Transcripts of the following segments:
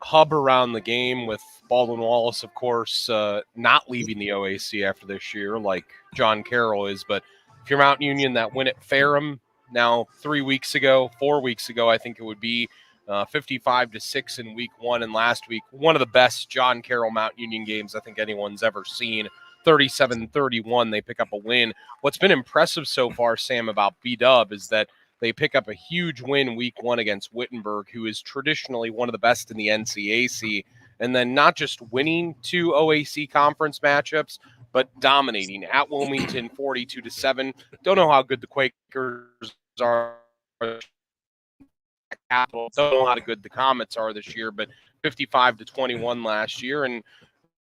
hub around the game with Baldwin Wallace, of course, not leaving the OAC after this year like John Carroll is. But if you're Mount Union, that win at Ferrum now 4 weeks ago, I think it would be 55-6 in week 1. And last week, one of the best John Carroll Mount Union games I think anyone's ever seen. 37-31, they pick up a win. What's been impressive so far, Sam, about B-Dub is that they pick up a huge win week 1 against Wittenberg, who is traditionally one of the best in the NCAC. And then not just winning 2 OAC conference matchups, but dominating at Wilmington 42-7. Don't know how good the Quakers are. Don't know how good the Comets are this year, but 55-21 last year. And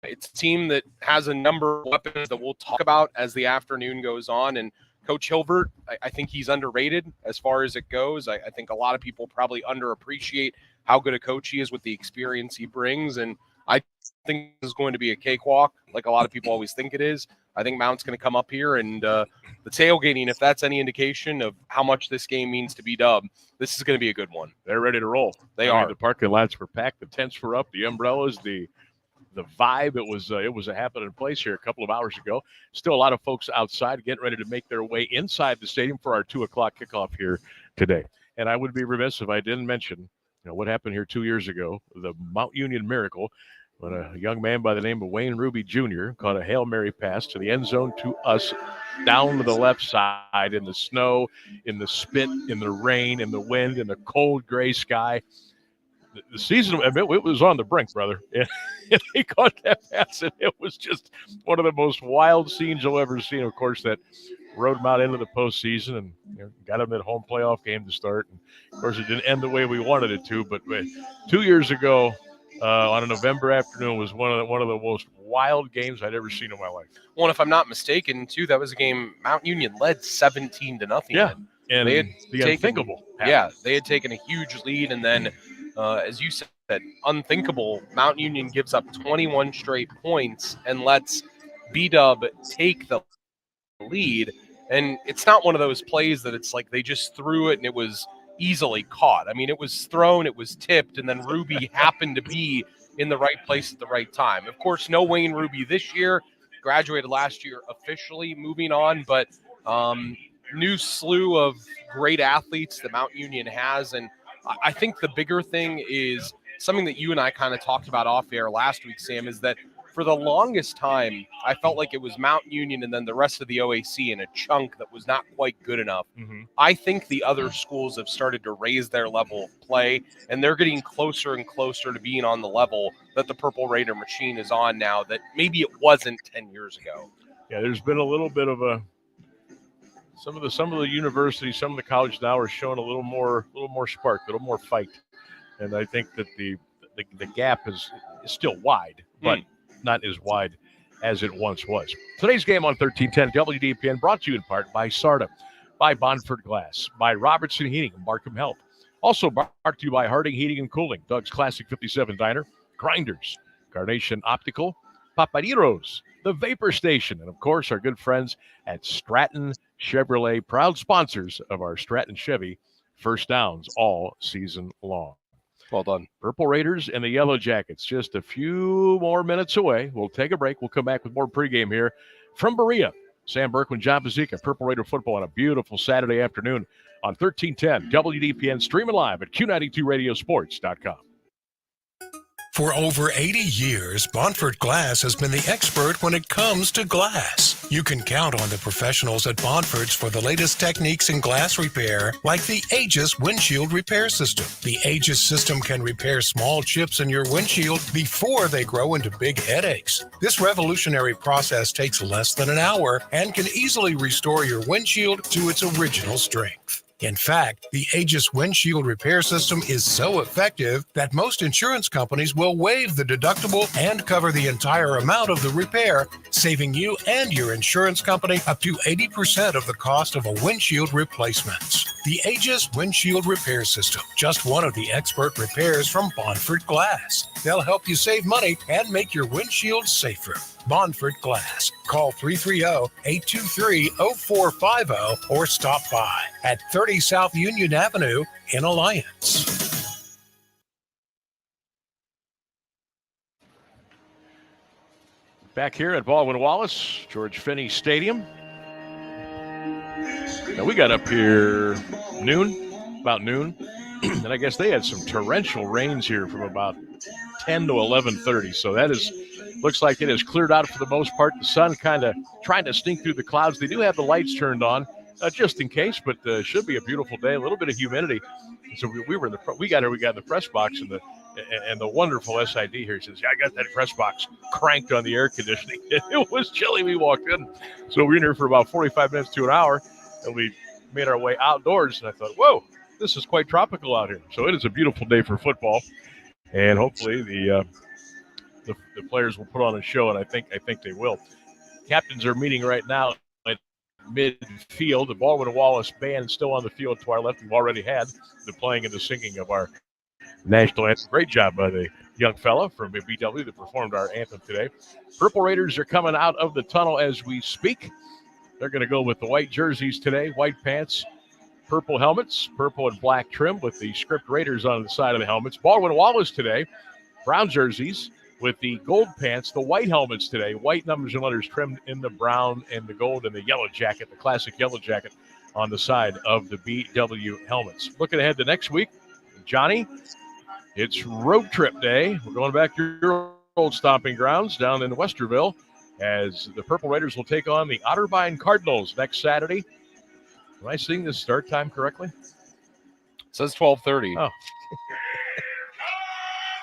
it's a team that has a number of weapons that we'll talk about as the afternoon goes on. And Coach Hilbert, I think he's underrated as far as it goes. I think a lot of people probably underappreciate how good a coach he is with the experience he brings. And I think this is going to be a cakewalk, like a lot of people always think it is. I think Mount's going to come up here, and the tailgating, if that's any indication of how much this game means to B-Dub, this is going to be a good one. They're ready to roll. They are. The parking lots were packed. The tents were up. The umbrellas, the vibe. It was a happening place here a couple of hours ago. Still a lot of folks outside getting ready to make their way inside the stadium for our 2:00 kickoff here today. And I would be remiss if I didn't mention, what happened here 2 years ago, the Mount Union miracle, when a young man by the name of Wayne Ruby Jr. caught a Hail Mary pass to the end zone to us down to the left side in the snow, in the spit, in the rain, in the wind, in the cold gray sky. The season, it was on the brink, brother. And he caught that pass, and it was just one of the most wild scenes you'll ever see. Of course, that rode him out into the postseason and got him that home playoff game to start. And of course, it didn't end the way we wanted it to. But 2 years ago, on a November afternoon, was one of the most wild games I'd ever seen in my life. Well, if I'm not mistaken, too, that was a game Mount Union led 17-0. Yeah, and they had unthinkable. They had taken a huge lead, and then, as you said, unthinkable. Mount Union gives up 21 straight points and lets B-Dub take the lead. And it's not one of those plays that it's like they just threw it and it was easily caught. I mean, it was thrown, it was tipped, and then Ruby happened to be in the right place at the right time. Of course, no Wayne Ruby this year, graduated last year officially, moving on, but new slew of great athletes that Mount Union has. And I think the bigger thing is something that you and I kind of talked about off air last week, Sam, is that for the longest time, I felt like it was Mount Union and then the rest of the OAC in a chunk that was not quite good enough. Mm-hmm. I think the other schools have started to raise their level of play, and they're getting closer and closer to being on the level that the Purple Raider machine is on now that maybe it wasn't 10 years ago. Yeah, there's been a little bit of some of the universities, some of the colleges now are showing a little more spark, a little more fight. And I think that the gap is still wide, but not as wide as it once was. Today's game on 1310 WDPN brought to you in part by SARTA, by Bonford Glass, by Robertson Heating and Markham Health. Also brought to you by Harding Heating and Cooling, Doug's Classic 57 Diner, Grinders, Carnation Optical, Papadiros, The Vapor Station, and of course our good friends at Stratton Chevrolet, proud sponsors of our Stratton Chevy First Downs all season long. Well done. Purple Raiders and the Yellow Jackets just a few more minutes away. We'll take a break. We'll come back with more pregame here from Berea. Sam Berkman, John Bazika, Purple Raider football on a beautiful Saturday afternoon on 1310 WDPN, streaming live at Q92radiosports.com. For over 80 years, Bonford Glass has been the expert when it comes to glass. You can count on the professionals at Bonford's for the latest techniques in glass repair, like the Aegis windshield repair system. The Aegis system can repair small chips in your windshield before they grow into big headaches. This revolutionary process takes less than an hour and can easily restore your windshield to its original strength. In fact, the Aegis windshield repair system is so effective that most insurance companies will waive the deductible and cover the entire amount of the repair, saving you and your insurance company up to 80% of the cost of a windshield replacement. The Aegis windshield repair system, just one of the expert repairs from Bonford Glass. They'll help you save money and make your windshield safer. Bonford Glass. Call 330-823-0450 or stop by at 30 South Union Avenue in Alliance. Back here at Baldwin Wallace, George Finney Stadium. Now we got up here about noon, and I guess they had some torrential rains here from about 10 to 11:30. So looks like it has cleared out for the most part. The sun kind of trying to sneak through the clouds. They do have the lights turned on just in case, but should be a beautiful day. A little bit of humidity. So we got in the press box, and the wonderful SID here says, "Yeah, I got that press box cranked on the air conditioning." It was chilly. We walked in, so we were in here for about 45 minutes to an hour, and we made our way outdoors. And I thought, "Whoa, this is quite tropical out here." So it is a beautiful day for football, and hopefully the players will put on a show, and I think they will. Captains are meeting right now at midfield. The Baldwin Wallace band is still on the field to our left. We've already had the playing and the singing of our national anthem. Great job by the young fella from BW that performed our anthem today. Purple Raiders are coming out of the tunnel as we speak. They're going to go with the white jerseys today, white pants, purple helmets, purple and black trim with the script Raiders on the side of the helmets. Baldwin Wallace today, brown jerseys with the gold pants, the white helmets today, white numbers and letters trimmed in the brown and the gold and the yellow jacket, the classic yellow jacket on the side of the BW helmets. Looking ahead to next week, Johnny, it's road trip day. We're going back to your old stomping grounds down in Westerville as the Purple Raiders will take on the Otterbein Cardinals next Saturday. Am I seeing this start time correctly? It says 12:30. Oh.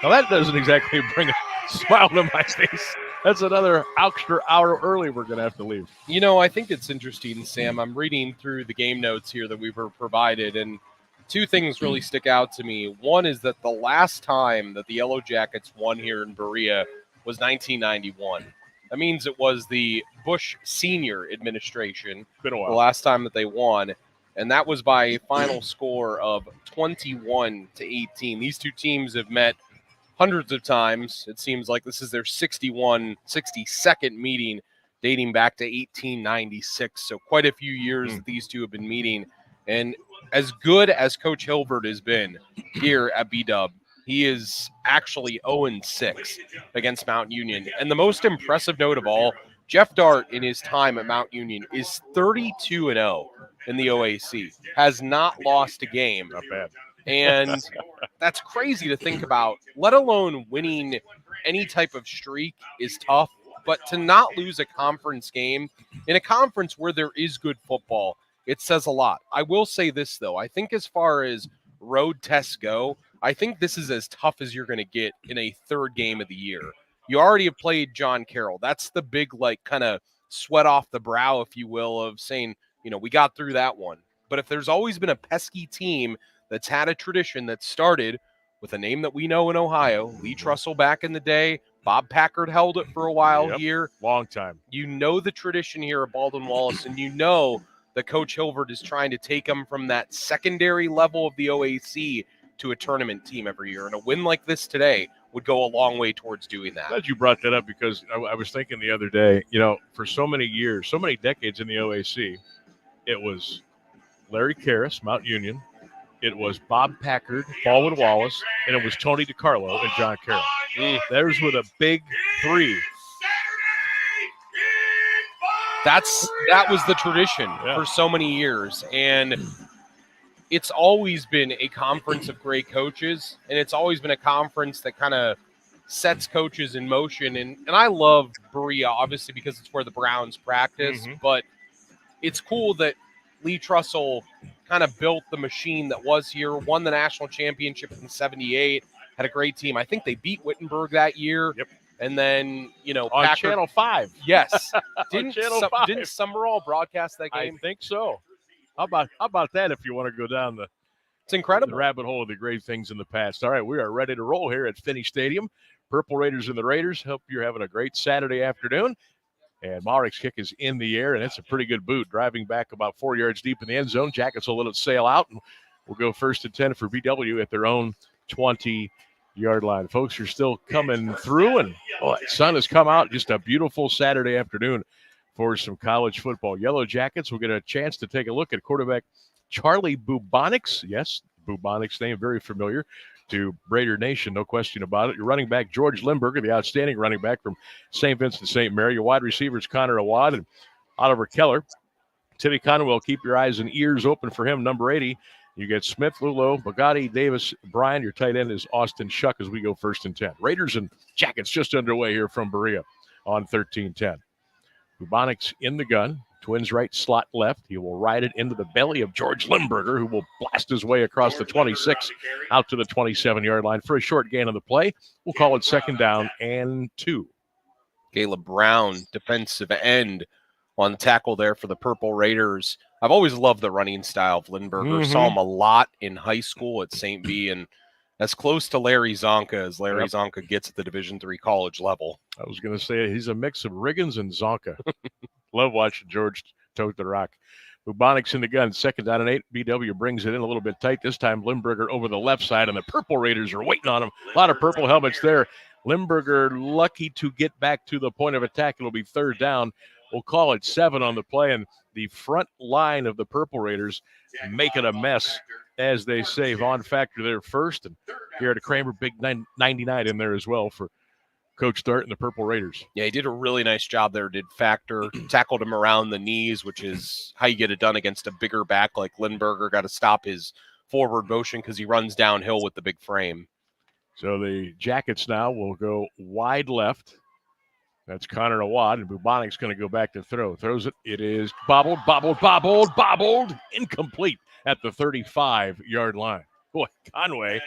Now that doesn't exactly bring a smile to my face. That's another extra hour early we're going to have to leave. You know, I think it's interesting, Sam. I'm reading through the game notes here that we were provided, and two things really stick out to me. One is that the last time that the Yellow Jackets won here in Berea was 1991. That means it was the Bush Senior administration Been a while. the last time that they won, and that was by a final score of 21-18. These two teams have met hundreds of times. It seems like this is their 62nd meeting dating back to 1896. So quite a few years that these two have been meeting. And as good as Coach Hilbert has been here at B-Dub, he is actually 0-6 against Mount Union. And the most impressive note of all, Jeff Dart in his time at Mount Union is 32-0 in the OAC, has not lost a game. Not bad. And that's crazy to think about, let alone winning any type of streak is tough. But to not lose a conference game in a conference where there is good football, it says a lot. I will say this, though. I think as far as road tests go, I think this is as tough as you're going to get in a third game of the year. You already have played John Carroll. That's the big, kind of sweat off the brow, if you will, of saying, we got through that one. But if there's always been a pesky team that's had a tradition that started with a name that we know in Ohio, Lee Trussell back in the day, Bob Packard held it for a while here. Long time. You know the tradition here at Baldwin Wallace, and you know that Coach Hilbert is trying to take them from that secondary level of the OAC to a tournament team every year. And a win like this today would go a long way towards doing that. Glad you brought that up because I was thinking the other day, for so many years, so many decades in the OAC, it was Larry Karras, Mount Union. It was Bob Packard, Baldwin Wallace, and it was Tony DiCarlo and John Carroll. Those were the big three. That was the tradition for so many years. And it's always been a conference of great coaches, and it's always been a conference that kind of sets coaches in motion. And I love Berea, obviously, because it's where the Browns practice. But it's cool that Lee Trussell kind of built the machine that was here, won the national championship in '78, had a great team. I think they beat Wittenberg that year. Yep. And then, on Packard, Channel 5. Yes. Channel 5. Didn't Summerall broadcast that game? I think so. How about that if you want to go down it's incredible. the rabbit hole of the great things in the past. All right, we are ready to roll here at Finney Stadium. Purple Raiders and the Raiders. Hope you're having a great Saturday afternoon. And Marek's kick is in the air, and it's a pretty good boot. Driving back about 4 yards deep in the end zone. Jackets will let it sail out, and we'll go 1st and 10 for BW at their own 20-yard line. Folks are still coming through, and the sun has come out. Just a beautiful Saturday afternoon for some college football. Yellow Jackets will get a chance to take a look at quarterback Charlie Bubonics. Yes, Bubonics name, very familiar. to Raider Nation, no question about it. Your running back, George Limburger, the outstanding running back from St. Vincent St. Mary. Your wide receivers, Connor Awad and Oliver Keller. Timmy Conwell, keep your eyes and ears open for him, number 80. You get Smith, Lulo, Bugatti, Davis, Bryan. Your tight end is Austin Shuck as we go 1st and 10. Raiders and Jackets just underway here from Berea on 13-10. Bubonics in the gun. Twins right, slot left. He will ride it into the belly of George Limburger, who will blast his way across the 26 out to the 27-yard line for a short gain on the play. We'll call it 2nd down and 2. Caleb Brown, defensive end, on tackle there for the Purple Raiders. I've always loved the running style of Lindbergher. Saw him a lot in high school at St. V, and as close to Larry Zonka as Larry Zonka gets at the Division III college level. I was going to say he's a mix of Riggins and Zonka. Love watching George tote the rock. Bubonics in the gun, 2nd down and 8. BW brings it in a little bit tight. This time Lindbergher over the left side, and the Purple Raiders are waiting on him. A lot of purple helmets there. Lindbergher lucky to get back to the point of attack. It'll be 3rd down. We'll call it 7 on the play, and the front line of the Purple Raiders making a mess, as they say. Vaughn Factor there first, and Garrett Kramer, big 99 in there as well for Coach Dart and the Purple Raiders. Yeah, he did a really nice job there, did Factor. Tackled him around the knees, which is how you get it done against a bigger back like Lindbergher. Got to stop his forward motion because he runs downhill with the big frame. So the Jackets now will go wide left. That's Connor Awad, and Bubonic's going to go back to throw. Throws it. It is bobbled, incomplete at the 35-yard line. Boy, Conway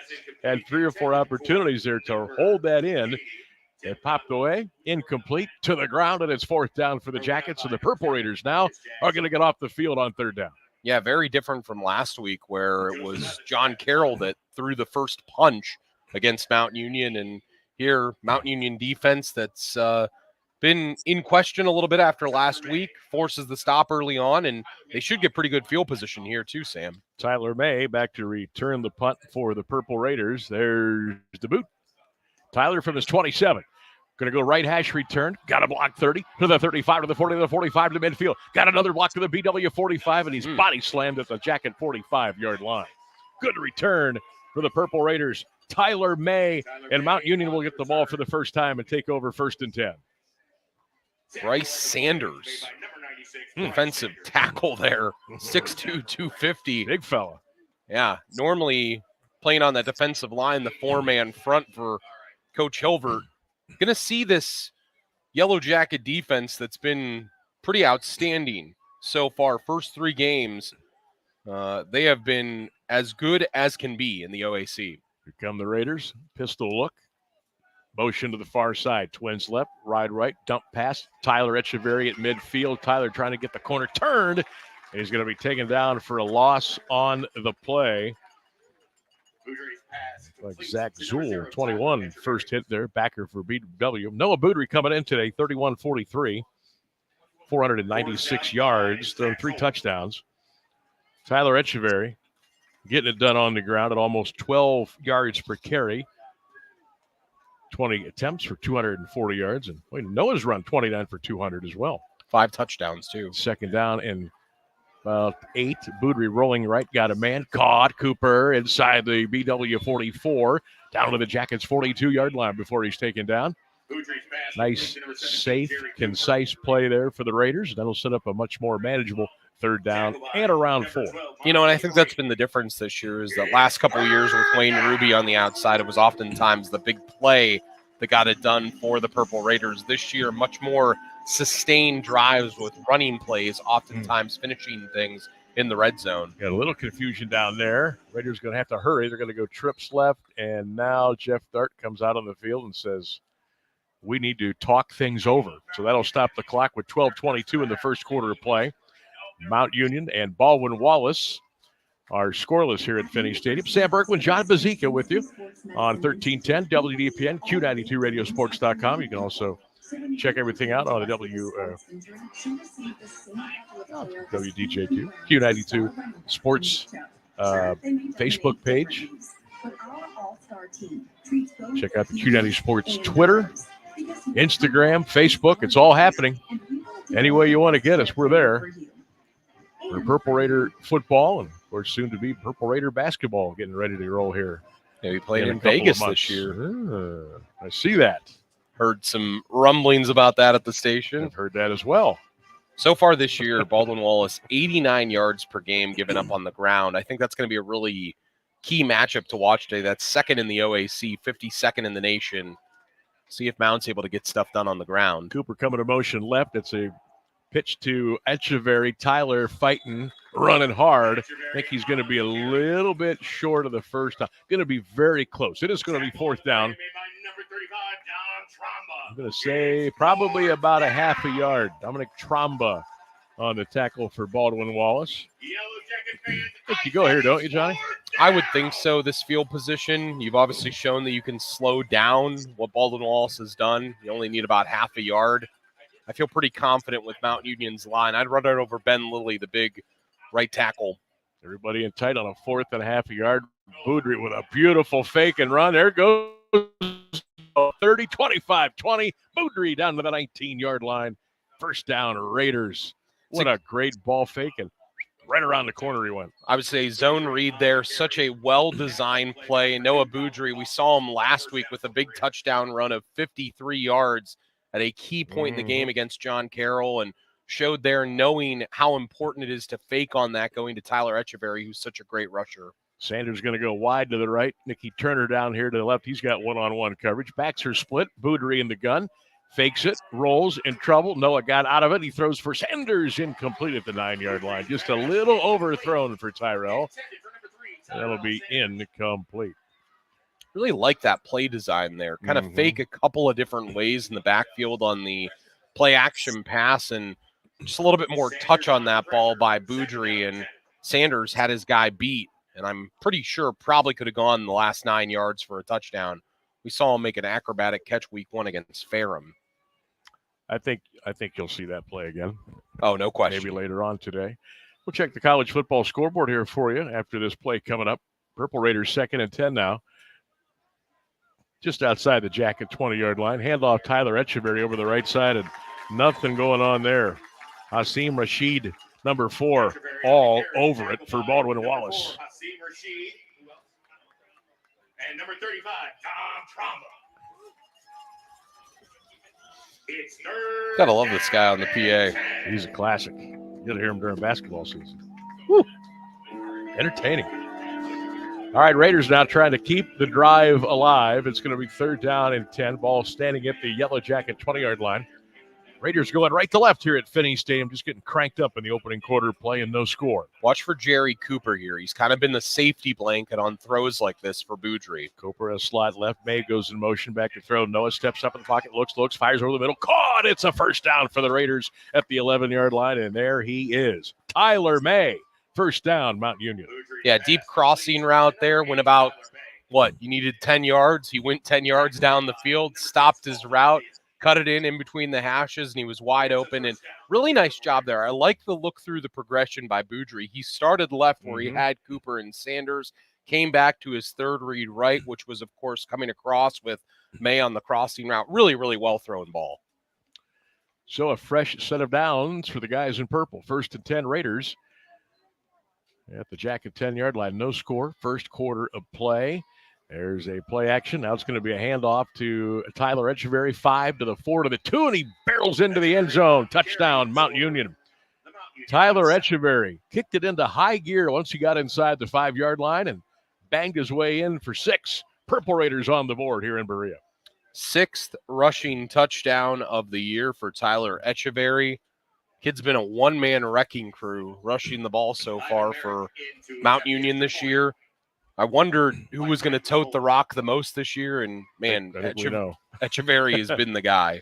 had 3 or 4 opportunities there to hold that in. It popped away, incomplete, to the ground, and it's 4th down for the Jackets. And the Purple Raiders now are going to get off the field on 3rd down. Yeah, very different from last week where it was John Carroll that threw the first punch against Mount Union. And here, Mount Union defense that's been in question a little bit after last week, forces the stop early on, and they should get pretty good field position here too, Sam. Tyler May back to return the punt for the Purple Raiders. There's the boot. Tyler from his 27. Going to go right hash return. Got a block 30 to the 35 to the 40 to the 45 to the midfield. Got another block to the BW 45, and he's body slammed at the Jacket 45-yard line. Good return for the Purple Raiders. Tyler May, and Mount Union will get the ball for the first time and take over 1st and 10. Bryce Sanders, defensive tackle there, 6'2", 250. Big fella. Yeah, normally playing on that defensive line, the 4-man front for Coach Hilvert. Going to see this Yellow Jacket defense that's been pretty outstanding so far. First 3 games, they have been as good as can be in the OAC. Here come the Raiders. Pistol look. Motion to the far side. Twins left, ride right, dump pass. Tyler Echeverry at midfield. Tyler trying to get the corner turned. And he's going to be taken down for a loss on the play. Like Zach Zool, 21, first hit there, backer for BW. Noah Boudry coming in today, 31-43, 496 yards, thrown 3 touchdowns. Tyler Echeverry getting it done on the ground at almost 12 yards per carry. 20 attempts for 240 yards. And Noah's run 29 for 200 as well. 5 touchdowns, too. 2nd down and about 8. Boudry rolling right, got a man. Caught Cooper inside the BW 44. Down to the Jackets 42-yard line before he's taken down. Nice, safe, concise play there for the Raiders. That'll set up a much more manageable 3rd down and around 4. You know, and I think that's been the difference this year is the last couple of years with Wayne Ruby on the outside, it was oftentimes the big play that got it done for the Purple Raiders. This year, much more sustained drives with running plays, oftentimes finishing things in the red zone. Got a little confusion down there. Raiders going to have to hurry. They're going to go trips left, and now Jeff Dart comes out on the field and says, we need to talk things over. So that'll stop the clock with 12:22 in the first quarter of play. Mount Union and Baldwin Wallace are scoreless here at Finney Stadium. Sam Berkman, John Bazika with you on 1310 WDPN, Q92RadioSports.com. You can also check everything out on the WDJQ, Q92 Sports Facebook page. Check out the Q90 Sports Twitter, Instagram, Facebook. It's all happening. Any way you want to get us, we're there. For Purple Raider football and, of course, soon to be Purple Raider basketball getting ready to roll here Maybe played in a couple of Vegas months. this year. I see that. Heard some rumblings about that at the station. I've heard that as well. So far this year, Baldwin Wallace, 89 yards per game given up on the ground. I think that's going to be a really key matchup to watch today. That's second in the OAC, 52nd in the nation. See if Mount's able to get stuff done on the ground. Cooper coming to motion left. It's a pitch to Echeverry. Tyler fighting, running hard. I think he's going to be a little bit short of the first time. Going to be very close. It is going to be fourth down. I'm going to say probably about a half a yard. Dominic Tromba on the tackle for Baldwin Wallace. I think you go here, don't you, Johnny? I would think so. This field position, you've obviously shown that you can slow down what Baldwin Wallace has done. You only need about half a yard. I feel pretty confident with Mount Union's line. I'd run it over Ben Lilly, the big right tackle. Everybody in tight on a fourth and a half a yard. Boudry with a beautiful fake and run. There goes 30, 25, 20. Boudry down to the 19-yard line. First down, Raiders. What a great ball fake, and right around the corner he went. I would say zone read there. Such a well-designed play. Noah Boudry, we saw him last week with a big touchdown run of 53 yards at a key point in the game against John Carroll, and showed there knowing how important it is to fake on that going to Tyler Echeverry, who's such a great rusher. Sanders going to go wide to the right. Nicky Turner down here to the left. He's got one-on-one coverage. Backs are split. Boudry in the gun. Fakes it, rolls, in trouble. Noah got out of it. He throws for Sanders, incomplete at the 9-yard line. Just a little overthrown for Tyrell. That'll be incomplete. Really like that play design there. Kind of fake a couple of different ways in the backfield on the play action pass, and just a little bit more touch on that ball by Boudry, and Sanders had his guy beat, and I'm pretty sure probably could have gone the last 9 yards for a touchdown. We saw him make an acrobatic catch week 1 against Ferrum. I think you'll see that play again. Oh, no question. Maybe later on today. We'll check the college football scoreboard here for you after this play coming up. Purple Raiders 2nd and 10 now. Just outside the Jacket 20-yard line. Handoff Tyler Echeverry over the right side, and nothing going on there. Hasim Rashid, number 4, all over it for Baldwin Wallace. And number 35, Tom Tromba. It's Gotta love this guy on the PA. He's a classic. You'll hear him during basketball season. Woo. Entertaining. All right, Raiders now trying to keep the drive alive. It's going to be 3rd down and 10. Ball standing at the Yellow Jacket 20-yard line. Raiders going right to left here at Finney Stadium, just getting cranked up in the opening quarter, playing no score. Watch for Jerry Cooper here. He's kind of been the safety blanket on throws like this for Boudry. Cooper a slot left. May goes in motion back to throw. Noah steps up in the pocket, looks, fires over the middle. Caught! It's a first down for the Raiders at the 11-yard line, and there he is. Tyler May, first down, Mount Union. Yeah, deep crossing route there. Went about, you needed 10 yards. He went 10 yards down the field, stopped his route, cut it in between the hashes, and he was wide open. And really nice job there. I like the look through the progression by Boudry. He started left where he had Cooper and Sanders, came back to his third read right, which was, of course, coming across with May on the crossing route. Really, really well-thrown ball. So a fresh set of downs for the guys in purple. 1st and 10 Raiders at the Jacket 10-yard line. No score, first quarter of play. There's a play action. Now it's going to be a handoff to Tyler Echeverry, 5 to the 4 to the 2, and he barrels into the end zone. Touchdown, Mount Union. Tyler Echeverry kicked it into high gear once he got inside the 5-yard line and banged his way in for 6. Purple Raiders on the board here in Berea. 6th rushing touchdown of the year for Tyler Echeverry. Kid's been a one-man wrecking crew rushing the ball so far for Mount Union this year. I wondered who was going to tote the rock the most this year, and, man, Echeverry has been the guy.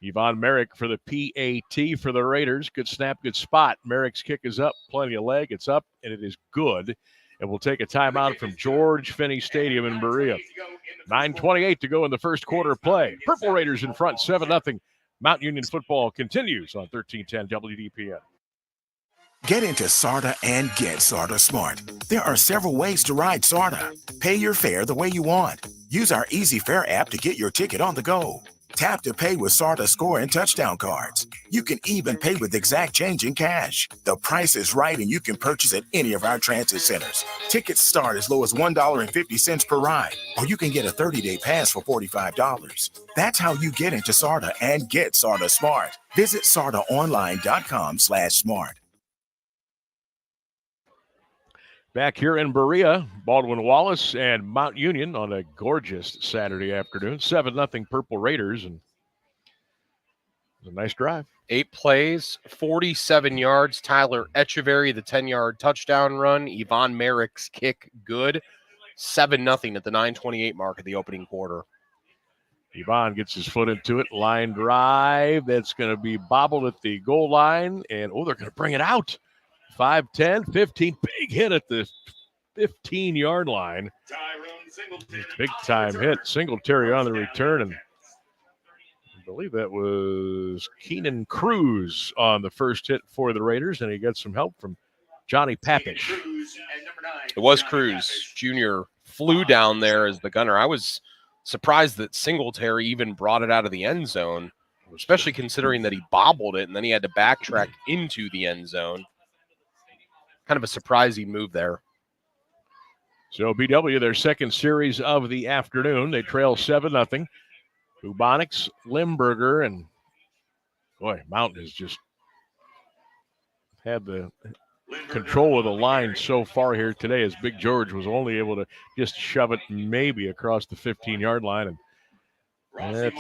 Yvonne Merrick for the PAT for the Raiders. Good snap, good spot. Merrick's kick is up, plenty of leg. It's up, and it is good. And we'll take a timeout from George Finney Stadium in Berea. 9:28 to go in the first quarter of play. Purple Raiders in front, 7-0. Mount Union football continues on 1310 WDPN. Get into SARTA and get SARTA Smart. There are several ways to ride SARTA. Pay your fare the way you want. Use our Easy Fare app to get your ticket on the go. Tap to pay with SARTA score and touchdown cards. You can even pay with exact change in cash. The price is right and you can purchase at any of our transit centers. Tickets start as low as $1.50 per ride, or you can get a 30-day pass for $45. That's how you get into SARTA and get SARTA Smart. Visit SARTAonline.com/smart. Back here in Berea, Baldwin, Wallace, and Mount Union on a gorgeous Saturday afternoon. 7-0 Purple Raiders, and it was a nice drive. 8 plays, 47 yards. Tyler Echeverry, the 10-yard touchdown run. Yvonne Merrick's kick, good. 7-0 at the 9:28 mark of the opening quarter. Yvonne gets his foot into it. Line drive. That's going to be bobbled at the goal line, and, they're going to bring it out. 5, 10, 15. Big hit at the 15-yard line. Big time hit. Singletary on the return, and I believe that was Keenan Cruz on the first hit for the Raiders, and he got some help from Johnny Papich. It was Cruz. Junior flew down there as the gunner. I was surprised that Singletary even brought it out of the end zone, especially considering that he bobbled it and then he had to backtrack into the end zone. Kind of a surprising move there. So BW, their second series of the afternoon. They trail 7-0. Bubonics, Limburger, and boy, Mountain has just had the control of the line so far here today, as Big George was only able to just shove it maybe across the 15-yard line. And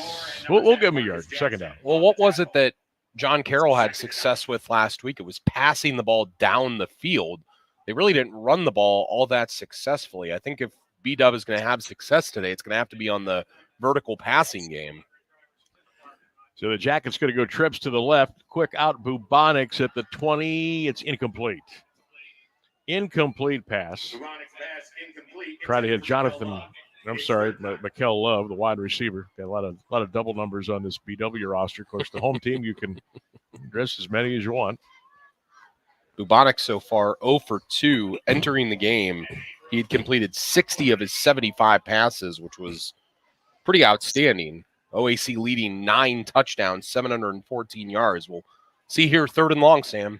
we'll give him a yard, second down. Well, what was it that John Carroll had success with last week? It was passing the ball down the field. They really didn't run the ball all that successfully. I think if B-Dub is going to have success today, it's going to have to be on the vertical passing game. So the Jackets going to go trips to the left. Quick out, Bubonics at the 20. It's incomplete. Incomplete pass. Try to hit Mikel Love, the wide receiver. Got a lot of double numbers on this BW roster. Of course, the home team, you can dress as many as you want. Bubonic so far 0 for 2 entering the game. He had completed 60 of his 75 passes, which was pretty outstanding. OAC leading 9 touchdowns, 714 yards. We'll see here 3rd and long, Sam.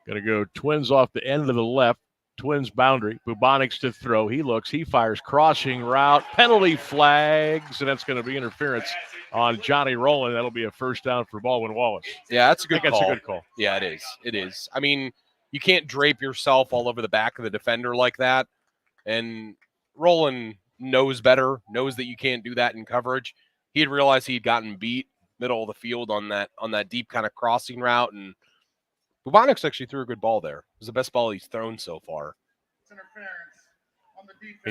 Going to go Twins off the end of the left. Twins boundary. Bubonics to throw. He looks. He fires. Crossing route. Penalty flags. And that's going to be interference on Johnny Rowland. That'll be a first down for Baldwin Wallace. Yeah, that's a good call. That's a good call. Yeah, it is. It is. I mean, you can't drape yourself all over the back of the defender like that. And Rowland knows better, knows that you can't do that in coverage. He had realized he had gotten beat middle of the field on that deep kind of crossing route, and Bubonics actually threw a good ball there. It was the best ball he's thrown so far.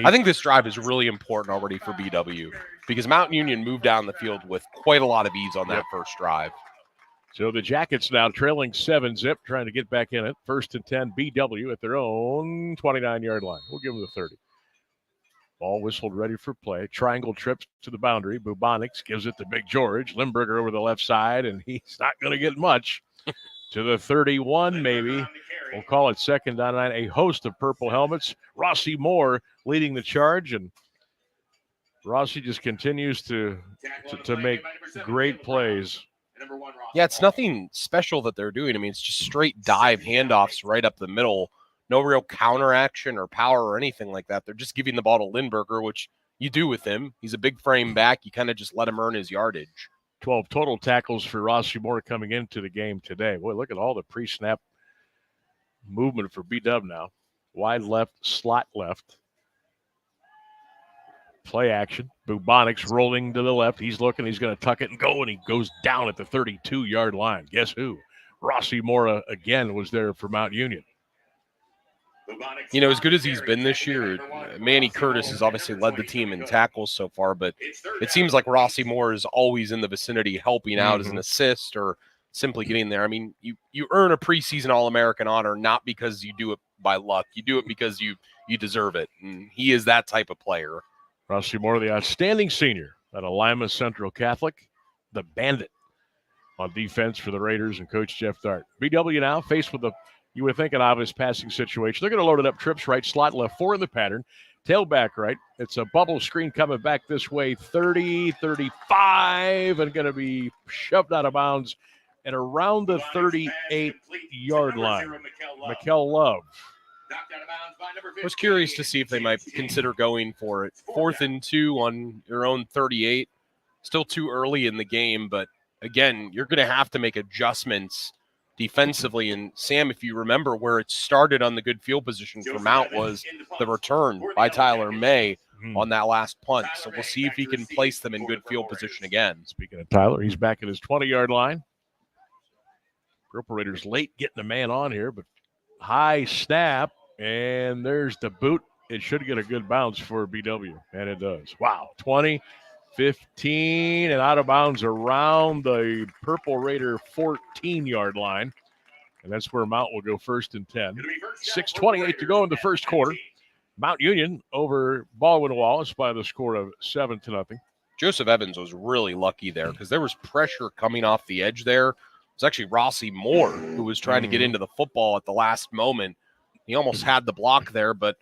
I think this drive is really important already for BW because Mount Union moved down the field with quite a lot of ease on that first drive. So the Jackets now trailing 7-zip, trying to get back in it. 1st and 10, BW at their own 29-yard line. We'll give them the 30. Ball whistled, ready for play. Triangle trips to the boundary. Bubonics gives it to Big George. Limburger over the left side, and he's not going to get much. To the 31, maybe. We'll call it 2nd down 9. A host of purple helmets. Rossi Moore leading the charge, and Rossi just continues to make great plays. Yeah, it's nothing special that they're doing. I mean, it's just straight dive handoffs right up the middle. No real counter action or power or anything like that. They're just giving the ball to Lindberger, which you do with him. He's a big frame back. You kind of just let him earn his yardage. 12 total tackles for Rossi Moore coming into the game today. Boy, look at all the pre-snap movement for B-Dub now. Wide left, slot left. Play action. Bubonics rolling to the left. He's looking. He's going to tuck it and go, and he goes down at the 32-yard line. Guess who? Rossi Moore again was there for Mount Union. You know, as good as he's been this year, Manny Curtis has obviously led the team in tackles so far, but it seems like Rossi Moore is always in the vicinity helping out as an assist or simply getting there. I mean, you earn a preseason All-American honor not because you do it by luck. You do it because you deserve it, and he is that type of player. Rossi Moore, the outstanding senior at Lima Central Catholic, the bandit on defense for the Raiders and Coach Jeff Dart. BW now faced with you would think an obvious passing situation. They're going to load it up, trips right, slot left, 4 in the pattern. Tailback right. It's a bubble screen coming back this way, 30, 35, and going to be shoved out of bounds and around the 38-yard line. Mikel Love. I was curious to see if they might consider going for it. 4th and 2 on your own 38. Still too early in the game, but again, you're going to have to make adjustments defensively. And Sam, if you remember where it started on the good field position for Mount was the return by Tyler May on that last punt. So we'll see if he can place them in good field position again. Speaking of Tyler, he's back at his 20-yard line. Purple Raiders late getting a man on here, but high snap, and there's the boot. It should get a good bounce for BW, and it does. Wow, 20, 15, and out of bounds around the Purple Raider 14-yard line. And that's where Mount will go 1st and 10. 6:28 to go in the first quarter. Mount Union over Baldwin Wallace by the score of 7-0. Joseph Evans was really lucky there because there was pressure coming off the edge there. It was actually Rossi Moore who was trying to get into the football at the last moment. He almost had the block there, but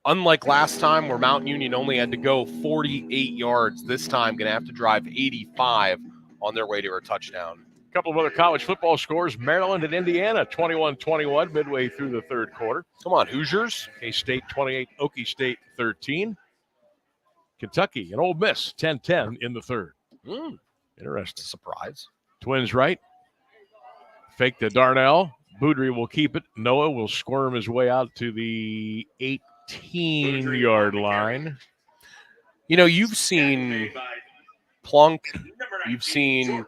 unlike last time where Mount Union only had to go 48 yards, this time going to have to drive 85 on their way to a touchdown. A couple of other college football scores. Maryland and Indiana, 21-21, midway through the third quarter. Come on, Hoosiers. K-State 28, Okie State 13. Kentucky and Ole Miss 10-10 in the third. Interesting. Surprise. Twins right. Fake to Darnell. Boudry will keep it. Noah will squirm his way out to the 18-yard line. You know, you've seen Plunk. You've seen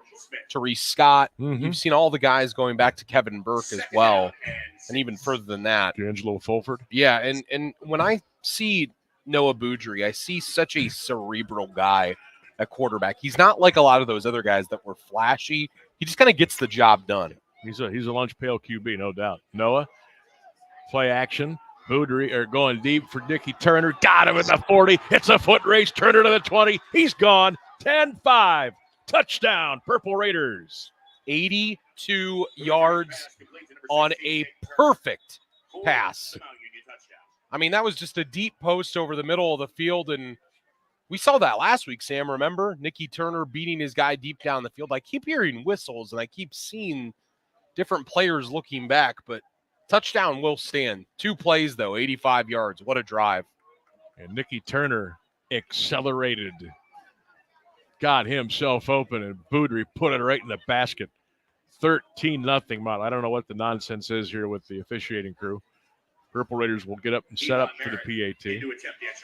Therese Scott. You've seen all the guys going back to Kevin Burke as well, and even further than that. D'Angelo Fulford. Yeah, and when I see Noah Boudry, I see such a cerebral guy at quarterback. He's not like a lot of those other guys that were flashy. He just kind of gets the job done. He's a lunch pail QB, no doubt. Noah, play action. Boudry going deep for Dickie Turner. Got him at the 40. It's a foot race. Turner to the 20. He's gone. 10-5. Touchdown, Purple Raiders. 82 yards on a perfect pass. I mean, that was just a deep post over the middle of the field, and we saw that last week, Sam, remember? Nicky Turner beating his guy deep down the field. I keep hearing whistles, and I keep seeing different players looking back, but touchdown will stand. 2 plays, though, 85 yards. What a drive. And Nicky Turner accelerated, got himself open, and Boudry put it right in the basket. 13-0 Mount. I don't know what the nonsense is here with the officiating crew. Purple Raiders will get up and set up for the PAT. You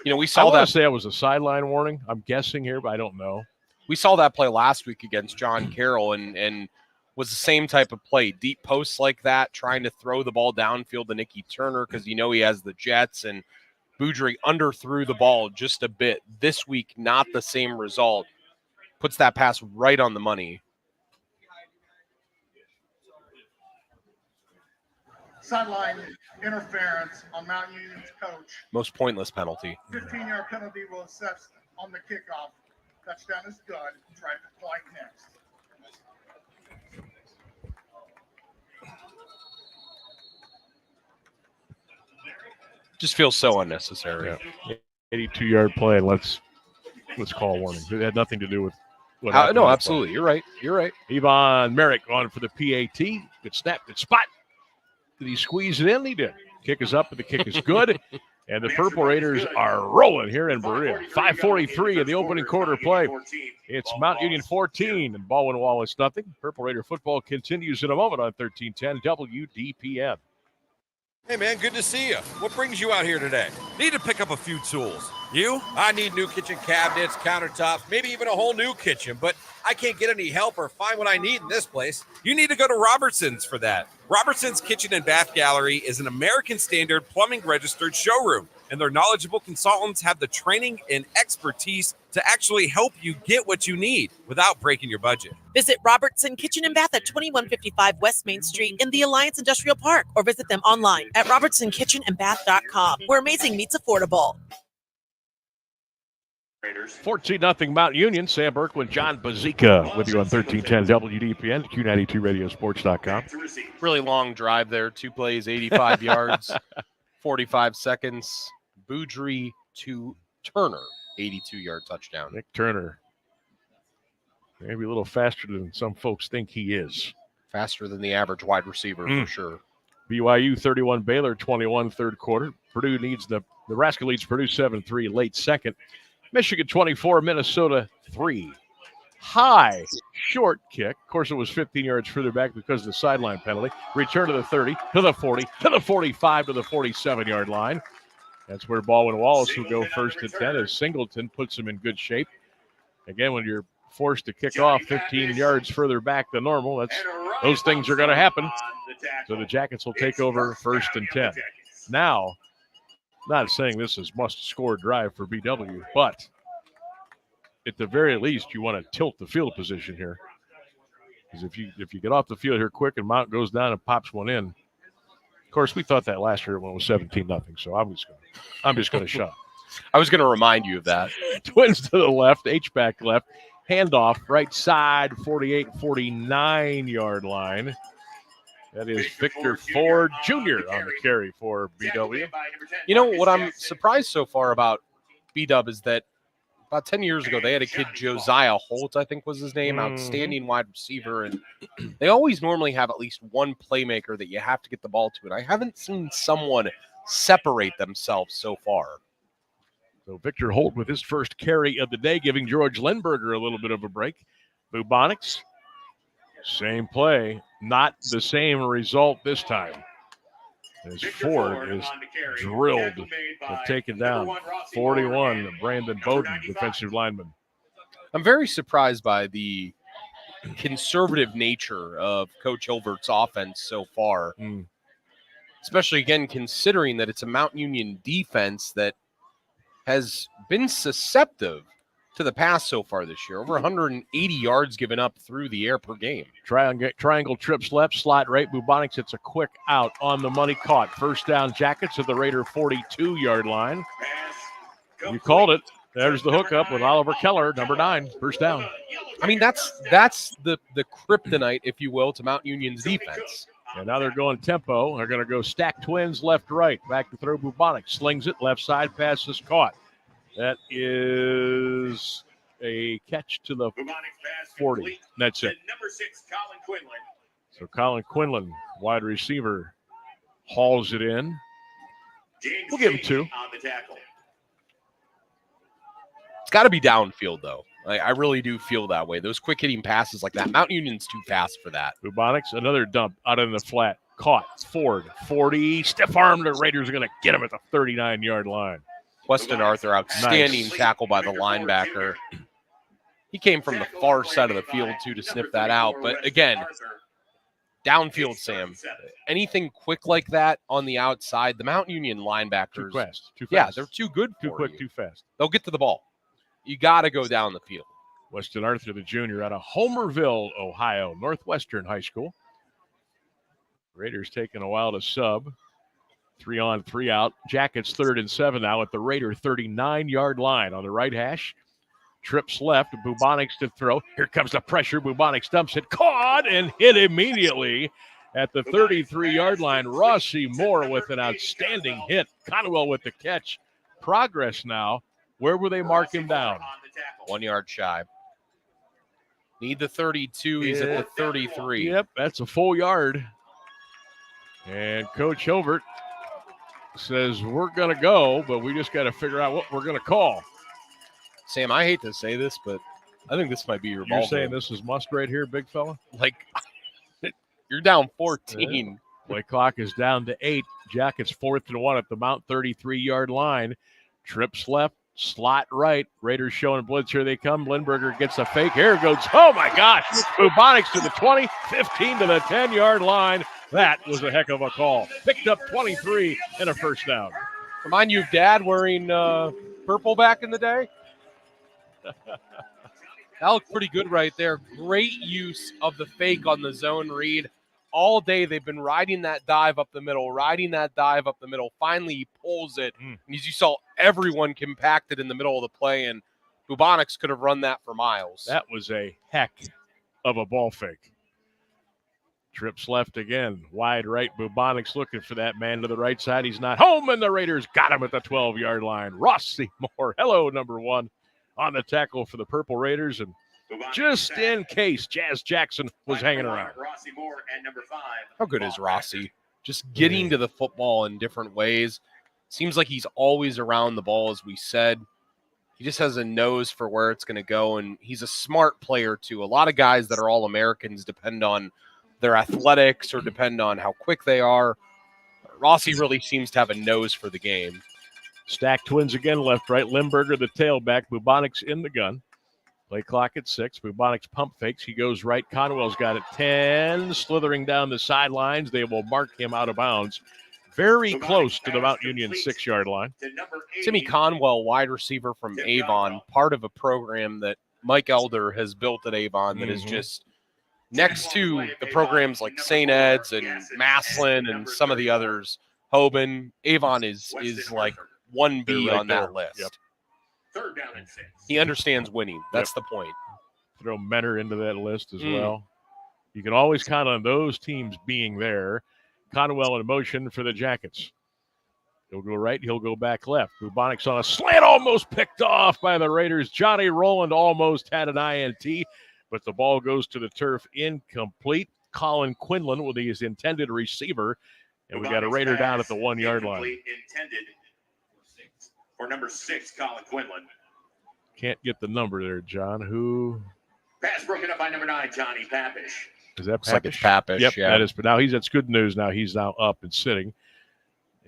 know, we saw I that. say it was a sideline warning. I'm guessing here, but I don't know. We saw that play last week against John Carroll, and was the same type of play. Deep posts like that, trying to throw the ball downfield to Nicky Turner because you know he has the Jets, and Boudry underthrew the ball just a bit. This week, not the same result. Puts that pass right on the money. Sideline interference on Mount Union's coach. Most pointless penalty. 15-yard penalty will assess on the kickoff. Touchdown is good. Try to fly next. Just feels so unnecessary. Yeah. 82-yard play, and let's call a warning. It had nothing to do with what happened. No, absolutely. You're right. Yvonne Merrick on for the PAT. Good snap, good spot. Did he squeeze it in? He did. Kick is up, and the kick is good. And the Purple Raiders are rolling here in Berea. 5:43 in the opening quarter play. It's Mount Union 14 and Baldwin Wallace nothing. Purple Raider football continues in a moment on 1310 WDPN. Hey, man, good to see you. What brings you out here today? Need to pick up a few tools. You? I need new kitchen cabinets, countertops, maybe even a whole new kitchen, but I can't get any help or find what I need in this place. You need to go to Robertson's for that. Robertson's Kitchen and Bath Gallery is an American Standard plumbing registered showroom, and their knowledgeable consultants have the training and expertise to actually help you get what you need without breaking your budget. Visit Robertson Kitchen and Bath at 2155 West Main Street in the Alliance Industrial Park, or visit them online at robertsonkitchenandbath.com, where amazing meets affordable. 14-0 Mount Union. Sam Berkman, John Bazika with you on 1310 WDPN, Q92radiosports.com. Really long drive there. 2 plays, 85 yards, 45 seconds. Boudry to Turner, 82-yard touchdown. Nick Turner. Maybe a little faster than some folks think he is. Faster than the average wide receiver, for sure. BYU 31, Baylor 21, third quarter. Nebraska leads Purdue 7-3, late second. Michigan 24, Minnesota 3. High, short kick. Of course, it was 15 yards further back because of the sideline penalty. Return to the 30, to the 40, to the 45, to the 47-yard line. That's where Baldwin Wallace will go first and 10 as Singleton puts him in good shape. Again, when you're forced to kick off 15 yards further back than normal, those things are going to happen. So the Jackets will take over first and 10. Now, not saying this is must-score drive for BW, but at the very least, you want to tilt the field position here. Because if you get off the field here quick and Mount goes down and pops one in, of course, we thought that last year when it was 17-0. So I'm just going to shut up. I was going to remind you of that. Twins to the left, H-back left, handoff right side, 48, 49-yard line. That is Victor Ford Jr. on the carry for BW. You know what I'm surprised so far about BW is that about 10 years ago, they had a kid, Josiah Holt, I think was his name, outstanding wide receiver. And they always normally have at least one playmaker that you have to get the ball to. And I haven't seen someone separate themselves so far. So Victor Holt with his first carry of the day, giving George Lindberger a little bit of a break. Bubonics, same play, not the same result this time. As Ford is drilled and taken down. 41, Brandon Bowden, defensive lineman. I'm very surprised by the conservative nature of Coach Hilbert's offense so far, especially, again, considering that it's a Mount Union defense that has been susceptible to the pass so far this year. Over 180 yards given up through the air per game. Triangle trips left, slot right. Bubonics hits a quick out on the money, caught. First down, Jackets at the Raider 42-yard line. You called it. There's the hookup with Oliver Keller, number 9, first down. I mean, that's the kryptonite, if you will, to Mount Union's defense. And now they're going tempo. They're going to go stack twins left, right. Back to throw Bubonics. Slings it, left side, pass is caught. That is a catch to the 40. That's it. Number 6, Colin Quinlan. So Colin Quinlan, wide receiver, hauls it in. We'll give him 2. On the tackle. It's got to be downfield, though. I really do feel that way. Those quick-hitting passes like that, Mount Union's too fast for that. Bubonics, another dump out in the flat. Caught. Ford, 40. Stiff arm. The Raiders are going to get him at the 39-yard line. Weston Arthur, outstanding tackle by the linebacker. He came from the far side of the field, too, to sniff that out. But, again, downfield, Sam. Anything quick like that on the outside, the Mount Union linebackers. Too fast. Yeah, they're too good for Too quick, you. too fast. They'll get to the ball. You got to go down the field. Weston Arthur, the junior, out of Homerville, Ohio, Northwestern High School. Raiders taking a while to sub. 3 on, 3 out. Jackets 3rd and 7 now at the Raider 39-yard line on the right hash. Trips left. Bubonics to throw. Here comes the pressure. Bubonics dumps it. Caught and hit immediately at the 33-yard line. Rossi Moore with an outstanding hit. Conwell with the catch. Progress now. Where will they mark him down? 1 yard shy. Need the 32. He's at the 33. Yep, that's a full yard. And Coach Hilbert says, we're going to go, but we just got to figure out what we're going to call. Sam, I hate to say this, but I think this might be your ball. You're saying this is must right here, big fella? Like, you're down 14. Play clock is down to 8. Jackets 4th and 1 at the Mount 33-yard line. Trips left, slot right. Raiders showing blitz. Here they come. Lindberger gets a fake. Here it goes. Oh, my gosh. Bubonics to the 20, 15 to the 10-yard line. That was a heck of a call. Picked up 23 and a first down. Remind you of Dad wearing purple back in the day? That looked pretty good right there. Great use of the fake on the zone read. All day they've been riding that dive up the middle. Finally, he pulls it. And as you saw, everyone compacted in the middle of the play, and Bubonics could have run that for miles. That was a heck of a ball fake. Trips left again. Wide right. Bubonics looking for that man to the right side. He's not home, and the Raiders got him at the 12-yard line. Rossi Moore, hello, number 1, on the tackle for the Purple Raiders. And just in case, Jazz Jackson was hanging around. Rossi Moore and number 5. How good is Rossi? Just getting to the football in different ways. Seems like he's always around the ball, as we said. He just has a nose for where it's going to go, and he's a smart player, too. A lot of guys that are All-Americans depend on their athletics or depend on how quick they are. Rossi really seems to have a nose for the game. Stack twins again, left, right. Limburger, the tailback. Bubonics in the gun. Play clock at 6. Bubonics pump fakes. He goes right. Conwell's got it 10. Slithering down the sidelines. They will mark him out of bounds. Very close to the Mount Union 6-yard line. Timmy Conwell, wide receiver from Avon, part of a program that Mike Elder has built at Avon that is just next to the programs like St. Ed's and Maslin and some of the others. Hoban, Avon is like 1B on that list. Yep. 3rd down and 6. He understands winning. That's the point. Throw Mentor into that list as well. You can always count on those teams being there. Conwell in motion for the Jackets. He'll go right. He'll go back left. Bubonics on a slant, almost picked off by the Raiders. Johnny Rowland almost had an INT, but the ball goes to the turf incomplete. Colin Quinlan with his intended receiver, and we got a Raider down at the 1-yard line. Intended for number 6, Colin Quinlan. Can't get the number there, John. Who? Pass broken up by number 9, Johnny Papish. Is that Looks like it's Papish. Yep, yeah. that is. But now that's good news. Now he's now up and sitting,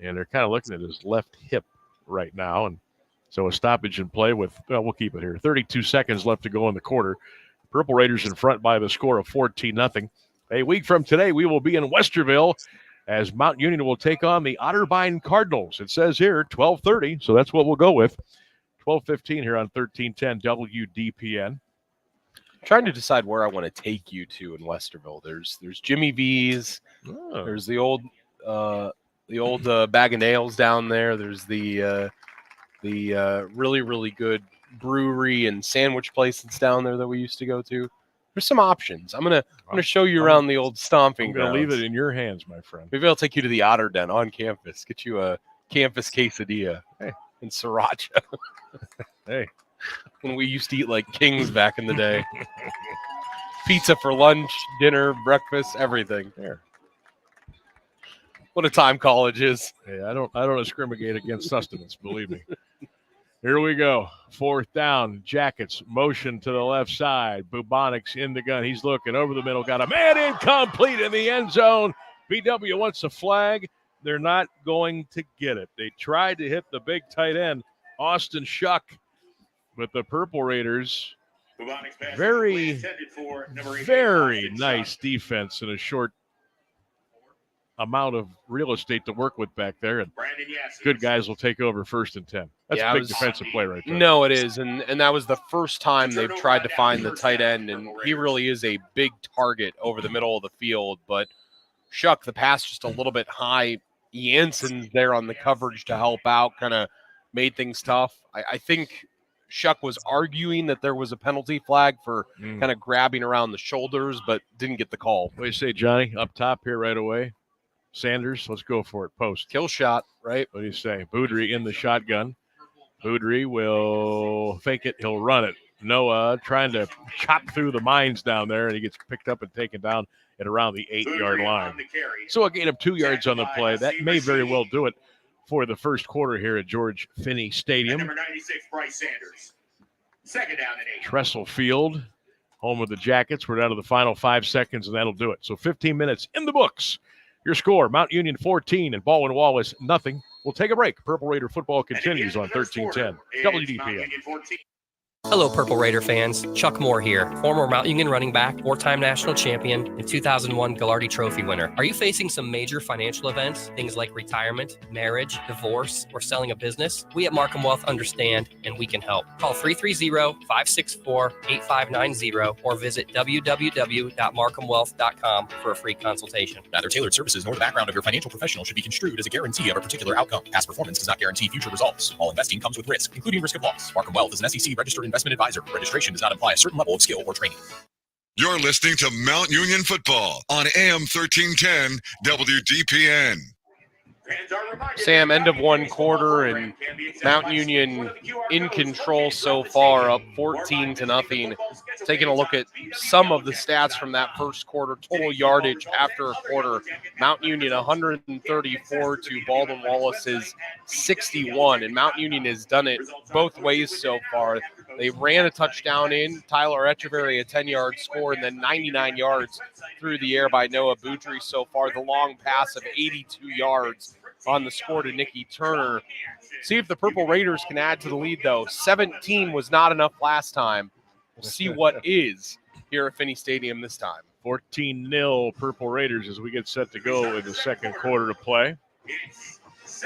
and they're kind of looking at his left hip right now. And so a stoppage in play with, well, we'll keep it here. 32 seconds left to go in the quarter. Purple Raiders in front by the score of 14-0. A week from today, we will be in Westerville as Mount Union will take on the Otterbein Cardinals. It says here 12:30, so that's what we'll go with. 12:15 here on 1310 WDPN. Trying to decide where I want to take you to in Westerville. There's Jimmy V's. Oh. There's the old Bag of Nails down there. There's the really, really good brewery and sandwich place that's down there that we used to go to. There's some options. I'm gonna show you around the old stomping I'm gonna grounds. leave it in your hands, my friend. Maybe I'll take you to the Otter Den on campus. Get you a campus quesadilla and sriracha. Hey. When we used to eat like kings back in the day. Pizza for lunch, dinner, breakfast, everything. There. What a time college is. Hey, I don't discriminate against sustenance, believe me. Here we go. 4th down. Jackets motion to the left side. Bubonics in the gun. He's looking over the middle. Got a man incomplete in the end zone. BW wants a flag. They're not going to get it. They tried to hit the big tight end, Austin Shuck, but the Purple Raiders, very nice defense and a short amount of real estate to work with back there, and good guys will take over 1st and 10. That's a big defensive play right there. No, it is, and that was the first time they've tried to find the tight end, and he really is a big target over the middle of the field, but Shuck, the pass just a little bit high. Jansen's there on the coverage to help out, kind of made things tough. I think Shuck was arguing that there was a penalty flag for kind of grabbing around the shoulders, but didn't get the call. What do you say, Johnny? Up top here right away. Sanders, let's go for it. Post. Kill shot, right? What do you say? Boudry in the shotgun. Boudry will fake it. He'll run it. Noah trying to chop through the mines down there, and he gets picked up and taken down at around the 8-yard line. So a gain of 2 yards on the play. That may very well do it for the first quarter here at George Finney Stadium. Number 96, Bryce Sanders. 2nd down and 8. Trestle Field, home of the Jackets. We're down to the final 5 seconds, and that'll do it. So 15 minutes in the books. Your score, Mount Union 14 and Baldwin Wallace nothing. We'll take a break. Purple Raider football continues on 1310 WDPN. Hello, Purple Raider fans. Chuck Moore here, former Mount Union running back, four-time national champion, and 2001 Gallardi Trophy winner. Are you facing some major financial events, things like retirement, marriage, divorce, or selling a business? We at Markham Wealth understand, and we can help. Call 330-564-8590 or visit www.markhamwealth.com for a free consultation. Neither tailored services nor the background of your financial professional should be construed as a guarantee of a particular outcome. Past performance does not guarantee future results. All investing comes with risk, including risk of loss. Markham Wealth is an SEC registered investment advisor. Registration does not imply a certain level of skill or training. You're listening to Mount Union Football on AM 1310 WDPN. Sam, end of one quarter, and Mount Union in control so far, up 14-0. Taking a look at some of the stats from that first quarter, total yardage after a quarter, Mount Union 134 to Baldwin Wallace's 61, and Mount Union has done it both ways so far. They ran a touchdown in, Tyler Echeverry a 10-yard score, and then 99 yards through the air by Noah Boudry so far. The long pass of 82 yards on the score to Nicky Turner. See if the Purple Raiders can add to the lead, though. 17 was not enough last time. We'll see what is here at Finney Stadium this time. 14-0 Purple Raiders as we get set to go in the second quarter to play.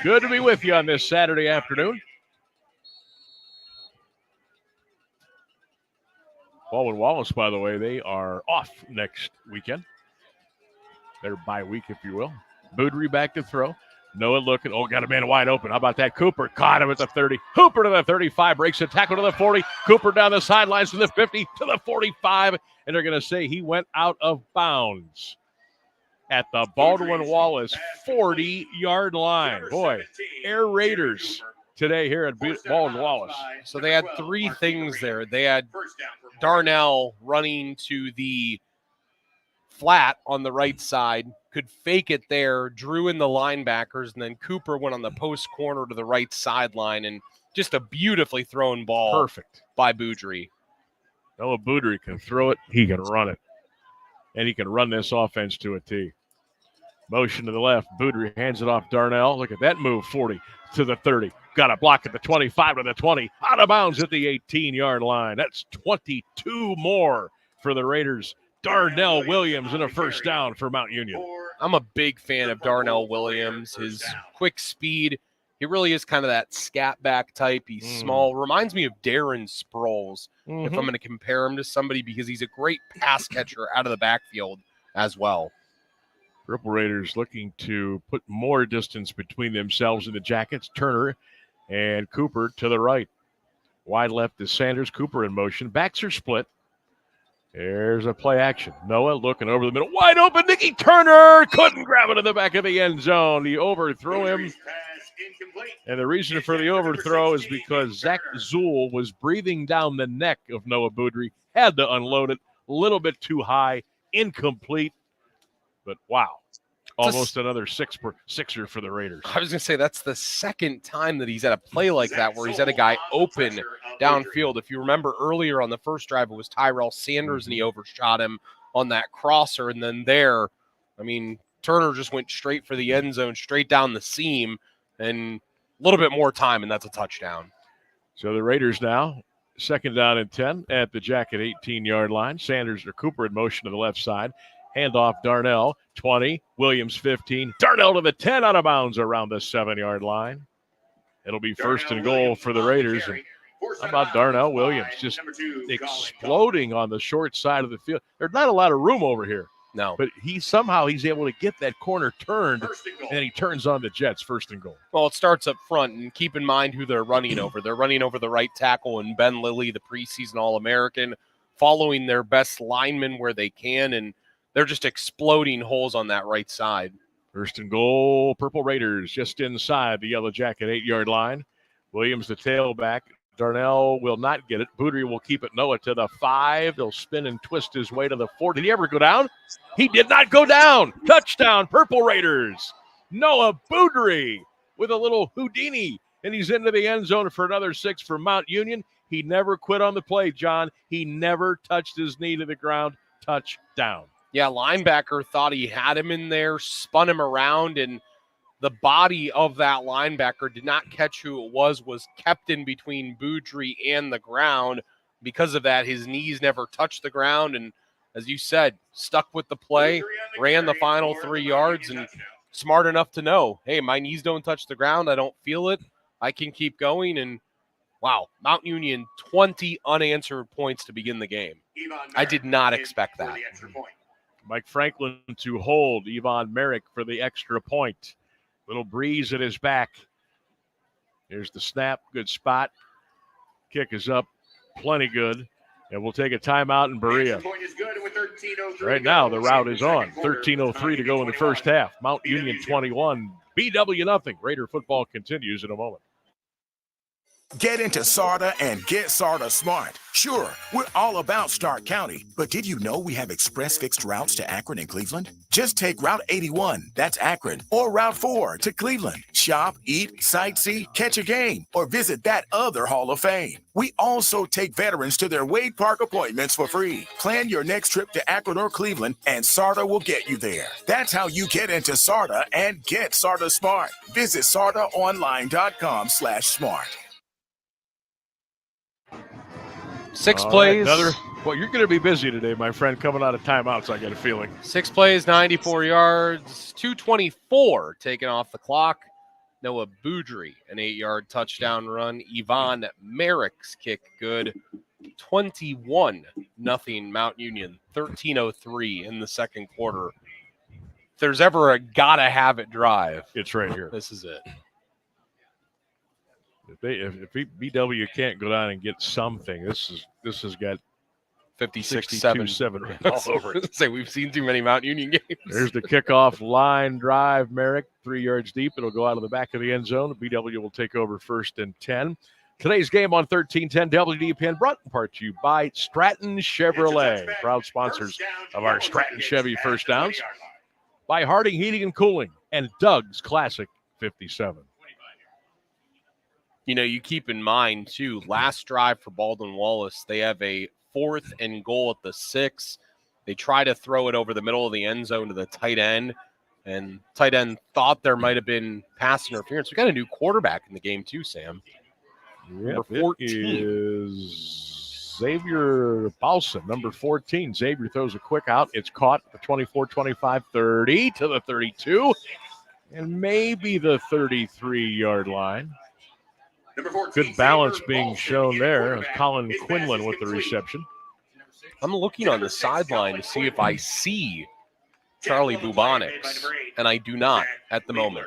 Good to be with you on this Saturday afternoon. Baldwin Wallace, by the way, they are off next weekend. Their bye week, if you will. Boudry back to throw. Noah looking. Oh, got a man wide open. How about that? Cooper caught him at the 30. Hooper to the 35. Breaks a tackle to the 40. Cooper down the sidelines from the 50 to the 45. And they're going to say he went out of bounds at the Baldwin Wallace 40-yard line. Boy, Air Raiders today here at Baldwin Wallace. So they had three things there. They had Darnell running to the flat on the right side, could fake it there, drew in the linebackers, and then Cooper went on the post corner to the right sideline, and just a beautifully thrown ball. Perfect. By Boudry. Noah Boudry can throw it, he can run it, and he can run this offense to a T. Motion to the left, Boudry hands it off Darnell. Look at that move, 40 to the 30. Got a block at the 25 to the 20. Out of bounds at the 18-yard line. That's 22 more for the Raiders. Darnell Williams in a first down for Mount Union. I'm a big fan of Darnell Williams. His quick speed, he really is kind of that scat back type. He's small. Reminds me of Darren Sproles, if I'm going to compare him to somebody, because he's a great pass catcher out of the backfield as well. Purple Raiders looking to put more distance between themselves and the Jackets. Turner and Cooper to the right. Wide left is Sanders. Cooper in motion. Backs are split. There's a play action. Noah looking over the middle. Wide open. Nicky Turner couldn't grab it in the back of the end zone. He overthrew him. And the reason for the overthrow is because Zach Zool was breathing down the neck of Noah Boudry. Had to unload it. A little bit too high. Incomplete. But wow. Almost another sixer for the Raiders. I was going to say, that's the second time that he's had a play like that where he's had a guy open downfield. If you remember earlier on the first drive, it was Tyrell Sanders, and he overshot him on that crosser. And then Turner just went straight for the end zone, straight down the seam, and a little bit more time, and that's a touchdown. So the Raiders now, second down and 10 at the Jacket 18-yard line. Sanders or Cooper in motion to the left side. Handoff Darnell, 20, Williams 15. Darnell to the 10, out of bounds around the 7-yard line. It'll be first and goal for the Raiders. And how about Darnell Williams just exploding on the short side of the field? There's not a lot of room over here. No. But he's able to get that corner turned, and then he turns on the Jets, first and goal. Well, it starts up front, and keep in mind who they're running over. They're running over the right tackle and Ben Lilly, the preseason All-American, following their best linemen where they can, and they're just exploding holes on that right side. First and goal, Purple Raiders just inside the Yellow Jacket 8-yard line. Williams, the tailback. Darnell will not get it. Boudry will keep it. Noah to the 5. They'll spin and twist his way to the 4. Did he ever go down? He did not go down. Touchdown, Purple Raiders. Noah Boudry with a little Houdini, and he's into the end zone for another 6 for Mount Union. He never quit on the play, John. He never touched his knee to the ground. Touchdown. Yeah, linebacker thought he had him in there, spun him around, and the body of that linebacker did not catch who it was kept in between Boudry and the ground. Because of that, his knees never touched the ground, and as you said, stuck with the play, ran the final 3 yards, and smart enough to know, hey, my knees don't touch the ground, I don't feel it, I can keep going, and wow, Mount Union, 20 unanswered points to begin the game. I did not expect that. Mike Franklin to hold. Yvonne Merrick for the extra point. Little breeze at his back. Here's the snap. Good spot. Kick is up. Plenty good. And we'll take a timeout in Berea. Point is good with 13:03 Right to now, go. the route is on. Second quarter. 13:03 to go in the first half. Mount Union 21, BW nothing. Raider football continues in a moment. Get into SARTA and get SARTA smart. Sure, we're all about Stark County, but did you know we have express fixed routes to Akron and Cleveland? Just take Route 81, that's Akron, or Route 4 to Cleveland. Shop, eat, sightsee, catch a game, or visit that other Hall of Fame. We also take veterans to their Wade Park appointments for free. Plan your next trip to Akron or Cleveland, and SARTA will get you there. That's how you get into SARTA and get SARTA smart. Visit sartaonline.com/smart. 6 All plays. Right, well, you're going to be busy today, my friend, coming out of timeouts, I get a feeling. 6 plays, 94 yards, 2:24 taken off the clock. Noah Boudry, an 8-yard touchdown run. Yvonne Merrick's kick good. 21-0 Mount Union, 13:03 in the second quarter. If there's ever a gotta-have-it drive, it's right here. This is it. If BW can't go down and get something, this has got 56-7 all over it. Say we've seen too many Mount Union games. There's the kickoff line drive. Merrick, 3 yards deep. It'll go out of the back of the end zone. BW will take over 1st and 10. Today's game on 1310 WDPN brought in part to you by Stratton Chevrolet, proud sponsors of our Stratton Chevy First Downs. By Harding Heating and Cooling and Doug's Classic 57. You know, you keep in mind, too, last drive for Baldwin Wallace, they have a 4th and goal at the 6. They try to throw it over the middle of the end zone to the tight end, and tight end thought there might have been pass interference. We got a new quarterback in the game, too, Sam. Yep, number 14 is Xavier Paulson, number 14. Xavier throws a quick out. It's caught at the 24, 25, 30 to the 32, and maybe the 33-yard line. Good balance being shown there. Colin Quinlan with the reception. I'm looking on the sideline to see if I see Charlie Bubonics, and I do not at the moment.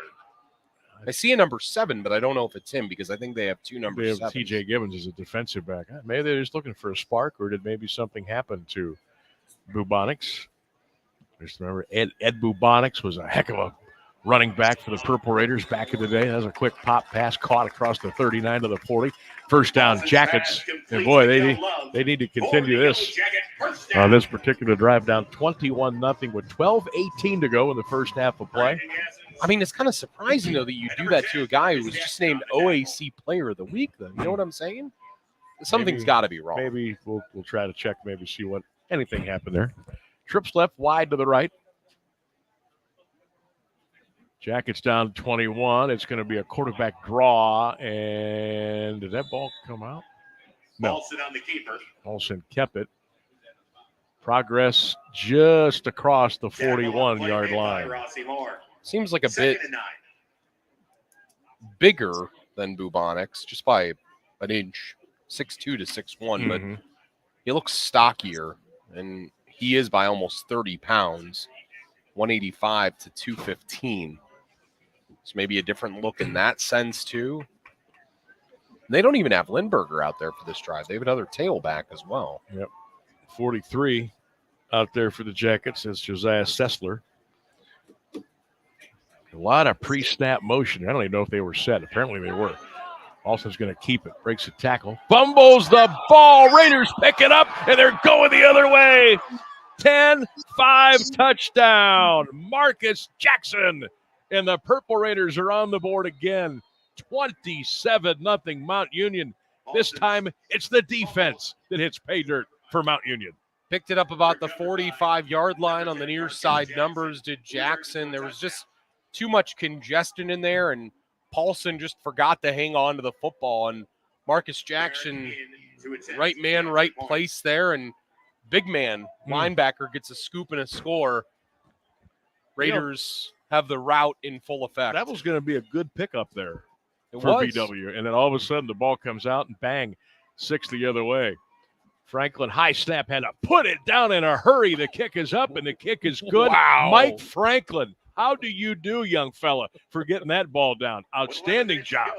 I see a number 7, but I don't know if it's him because I think they have 2 numbers. They have TJ Gibbons as a defensive back. Maybe they're just looking for a spark, or did maybe something happen to Bubonics? Just remember, Ed Bubonics was a heck of a running back for the Purple Raiders back in the day. That was a quick pop pass caught across the 39 to the 40. First down, Jackets. And boy, they need to continue this particular drive down 21-0 with 12:18 to go in the first half of play. I mean, it's kind of surprising, though, that you do that to a guy who was just named OAC Player of the Week, then. You know what I'm saying? Something's got to be wrong. Maybe we'll try to check, maybe see what anything happened there. Trips left, wide to the right. Jackets down 21. It's going to be a quarterback draw. And did that ball come out? No. Paulson on the keeper. Paulson kept it. Progress just across the 41-yard line. Seems like a bit bigger than Bubonics, just by an inch, 6'2 to 6'1", but he looks stockier, and he is by almost 30 pounds, 185 to 215. So maybe a different look in that sense, too. They don't even have Lindberger out there for this drive. They have another tailback as well. Yep. 43 out there for the Jackets. That's Josiah Sessler. A lot of pre-snap motion. I don't even know if they were set. Apparently they were. Alston's going to keep it. Breaks a tackle. Fumbles the ball. Raiders pick it up, and they're going the other way. 10-5 touchdown. Marcus Jackson. And the Purple Raiders are on the board again. 27-0 Mount Union. This time, it's the defense that hits pay dirt for Mount Union. Picked it up about the 45-yard line on the near side numbers, did Jackson. There was just too much congestion in there, and Paulson just forgot to hang on to the football. And Marcus Jackson, right man, right place there, and big man, linebacker, gets a scoop and a score. Raiders have the route in full effect. That was going to be a good pickup there for was. BW. And then all of a sudden the ball comes out and bang, 6 the other way. Franklin, high snap, had to put it down in a hurry. The kick is up and the kick is good. Wow. Mike Franklin, How do you do, young fella, for getting that ball down? Outstanding job.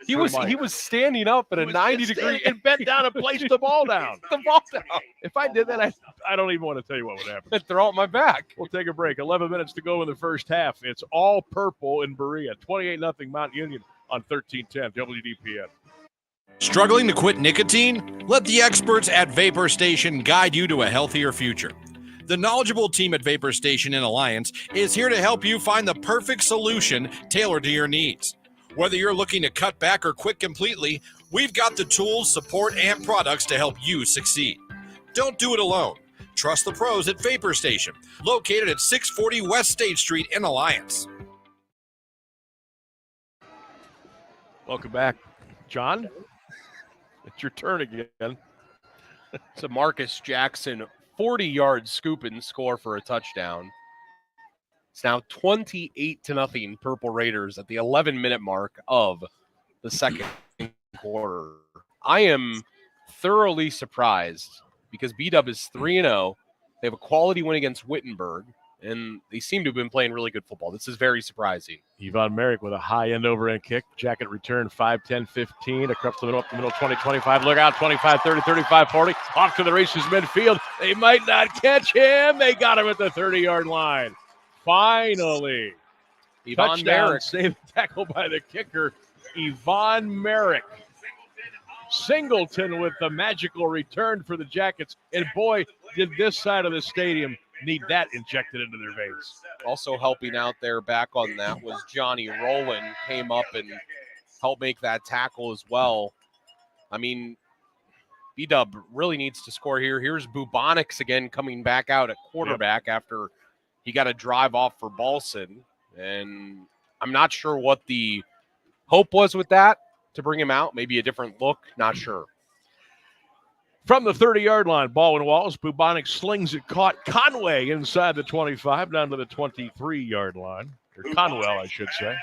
He was standing up at a 90-degree and bent down and placed the ball down. the ball down. If I did that, I don't even want to tell you what would happen. I'd throw it my back. We'll take a break. 11 minutes to go in the first half. It's all purple in Berea. 28-0 Mount Union on 1310 WDPN. Struggling to quit nicotine? Let the experts at Vapor Station guide you to a healthier future. The knowledgeable team at Vapor Station in Alliance is here to help you find the perfect solution tailored to your needs. Whether you're looking to cut back or quit completely, we've got the tools, support, and products to help you succeed. Don't do it alone. Trust the pros at Vapor Station, located at 640 West State Street in Alliance. Welcome back, John. It's your turn again. So Marcus Jackson, 40-yard scoop and score for a touchdown. It's now 28-0 Purple Raiders at the 11-minute mark of the second quarter. I am thoroughly surprised because B-Dub is 3-0. They have a quality win against Wittenberg, and they seem to have been playing really good football. This is very surprising. Yvonne Merrick with a high end over end kick. Jacket return 5, 10, 15. Across the middle, up the middle, 20, 25. Look out, 25, 30, 35, 40. Off to the races midfield. They might not catch him. They got him at the 30-yard line. Finally. Yvonne Merrick. Saved tackle by the kicker, Yvonne Merrick. Singleton with the magical return for the Jackets. And boy, did this side of the stadium need that injected into their veins. Also helping out there back on that was Johnny Rowland, came up and helped make that tackle as well. I mean, B-Dub really needs to score here. Here's Bubonics again coming back out at quarterback after he got a drive off for Balson. And I'm not sure what the hope was with that to bring him out. Maybe a different look, not sure. From the 30-yard line, Baldwin Wallace, Bubonic slings it, caught Conway inside the 25, down to the 23-yard line. Or Conwell, I should say.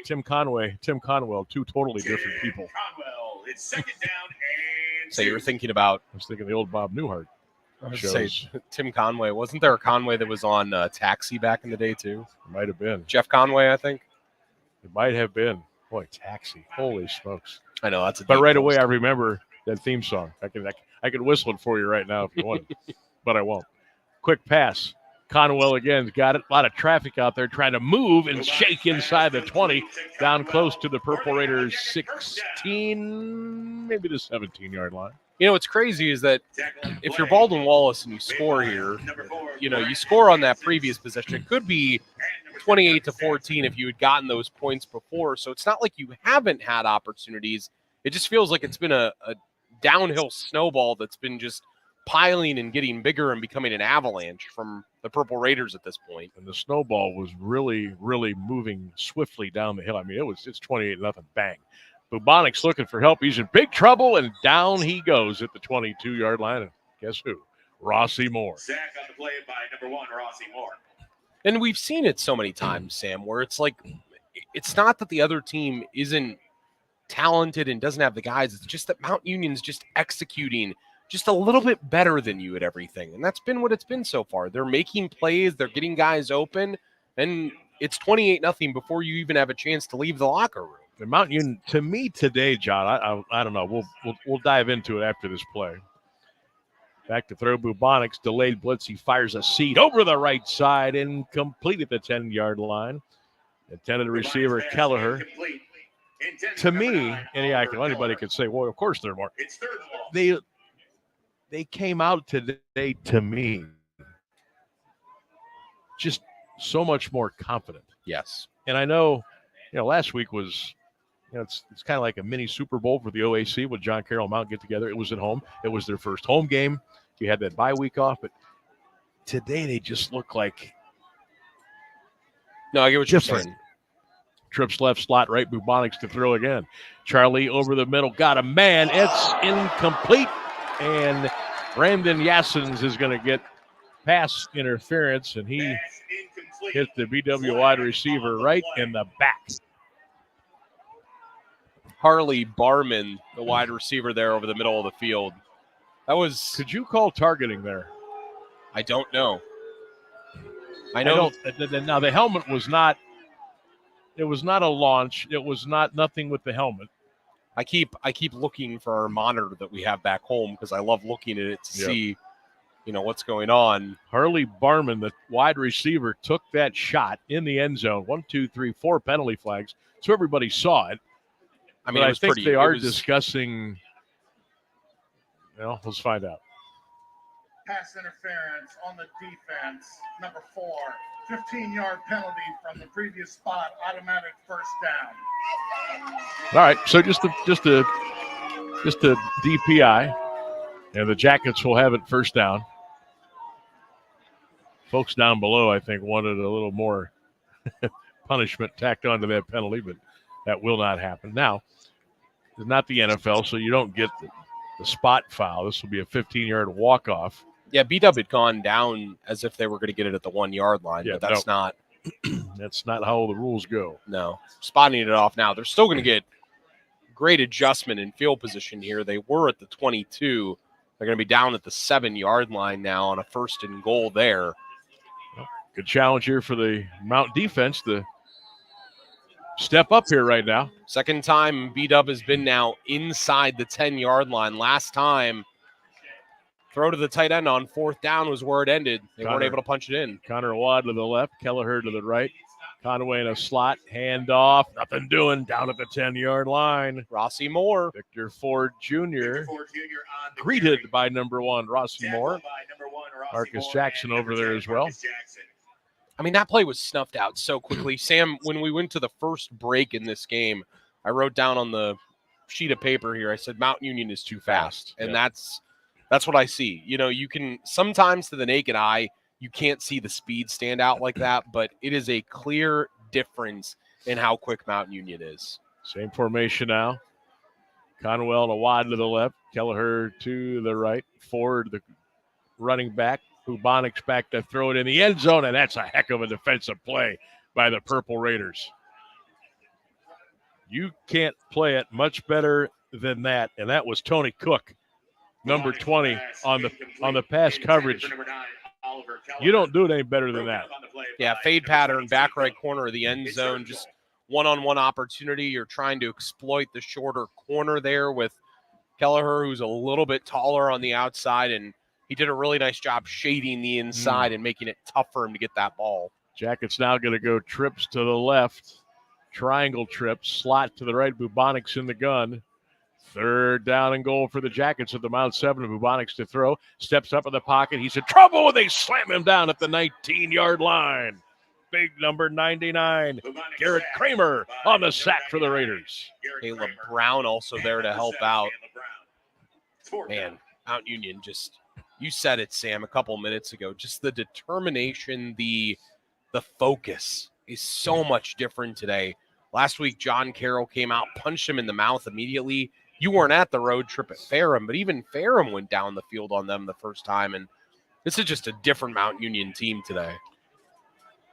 Tim Conwell, two totally different people. Conwell, it's second down and So you were thinking about... I was thinking the old Bob Newhart shows. Tim Conway. Wasn't there a Conway that was on Taxi back in the day, too? Might have been. Jeff Conway, I think. It might have been. Boy, Taxi. Holy smokes. I know that's a but right away I remember that theme song. I can whistle it for you right now if you want, but I won't. Quick pass. Conwell again got it. A lot of traffic out there trying to move and shake inside the 20, down close to the Purple Raiders 16, maybe the 17-yard line. You know, what's crazy is that if you're Baldwin Wallace and you score here, you know, you score on that previous possession. It could be 28-14 if you had gotten those points before. So it's not like you haven't had opportunities. It just feels like it's been a downhill snowball that's been just piling and getting bigger and becoming an avalanche from the Purple Raiders at this point. And the snowball was really, really moving swiftly down the hill. I mean, it's 28-0, bang. Bubonic's looking for help. He's in big trouble, and down he goes at the 22-yard line. And guess who? Rossi Moore. Sack on the play by number 1, Rossi Moore. And we've seen it so many times, Sam, where it's like, it's not that the other team isn't talented and doesn't have the guys. It's just that Mount Union's just executing just a little bit better than you at everything. And that's been what it's been so far. They're making plays. They're getting guys open. And it's 28-0 before you even have a chance to leave the locker room. The Mount Union, to me today, John, I don't know. We'll dive into it after this play. Back to throw. Bubonics, delayed blitz. He fires a seed over the right side, incomplete at the 10-yard line. Intended receiver, Kelleher. To me, anybody could say, well, of course they're more. They came out today, to me, just so much more confident. Yes. And I know, last week was, it's kind of like a mini Super Bowl for the OAC with John Carroll and Mount get together. It was at home. It was their first home game. You had that bye week off, but today they just look like I get what you're saying. Trips left, slot right, Bubonics to throw again. Charlie over the middle, got a man. It's incomplete, and Brandon Yassins is going to get pass interference, and he hit the BW wide receiver right in the back. Harley Barman, the wide receiver there over the middle of the field. That was... Could you call targeting there? I don't know. I know. Now the helmet was not. It was not a launch. It was nothing with the helmet. I keep looking for our monitor that we have back home because I love looking at it to see, what's going on. Harley Barman, the wide receiver, took that shot in the end zone. 1, 2, 3, 4 penalty flags, so everybody saw it. I mean, I think they are discussing. Well, let's find out. Pass interference on the defense. Number 4, 15-yard penalty from the previous spot. Automatic first down. All right, so just a DPI, and the Jackets will have it first down. Folks down below, I think, wanted a little more punishment tacked onto that penalty, but that will not happen. Now, it's not the NFL, so you don't get the spot foul. This will be a 15-yard walk-off. Yeah, B-Dub had gone down as if they were going to get it at the 1-yard line, but that's not. That's not how the rules go. No. Spotting it off now. They're still going to get great adjustment in field position here. They were at the 22. They're going to be down at the 7-yard line now on a 1st and goal there. Good challenge here for the Mount defense to step up here right now. Second time B-Dub has been now inside the 10-yard line. Last time, throw to the tight end on 4th down was where it ended. They weren't able to punch it in. Connor Wadd to the left, Kelleher to the right. Conway in a slot, handoff, nothing doing, down at the 10-yard line. Rossi Moore. Victor Ford Jr. greeted by number 1, Rossi Moore. Marcus Jackson over there as well. I mean, that play was snuffed out so quickly. Sam, when we went to the first break in this game, I wrote down on the sheet of paper here, I said Mount Union is too fast. And that's what I see. You can sometimes to the naked eye, you can't see the speed stand out like that, but it is a clear difference in how quick Mount Union is. Same formation now. Conwell to Wadd to the left, Kelleher to the right, Ford the running back. Bubonics back to throw it in the end zone, and that's a heck of a defensive play by the Purple Raiders. You can't play it much better than that, and that was Tony Cook, number 20, on the pass coverage. You don't do it any better than that. Yeah, fade pattern, back right corner of the end zone, just one-on-one opportunity. You're trying to exploit the shorter corner there with Kelleher, who's a little bit taller on the outside, and he did a really nice job shading the inside and making it tough for him to get that ball. Jackets now going to go trips to the left, triangle trips, slot to the right, Bubonics in the gun. 3rd down and goal for the Jackets at the Mount 7. Bubonics to throw, steps up in the pocket. He's in trouble, and they slam him down at the 19-yard line. Big number 99, Garrett Kramer on the sack for the Raiders. Caleb Brown also there to help out. Man, Mount Union just... You said it, Sam, a couple minutes ago. Just the determination, the focus is so much different today. Last week, John Carroll came out, punched him in the mouth immediately. You weren't at the road trip at Ferrum, but even Ferrum went down the field on them the first time. And this is just a different Mount Union team today.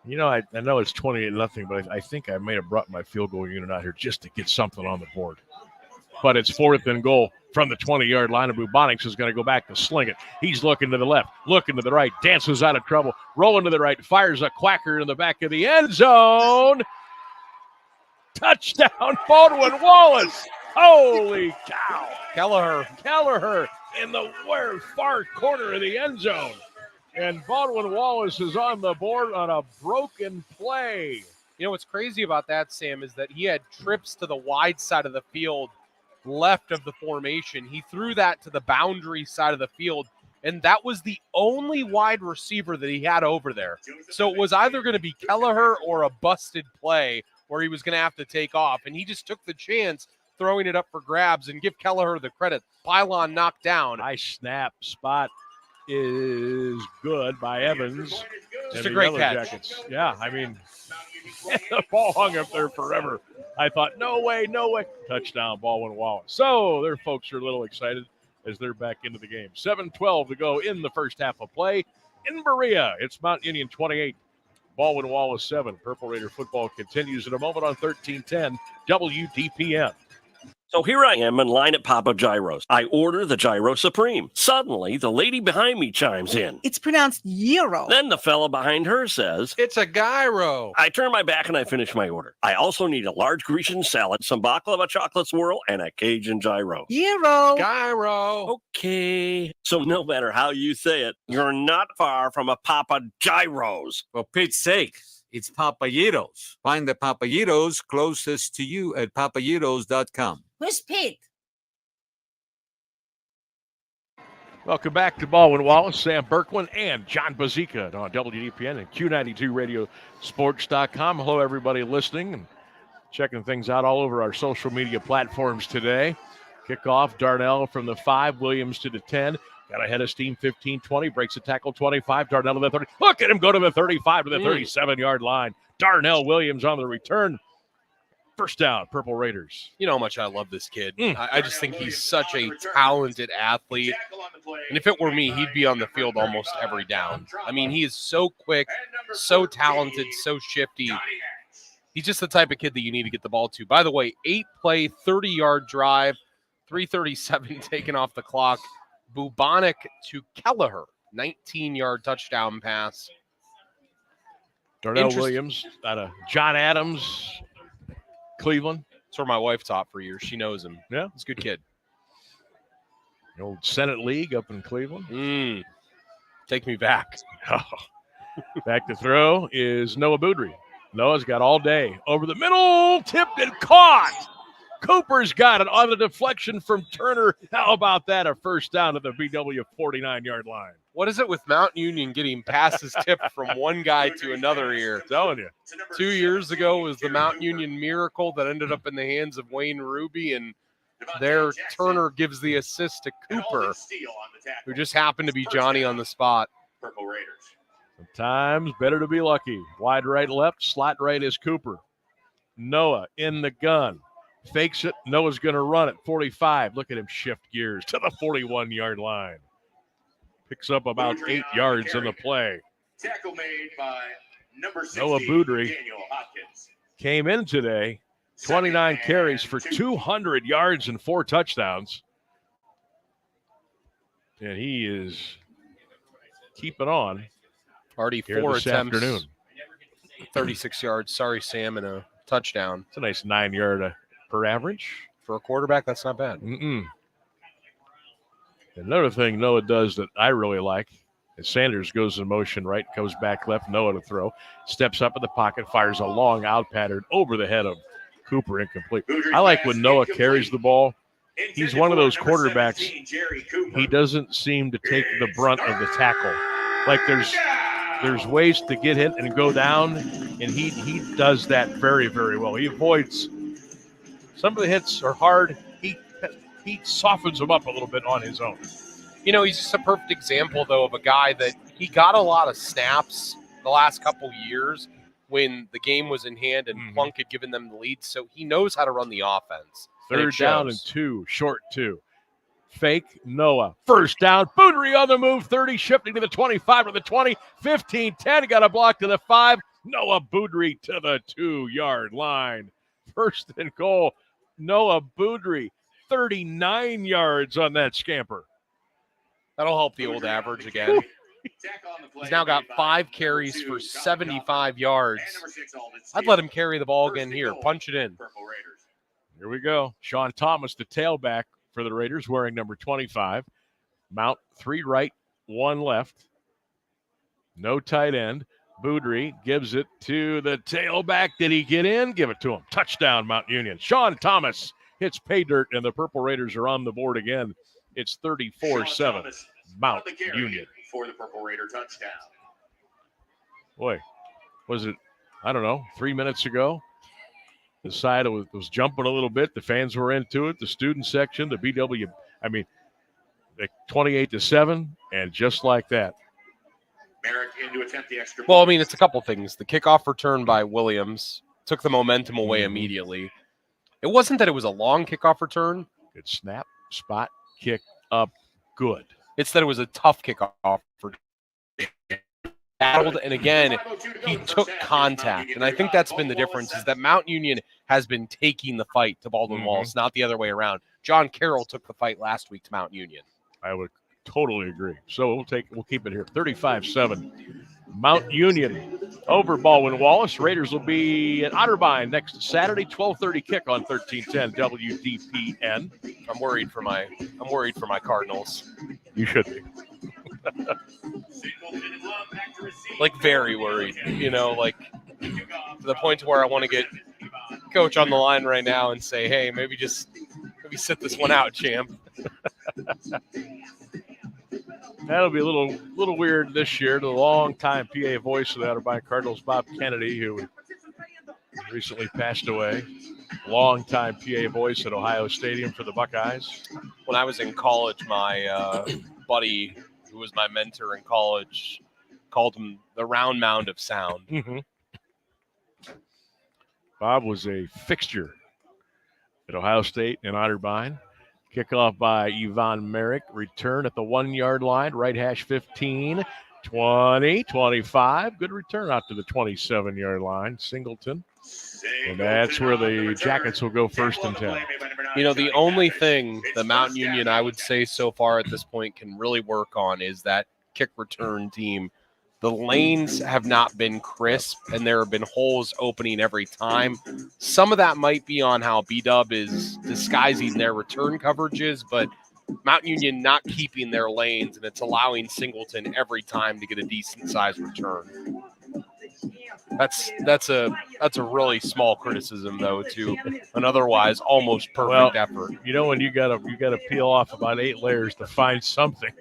I know it's 28-0, but I think I may have brought my field goal unit out here just to get something on the board. But it's 4th and goal from the 20-yard line, and Bubonics is going to go back to sling it. He's looking to the left, looking to the right, dances out of trouble, rolling to the right, fires a quacker in the back of the end zone. Touchdown, Baldwin Wallace. Holy cow. Kelleher in the far corner of the end zone. And Baldwin Wallace is on the board on a broken play. What's crazy about that, Sam, is that he had trips to the wide side of the field left of the formation. He threw that to the boundary side of the field, and that was the only wide receiver that he had over there. So it was either going to be Kelleher or a busted play where he was going to have to take off, and he just took the chance throwing it up for grabs. And give Kelleher the credit. Pylon knocked down. Nice snap. Spot is good by Evans. Just a great catch. Jackets. Yeah, I mean, the ball hung up there forever. I thought, no way. Touchdown, Baldwin Wallace. So their folks are a little excited as they're back into the game. 7:12 to go in the first half of play. In Berea, it's Mount Union 28, Baldwin Wallace 7. Purple Raider football continues in a moment on 1310 WDPM. So here I am in line at Papa Gyro's. I order the Gyro Supreme. Suddenly, the lady behind me chimes in. It's pronounced gyro. Then the fella behind her says, It's a gyro. I turn my back and I finish my order. I also need a large Grecian salad, some baklava chocolate swirl, and a Cajun gyro. Gyro. Gyro. Okay. So no matter how you say it, you're not far from a Papa Gyro's. For Pete's sake, it's Papayitos. Find the Papayitos closest to you at papayitos.com. Who's Pete? Welcome back to Baldwin Wallace, Sam Berkwin, and John Bazika on WDPN and Q92 Radio Sports.com. Hello, everybody listening and checking things out all over our social media platforms today. Kickoff, Darnell from the 5, Williams to the 10. Got ahead of steam 15-20, breaks a tackle 25. Darnell to the 30. Look at him go to the 35 to the 37-yard line. Darnell Williams on the return. First down, Purple Raiders. You know how much I love this kid. I just think he's such a talented athlete. And if it were me, he'd be on the field almost every down. I mean, he is so quick, so talented, so shifty. He's just the type of kid that you need to get the ball to. By the way, 8-play, 30-yard drive, 3:37 taken off the clock. Bubonic to Kelleher, 19-yard touchdown pass. Darnell Williams out of John Adams, Cleveland. That's where my wife taught for years. She knows him. Yeah. He's a good kid. The old Senate League up in Cleveland. Take me back. Back to throw is Noah Boudry. Noah's got all day. Over the middle, tipped and caught. Cooper's got it on the deflection from Turner. How about that? A first down at the BW 49-yard line. What is it with Mount Union getting passes tipped from one guy to another here? I'm telling you. 2 years ago was the Mount Union miracle that ended up in the hands of Wayne Ruby, and there Turner gives the assist to Cooper, who just happened to be Johnny on the spot. Purple Raiders. Sometimes better to be lucky. Wide right, left, slot right is Cooper. Noah in the gun. Fakes it. Noah's going to run it. 45. Look at him shift gears to the 41-yard line. Picks up about 8 yards on the play. Tackle made by number 16, Noah Boudry Daniel Hopkins. came in today. 29 carries for 200 yards and 4 touchdowns. And he is keeping on. Already 4 attempts. Afternoon. 36 yards. Sorry, Sam, and a touchdown. It's a nice 9-yard per average. For a quarterback, that's not bad. Another thing Noah does that I really like is Sanders goes in motion right, goes back left, Noah to throw, steps up in the pocket, fires a long out pattern over the head of Cooper, incomplete. I like when Noah carries the ball. He's one of those quarterbacks. He doesn't seem to take the brunt of the tackle. Like there's ways to get hit and go down, and he does that very, very well. He avoids some of the hits are hard. He softens them up a little bit on his own. You know, he's just a perfect example, though, of a guy that he got a lot of snaps the last couple years when the game was in hand and Plunk had given them the lead. So he knows how to run the offense. Third down and 2, short 2. Fake, Noah. First down, Boudry on the move, 30, shifting to the 25 to the 20, 15, 10. He got a block to the 5. Noah Boudry to the 2-yard line. First and goal, Noah Boudry. 39 yards on that scamper. That'll help the old average again. He's now got 5 carries for 75 yards. I'd let him carry the ball again here. Punch it in. Here we go. Sean Thomas, the tailback for the Raiders, wearing number 25. Mount 3 right, 1 left. No tight end. Boudry gives it to the tailback. Did he get in? Give it to him. Touchdown, Mount Union. Sean Thomas hits pay dirt, and the Purple Raiders are on the board again. It's 34-7, Mount Union. For the Purple Raider touchdown. Boy, was it, 3 minutes ago? The side was jumping a little bit. The fans were into it. The student section, the BW, 28-7, and just like that. Merrick in to attempt the extra. Well, it's a couple things. The kickoff return by Williams took the momentum away immediately. It wasn't that it was a long kickoff return. Good snap, spot, kick up, good. It's that it was a tough kickoff return. battled, and again, he took contact. And I think that's been the difference, is that Mount Union has been taking the fight to Baldwin Wallace, not the other way around. John Carroll took the fight last week to Mount Union. I would totally agree. So we'll keep it here. 35-7. Mount Union over Baldwin Wallace. Raiders will be at Otterbein next Saturday, 12:30 kick on 1310 WDPN. I'm worried for my Cardinals. You should be. Like, very worried, like to the point to where I want to get coach on the line right now and say, hey, maybe sit this one out, champ. That'll be a little weird this year. The longtime PA voice of the Otterbein Cardinals, Bob Kennedy, who recently passed away. Longtime PA voice at Ohio Stadium for the Buckeyes. When I was in college, my buddy, who was my mentor in college, called him the round mound of sound. Mm-hmm. Bob was a fixture at Ohio State and Otterbein. Kickoff by Yvonne Merrick. Return at the 1 yard line. Right hash 15, 20, 25. Good return out to the 27 yard line. Singleton. And that's where the Jackets will go 1st and 10. The only thing the Mount Union, I would say so far at this point, can really work on is that kick return team. The lanes have not been crisp, and there have been holes opening every time. Some of that might be on how B-Dub is disguising their return coverages, but Mount Union not keeping their lanes, and it's allowing Singleton every time to get a decent-sized return. That's a really small criticism, though, to an otherwise almost perfect effort. When you gotta peel off about 8 layers to find something.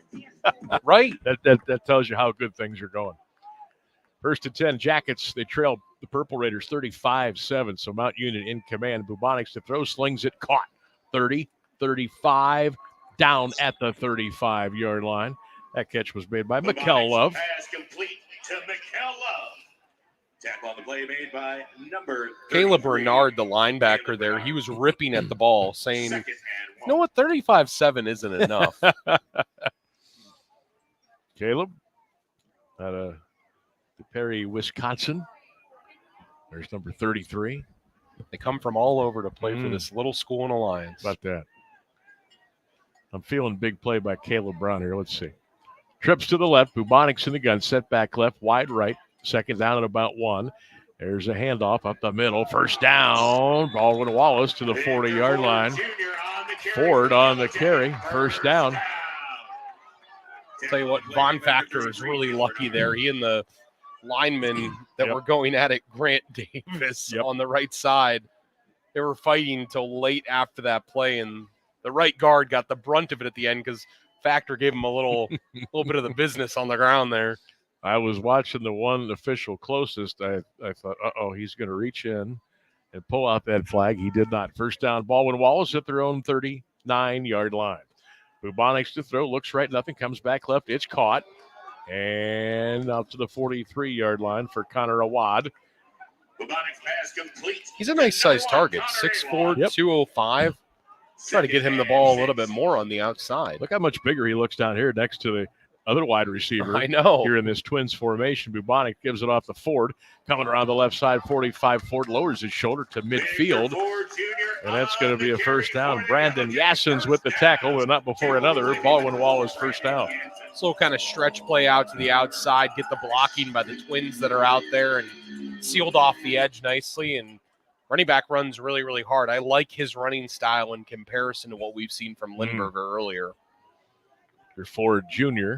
Right? That tells you how good things are going. 1st and 10, Jackets, they trail the Purple Raiders 35-7, so Mount Union in command. Bubonics to throw, slings it, caught. 30, 35, down at the 35-yard line. That catch was made by Mikkel Love. Pass complete to Mikkel Love. Tackle on the play made by number Caleb Bernard, the linebacker there, he was ripping at the ball, saying, you know what, 35-7 isn't enough. Caleb out of Perry, Wisconsin. There's number 33. They come from all over to play for this little school in Alliance. About that. I'm feeling big play by Caleb Brown here. Let's see. Trips to the left. Bubonics in the gun. Set back left. Wide right. 2nd down at about 1. There's a handoff up the middle. 1st down. Baldwin Wallace to the 40-yard line. Ford on the carry. 1st down. I'll tell you what, Von Factor is really lucky there. He and the linemen that were going at it, Grant Davis on the right side, they were fighting until late after that play, and the right guard got the brunt of it at the end because Factor gave him a little bit of the business on the ground there. I was watching the one official closest. I thought, he's going to reach in and pull out that flag. He did not. 1st down, Baldwin Wallace at their own 39-yard line. Bubonics to throw, looks right, nothing, comes back left. It's caught. And out to the 43-yard line for Connor Awad. He's a nice-sized target, 6'4", 205. Try to get him the ball a little bit more on the outside. Look how much bigger he looks down here next to the other wide receiver. I know. Here in this Twins formation. Bubonic gives it off to Ford. Coming around the left side, 45. Ford lowers his shoulder to midfield. And that's going to be a 1st down. Brandon Yassins with the tackle, and not before another. Baldwin Wallace 1st down. So kind of stretch play out to the outside, get the blocking by the Twins that are out there, and sealed off the edge nicely. And running back runs really, really hard. I like his running style in comparison to what we've seen from Lindberger earlier. Your Ford Jr.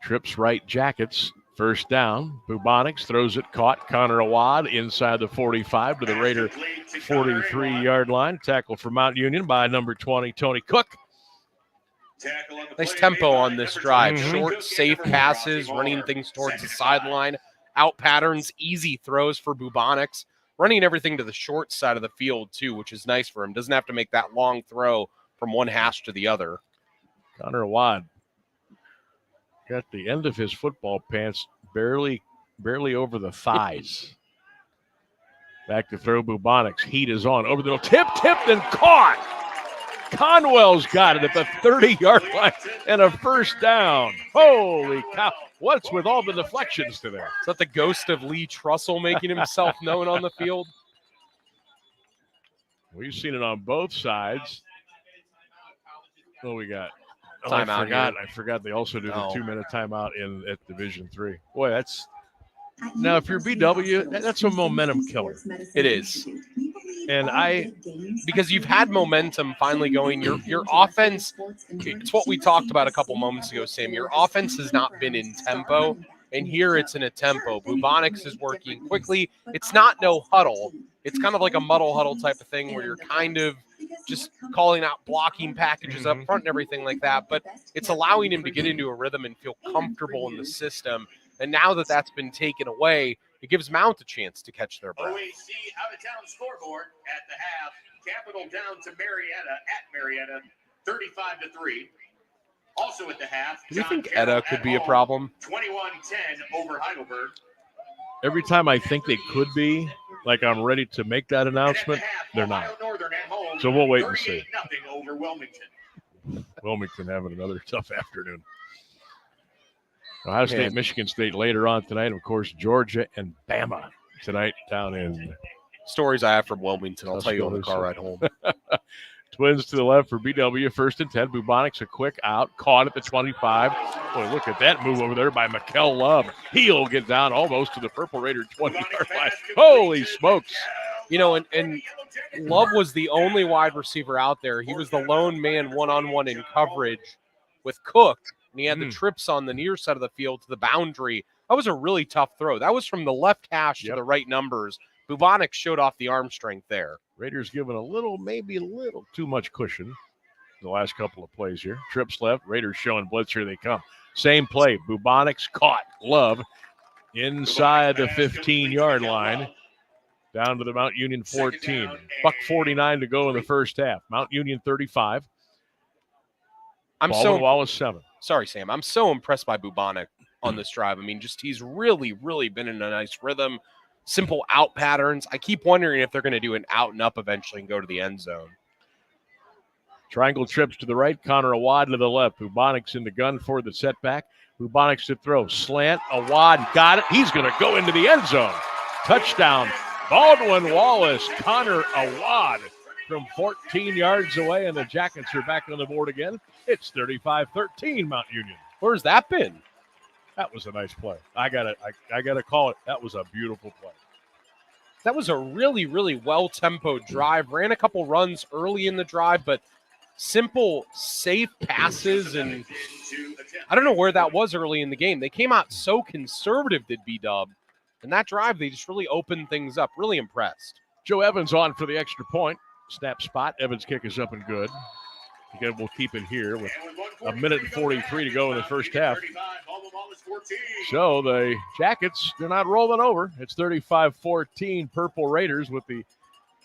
Trips right, Jackets. 1st down. Bubonics throws it, caught. Connor Awad inside the 45 to the Raider 43-yard line. Tackle for Mount Union by number 20, Tony Cook. Nice tempo on this drive. Short, safe passes, running things towards the sideline. Out patterns, easy throws for Bubonics. Running everything to the short side of the field, too, which is nice for him. Doesn't have to make that long throw from one hash to the other. Connor Awad got the end of his football pants barely over the thighs. Back to throw, Bubonics. Heat is on. Over the middle. Tipped and caught. Conwell's got it at the 30-yard line and a first down. Holy cow. What's with all the deflections today? Is that the ghost of Lee Trussell making himself known on the field? We've seen it on both sides. What we got? Oh, Timeout I forgot they also do the No. 2-minute timeout at Division III. Boy, that's now if you're BW, that's a momentum killer. It is. And because you've had momentum finally going, your offense, it's what we talked about a couple moments ago, Sam. Your offense has not been in tempo, and here it's in a tempo. Bubonics is working quickly. It's not no huddle. It's kind of like a muddle huddle type of thing where you're kind of just calling out blocking packages up front and everything like that, but it's allowing him to get into a rhythm and feel comfortable in the system. And now that that's been taken away, it gives Mount a chance to catch their breath. OAC out-of-town scoreboard at the half. Capital down to Marietta at Marietta, 35-3. Also at the half. Do you think Etta could be a problem? 21-10 over Heidelberg. Every time I think they could be, like I'm ready to make that announcement, they're not. So we'll wait and see. 38-0 over Wilmington. Wilmington having another tough afternoon. Ohio State, Michigan State later on tonight. And of course, Georgia and Bama tonight down in stories I have from Wilmington. I'll tell you on the car ride home. Twins to the left for BW. 1st and 10. Bubonics a quick out. Caught at the 25. Boy, look at that move over there by Mikel Love. He'll get down almost to the Purple Raider 20-yard line. Holy smokes. You know, and Love was the only wide receiver out there. He was the lone man one-on-one in coverage with Cook. And he had the trips on the near side of the field to the boundary. That was a really tough throw. That was from the left hash to the right numbers. Bubonic showed off the arm strength there. Raiders given maybe a little too much cushion the last couple of plays here. Trips left. Raiders showing blitz. Here they come. Same play. Bubonics caught. Love inside the 15-yard line. Down to the Mount Union 14. $1:49 to go in the first half. Mount Union 35. Baldwin, Wallace 7. Sorry, Sam. I'm so impressed by Bubonic on this drive. I mean, just he's really, really been in a nice rhythm. Simple out patterns. I keep wondering if they're going to do an out and up eventually and go to the end zone. Triangle trips to the right. Connor Awad to the left. Bubonics in the gun for the setback. Bubonics to throw. Slant. Awad got it. He's going to go into the end zone. Touchdown. Baldwin Wallace. Connor Awad from 14 yards away, and the Jackets are back on the board again. It's 35-13 Mount Union. Where's that been? That was a nice play. I gotta call it. That was a beautiful play. That was a really, really well-tempoed drive. Ran a couple runs early in the drive, but simple, safe passes. And I don't know where that was early in the game. They came out so conservative, did B-Dub. And that drive, they just really opened things up. Really impressed. Joe Evans on for the extra point. Snap spot. Evans' kick is up and good. Again, we'll keep it here with 1:43 to go in the first half. So the Jackets, they're not rolling over. It's 35-14 Purple Raiders with the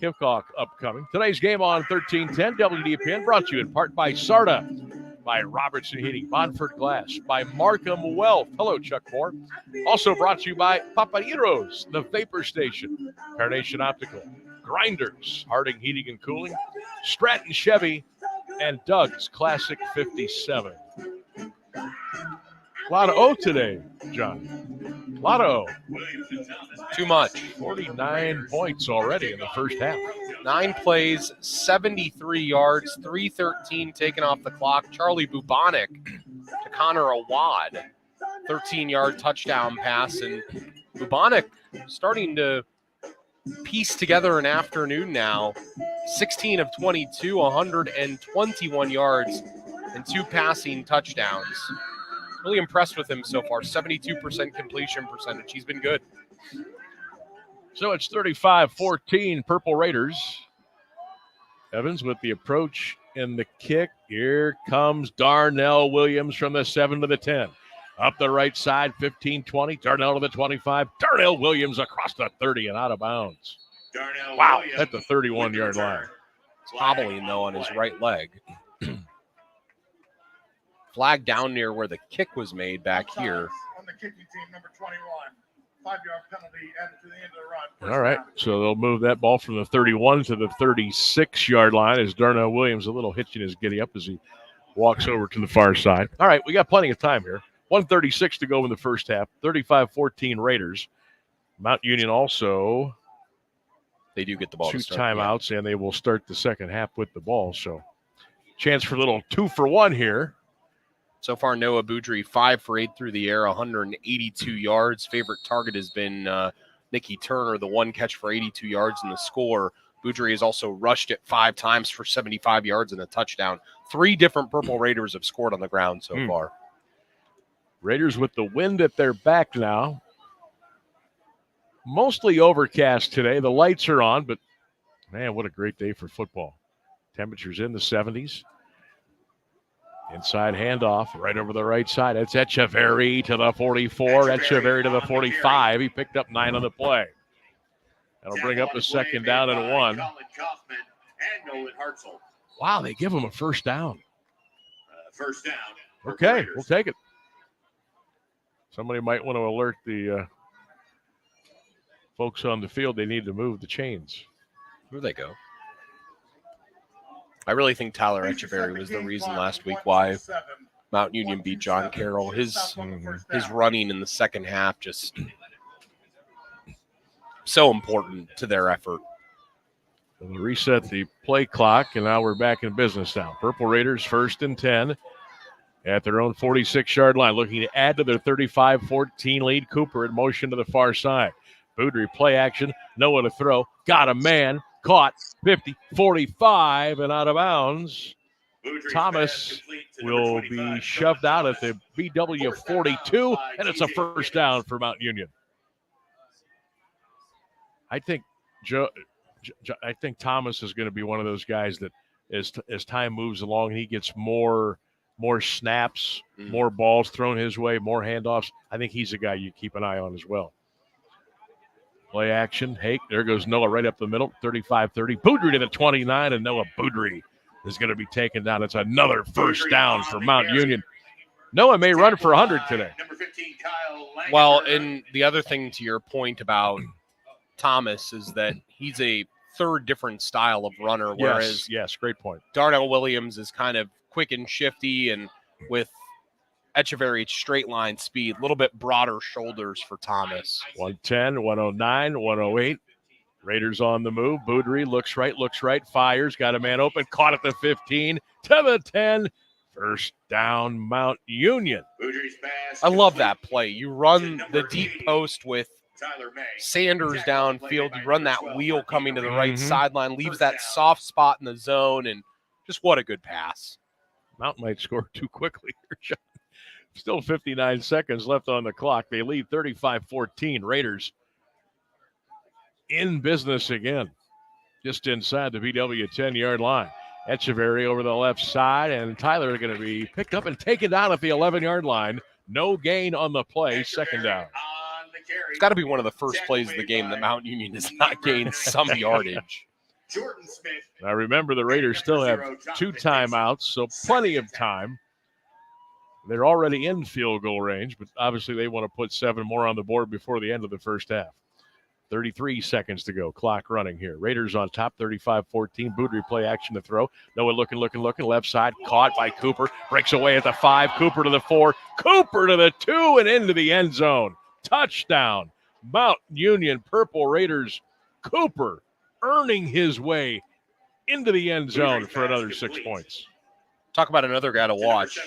kickoff upcoming. Today's game on 1310 WDPN brought to you in part by Sarda, by Robertson Heating, Bonford Glass, by Markham Wealth. Hello, Chuck Moore. Also brought to you by Papayeros, the Vapor Station, Carnation Optical, Grinders, Harding Heating and Cooling, Stratton Chevy, and Doug's Classic 57. A lot of O today, John. A lot of O. Too much. 49 points already in the first half. 9 plays, 73 yards, 3:13 taken off the clock. Charlie Bubonic to Connor Awad. 13-yard touchdown pass. And Bubonic starting to piece together an afternoon now. 16 of 22, 121 yards, and 2 passing touchdowns. Really impressed with him so far. 72% completion percentage. He's been good. So it's 35-14 Purple Raiders. Evans with the approach and the kick. Here comes Darnell Williams from the 7 to the 10. Up the right side, 15-20. Darnell to the 25. Darnell Williams across the 30 and out of bounds. Wow, at the 31-yard line. It's hobbling, though, on his right leg. Flag down near where the kick was made back here. On the kicking team, number 21. 5-yard penalty added to the end of the run. First All right, down. so they'll move that ball from the 31 to the 36-yard line as Darnell Williams a little hitching his giddy up as he walks over to the far side. All right, we got plenty of time here. 1:36 to go in the first half. 35-14 Raiders. Mount Union also They do get the ball. 2 to start, timeouts, and they will start the second half with the ball. So chance for a little 2-for-1 here. So far, Noah Boudry, 5 for 8 through the air, 182 yards. Favorite target has been Nicky Turner, the 1 catch for 82 yards in the score. Boudry has also rushed it 5 times for 75 yards and a touchdown. 3 different Purple Raiders have scored on the ground so far. Raiders with the wind at their back now. Mostly overcast today. The lights are on, but, man, what a great day for football. Temperatures in the 70s. Inside handoff right over the right side. It's Echeverry to the 44. Echeverry to the 45. He picked up 9 on the play. That'll bring up a second down and 1. Wow, they give him a first down. First down. Okay, we'll take it. Somebody might want to alert the folks on the field they need to move the chains. Where they go? I really think Tyler Echeverry was the reason last week why Mount Union beat John Carroll. His running in the second half just so important to their effort. So they reset the play clock, and now we're back in business now. Purple Raiders 1st and 10 at their own 46-yard line, looking to add to their 35-14 lead. Cooper in motion to the far side. Boudry play action, Noah to throw, got a man, caught, 50, 45, and out of bounds. Thomas will be shoved out at the BW 42, and it's a first down for Mount Union. I think Thomas is going to be one of those guys that as time moves along, he gets more snaps, more balls thrown his way, more handoffs. I think he's a guy you keep an eye on as well. Play action. Hey, there goes Noah right up the middle, 35-30. Boudry to the 29, and Noah Boudry is going to be taken down. It's another first down for Mount Union. Noah may run for 100 today. Well, and the other thing to your point about Thomas is that he's a third different style of runner, whereas yes, great point. Darnell Williams is kind of quick and shifty, and with Echeverry, straight line speed, a little bit broader shoulders for Thomas. 110, 109, 108. Raiders on the move. Boudry looks right, fires, got a man open, caught at the 15, to the 10. First down, Mount Union. I love that play. You run the deep post with Sanders downfield. You run that wheel coming to the right sideline, leaves that soft spot in the zone, and just what a good pass. Mount might score too quickly here. Still 59 seconds left on the clock. They lead 35-14. Raiders in business again, just inside the VW 10-yard line. Echeverry over the left side, and Tyler are going to be picked up and taken down at the 11-yard line. No gain on the play, second down. It's got to be one of the first plays of the game that Mount Union does not gain some yardage. Now remember, the Raiders still have 2 timeouts, so plenty of time. They're already in field goal range, but obviously they want to put 7 more on the board before the end of the first half. 33 seconds to go. Clock running here. Raiders on top, 35-14. Boudry play action to throw. Noah looking. Left side, caught by Cooper. Breaks away at the 5. Cooper to the 4. Cooper to the 2 and into the end zone. Touchdown. Mount Union Purple Raiders. Cooper earning his way into the end zone for another 6 points. Talk about another guy to watch.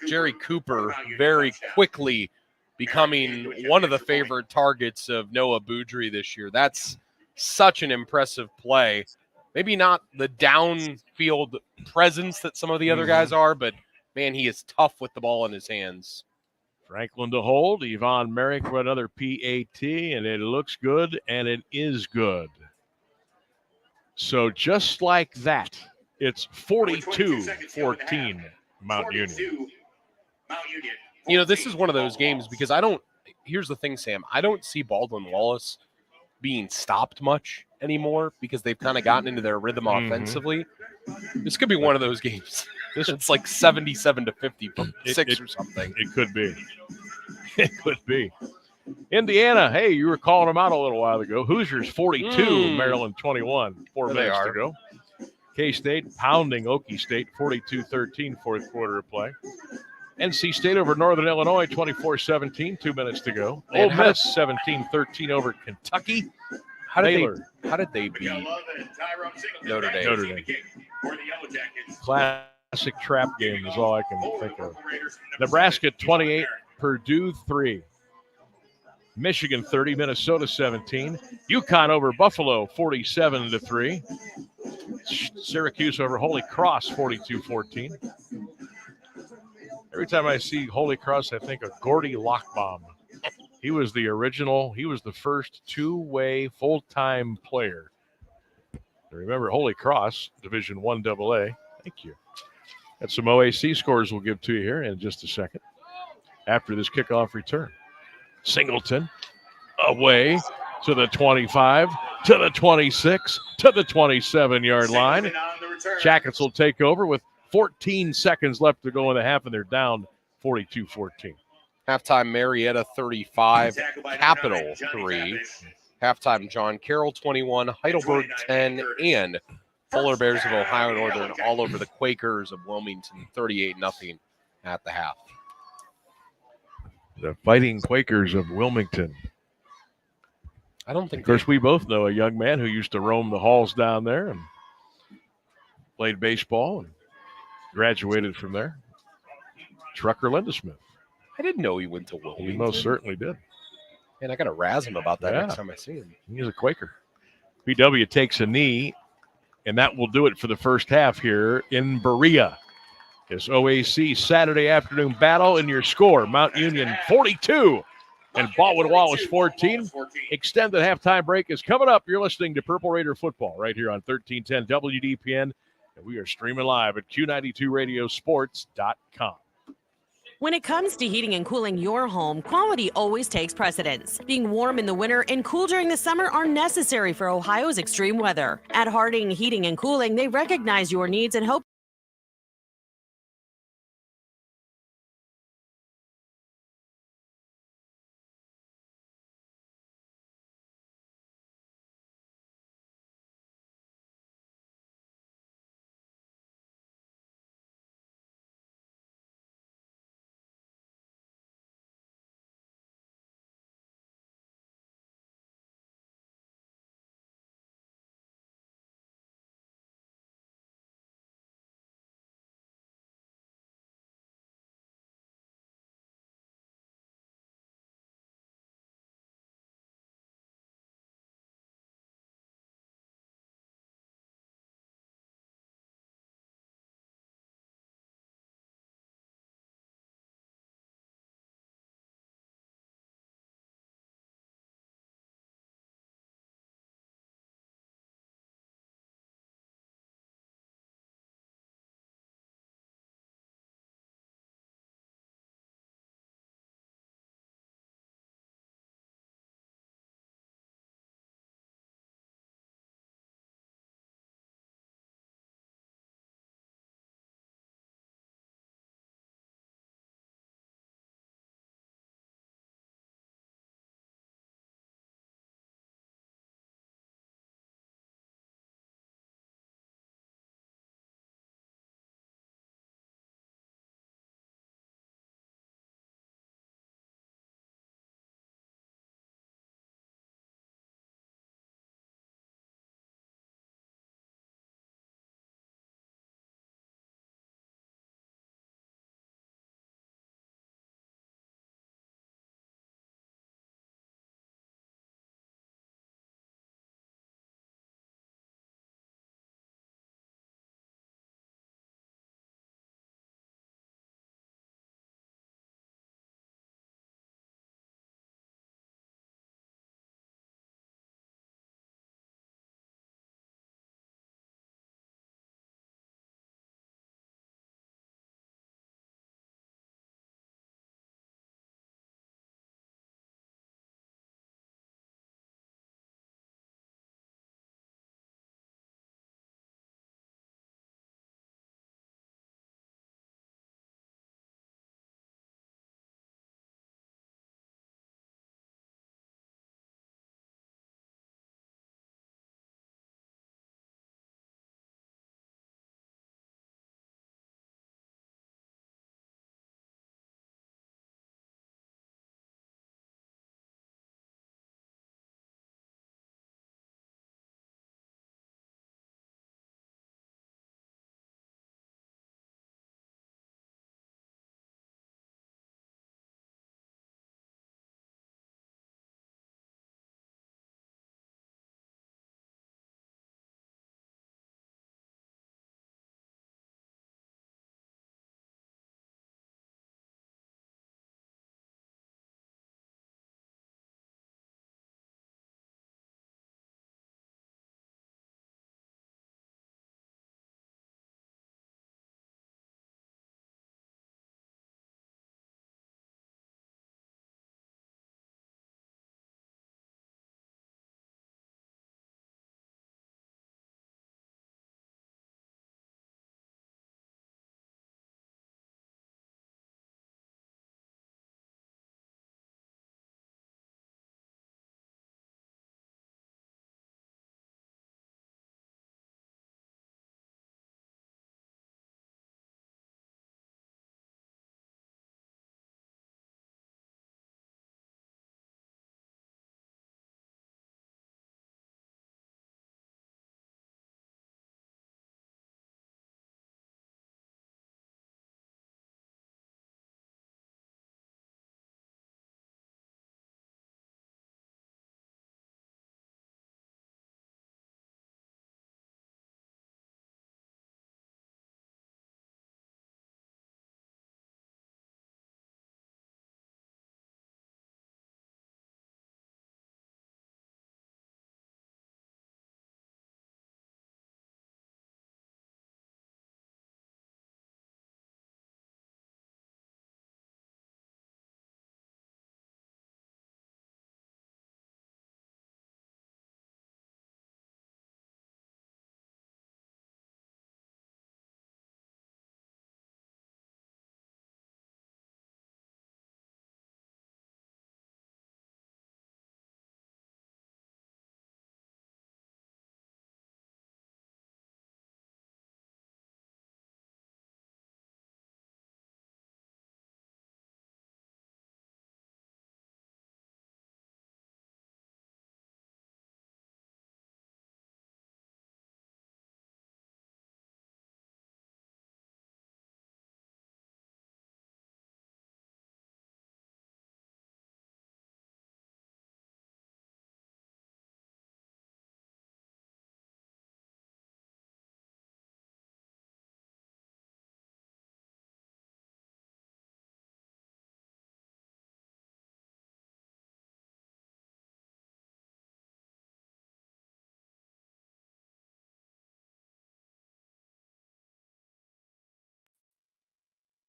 Jerry Cooper very quickly becoming one of the favorite targets of Noah Boudry this year. That's such an impressive play. Maybe not the downfield presence that some of the other guys are, but, man, he is tough with the ball in his hands. Franklin to hold. Yvonne Merrick with another PAT, and it looks good, and it is good. So just like that, it's 42-14 Mount Union. You know, this is one of those games because here's the thing, Sam. I don't see Baldwin Wallace being stopped much anymore because they've kind of gotten into their rhythm offensively. This could be one of those games. It's like 77-56 or something. It could be. It could be. Indiana, hey, you were calling them out a little while ago. Hoosiers 42, Maryland 21, 4 There they minutes to are. go. K-State pounding Okie State 42-13, fourth quarter of play. NC State over Northern Illinois 24-17, 2 minutes to go. Man, Ole Miss 17-13 over Kentucky. How did Baylor. they beat Notre Dame? Notre Dame. Classic trap game is all I can think of. Nebraska 28, Purdue 3. Michigan 30, Minnesota 17. UConn over Buffalo 47-3. Syracuse over Holy Cross 42-14. Every time I see Holy Cross, I think of Gordy Lockbaum. He was the original. He was the first two-way full-time player. Remember, Holy Cross, Division I AA. Thank you. Got some OAC scores we'll give to you here in just a second after this kickoff return. Singleton away to the 25, to the 26, to the 27-yard line. Jackets will take over with 14 seconds left to go in the half, and they're down 42-14. Halftime, Marietta 35, Capital 3. Halftime, John Carroll 21, Heidelberg 10, and Polar Bears of Ohio Northern all over the Quakers of Wilmington 38-0 at the half. The Fighting Quakers of Wilmington. I don't think. Of course, we both know a young man who used to roam the halls down there and played baseball and graduated from there. Trucker Lindesmith. I didn't know he went to Wilmington. He most certainly did. And I got to razz him about that next time I see him. He's a Quaker. PW takes a knee, and that will do it for the first half here in Berea. This OAC Saturday afternoon battle, and your score, Mount Union 42 and Baldwin Wallace 14. Extended halftime break is coming up. You're listening to Purple Raider Football right here on 1310 WDPN, and we are streaming live at Q92Radiosports.com. When it comes to heating and cooling your home, quality always takes precedence. Being warm in the winter and cool during the summer are necessary for Ohio's extreme weather. At Harding Heating and Cooling, they recognize your needs and hope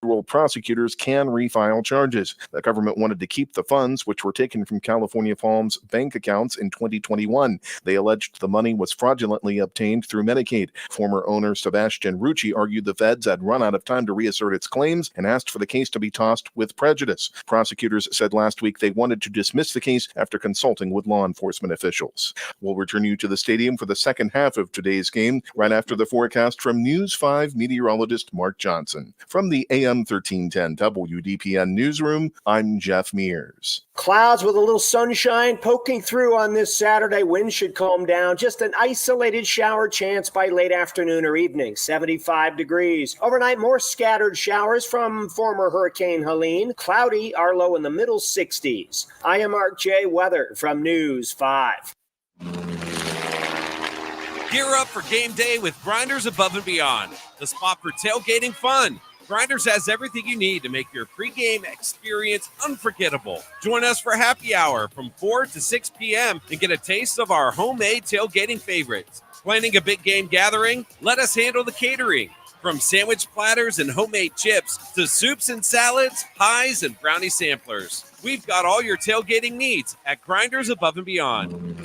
federal prosecutors can refile charges. The government wanted to keep the funds, which were taken from California Farms bank accounts in 2021. They alleged the money was fraudulently obtained through Medicaid. Former owner Sebastian Rucci argued the feds had run out of time to reassert its claims and asked for the case to be tossed with prejudice. Prosecutors said last week they wanted to dismiss the case after consulting with law enforcement officials. We'll return you to the stadium for the second half of today's game, right after the forecast from News 5 meteorologist Mark Johnson. From the AM 1310 WDPN newsroom, I'm Jeff Mears. Clouds with a little sunshine poking through on this Saturday. Winds should calm down. Just an isolated shower chance by late afternoon or evening. 75 degrees. Overnight, more scattered showers from former Hurricane Helene. Cloudy, our low in the middle 60s. I am Mark J. Weather from News 5. Gear up for game day with Grinders Above and Beyond, the spot for tailgating fun. Grinders has everything you need to make your pregame experience unforgettable. Join us for happy hour from 4 to 6 p.m. and get a taste of our homemade tailgating favorites. Planning a big game gathering? Let us handle the catering. From sandwich platters and homemade chips to soups and salads, pies, and brownie samplers. We've got all your tailgating needs at Grinders Above and Beyond.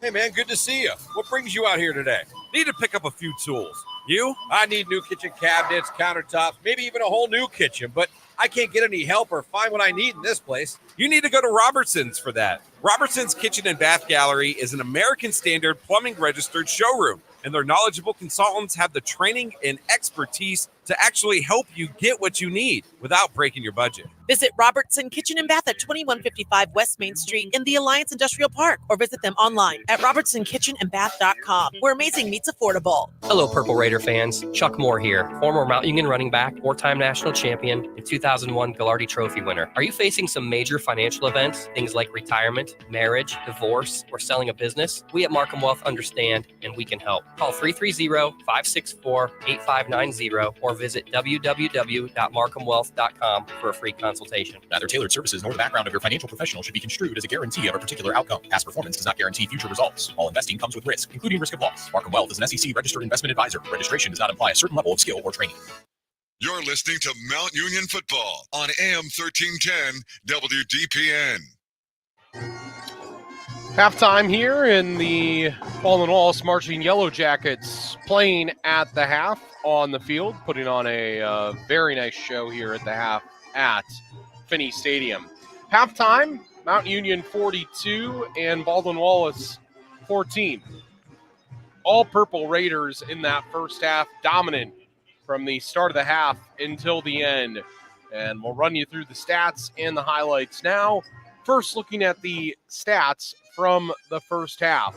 Hey, man, good to see you. What brings you out here today? Need to pick up a few tools. You? I need new kitchen cabinets, countertops, maybe even a whole new kitchen, but I can't get any help or find what I need in this place. You need to go to Robertson's for that. Robertson's Kitchen and Bath Gallery is an American Standard plumbing registered showroom, and their knowledgeable consultants have the training and expertise to actually help you get what you need without breaking your budget. Visit Robertson Kitchen and Bath at 2155 West Main Street in the Alliance Industrial Park, or visit them online at robertsonkitchenandbath.com, where amazing meets affordable. Hello, Purple Raider fans. Chuck Moore here, former Mount Union running back, four-time national champion, and 2001 Ghilardi Trophy winner. Are you facing some major financial events, things like retirement, marriage, divorce, or selling a business? We at Markham Wealth understand, and we can help. Call 330-564-8590 or visit www.markhamwealth.com for a free consultation. Neither tailored services nor the background of your financial professional should be construed as a guarantee of a particular outcome. Past performance does not guarantee future results. All investing comes with risk, including risk of loss. Markham Wealth is an SEC registered investment advisor. Registration does not imply a certain level of skill or training. You're listening to Mount Union Football on AM 1310 WDPN. Halftime here in the Baldwin Wallace Marching Yellow Jackets playing at the half on the field, putting on a very nice show here at the half at Finney Stadium. Halftime, Mount Union 42 and Baldwin Wallace 14. All Purple Raiders in that first half, dominant from the start of the half until the end. And we'll run you through the stats and the highlights now. First, looking at the stats from the first half.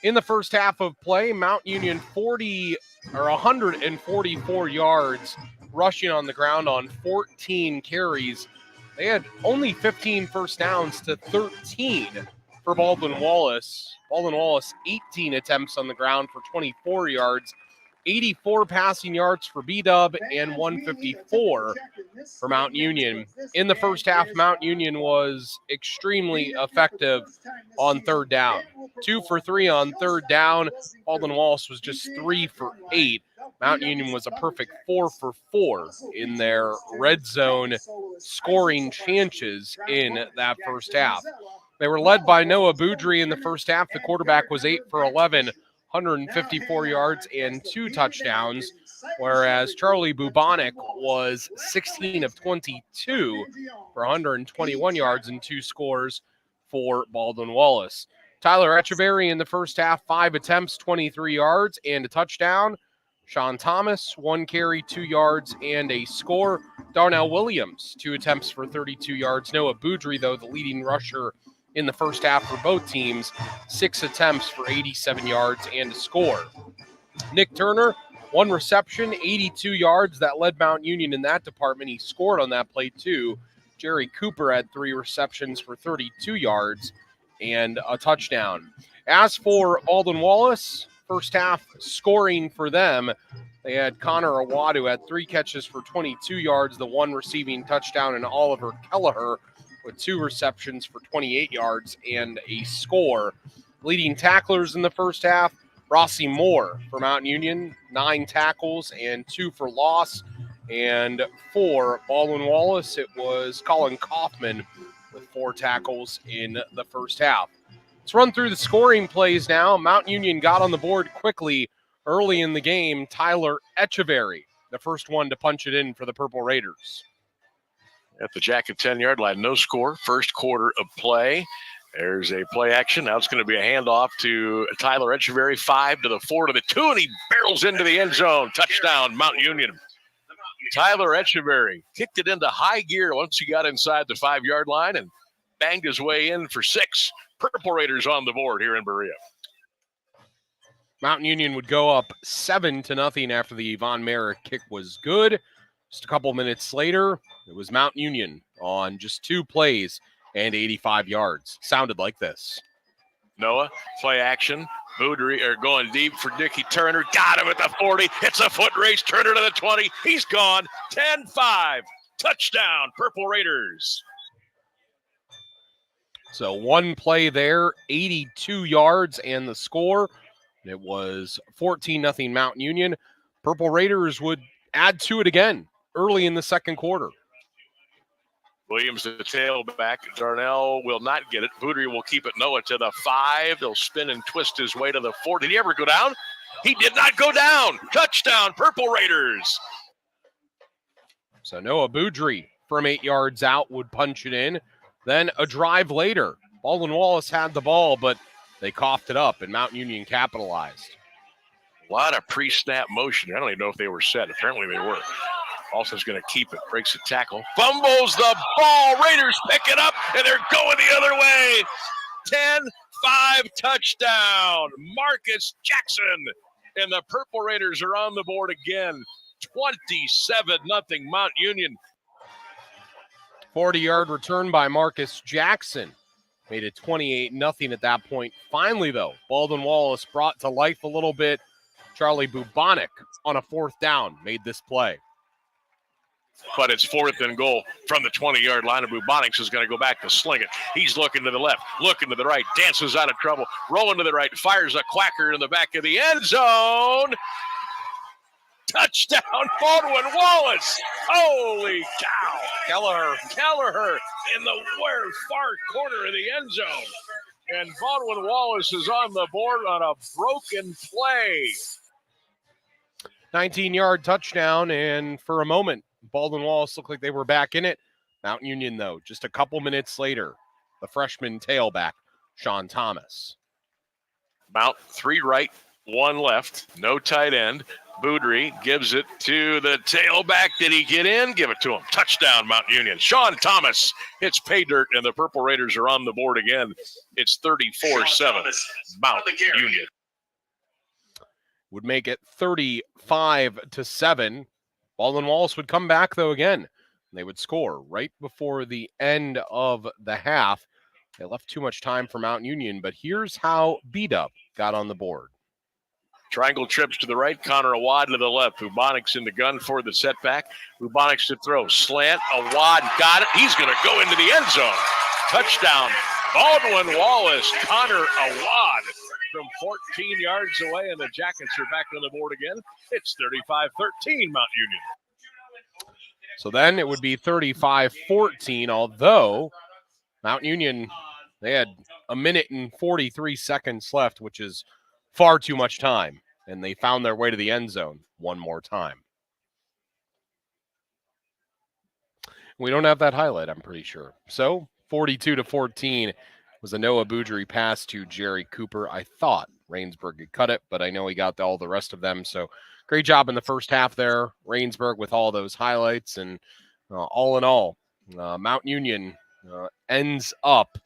In the first half of play, Mount Union 144 yards rushing on the ground on 14 carries. They had only 15 first downs to 13 for Baldwin Wallace. Baldwin Wallace 18 attempts on the ground for 24 yards, 84 passing yards for B-Dub, and 154 for Mount Union. In the first half, Mount Union was extremely effective on third down. 2 for 3 on third down. Baldwin Wallace was just 3 for 8. Mount Union was a perfect 4 for 4 in their red zone scoring chances in that first half. They were led by Noah Boudry in the first half. The quarterback was 8 for 11. 154 yards and 2 touchdowns, whereas Charlie Bubonic was 16 of 22 for 121 yards and 2 scores for Baldwin Wallace. Tyler Echeverry in the first half, 5 attempts, 23 yards and a touchdown. Sean Thomas, 1 carry, 2 yards and a score. Darnell Williams, 2 attempts for 32 yards. Noah Boudry, though, the leading rusher in the first half for both teams, 6 attempts for 87 yards and a score. Nick Turner, 1 reception, 82 yards. That led Mount Union in that department. He scored on that play too. Jerry Cooper had 3 receptions for 32 yards and a touchdown. As for Baldwin Wallace, first half scoring for them, they had Connor Awad, who had 3 catches for 22 yards, the 1 receiving touchdown, and Oliver Kelleher with 2 receptions for 28 yards and a score. Leading tacklers in the first half, Rossi Moore for Mount Union, 9 tackles and 2 for loss. And for Baldwin Wallace, it was Colin Kaufman with 4 tackles in the first half. Let's run through the scoring plays now. Mount Union got on the board quickly early in the game. Tyler Echeverry, the first one to punch it in for the Purple Raiders. At the Jacket 10-yard line, no score. First quarter of play. There's a play action. Now it's going to be a handoff to Tyler Echeverry, 5 to the 4 to the 2, and he barrels into the end zone. Touchdown, Mount Union. Tyler Echeverry kicked it into high gear once he got inside the 5-yard line and banged his way in for 6. Purple Raiders on the board here in Berea. Mount Union would go up 7-0 after the Von Merrick kick was good. Just a couple minutes later, it was Mount Union on just 2 plays and 85 yards. Sounded like this. Noah, play action. Boudry are going deep for Dickie Turner. Got him at the 40. It's a foot race. Turner to the 20. He's gone. 10-5. Touchdown, Purple Raiders. So 1 play there, 82 yards and the score. It was 14-0 Mount Union. Purple Raiders would add to it again early in the second quarter. Williams, the tailback. Darnell will not get it. Boudry will keep it. Noah to the 5. They'll spin and twist his way to the 4. Did he ever go down? He did not go down. Touchdown, Purple Raiders. So Noah Boudry from 8 yards out would punch it in. Then a drive later, Baldwin Wallace had the ball, but they coughed it up, and Mount Union capitalized. A lot of pre-snap motion. I don't even know if they were set. Apparently they were. Alston's going to keep it. Breaks a tackle. Fumbles the ball. Raiders pick it up, and they're going the other way. 10-5 touchdown. Marcus Jackson. And the Purple Raiders are on the board again. 27-0 Mount Union. 40-yard return by Marcus Jackson. Made it 28-0 at that point. Finally, though, Baldwin Wallace brought to life a little bit. Charlie Bubonic on a 4th down made this play. But it's 4th and goal from the 20-yard line, and Bubonics is going to go back to sling it. He's looking to the left, looking to the right, dances out of trouble, rolling to the right, fires a quacker in the back of the end zone. Touchdown, Baldwin Wallace. Holy cow. Kelleher in the far corner of the end zone. And Baldwin Wallace is on the board on a broken play. 19-yard touchdown, and for a moment, Baldwin Wallace looked like they were back in it. Mount Union, though, just a couple minutes later, the freshman tailback, Sean Thomas. Mount 3 right, 1 left, no tight end. Boudry gives it to the tailback. Did he get in? Give it to him. Touchdown, Mount Union. Sean Thomas hits pay dirt, and the Purple Raiders are on the board again. It's 34-7, Mount Union. Would make it 35-7. Baldwin Wallace would come back, though, again. They would score right before the end of the half. They left too much time for Mount Union, but here's how B-Dub got on the board. Triangle trips to the right, Connor Awad to the left. Bubonics in the gun for the setback. Bubonics to throw. Slant, Awad got it. He's going to go into the end zone. Touchdown, Baldwin Wallace. Connor Awad from 14 yards away, and the Jackets are back on the board again. It's 35-13, Mount Union. So then it would be 35-14, although Mount Union, they had a minute and 43 seconds left, which is far too much time, and they found their way to the end zone one more time. We don't have that highlight, I'm pretty sure. So 42-14 was a Noah Boudry pass to Jerry Cooper. I thought Rainsburg had cut it, but I know he got all the rest of them. So great job in the first half there, Rainsburg, with all those highlights. And all in all, Mount Union ends up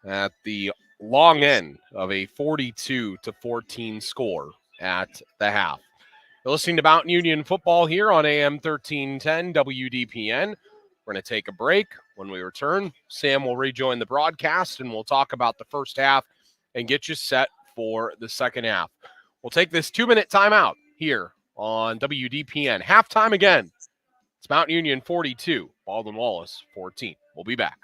at the long end of a 42-14 score at the half. You're listening to Mount Union football here on AM 1310 WDPN. We're going to take a break. When we return, Sam will rejoin the broadcast, and we'll talk about the first half and get you set for the second half. We'll take this 2-minute timeout here on WDPN. Halftime again. It's Mount Union 42, Baldwin Wallace 14. We'll be back.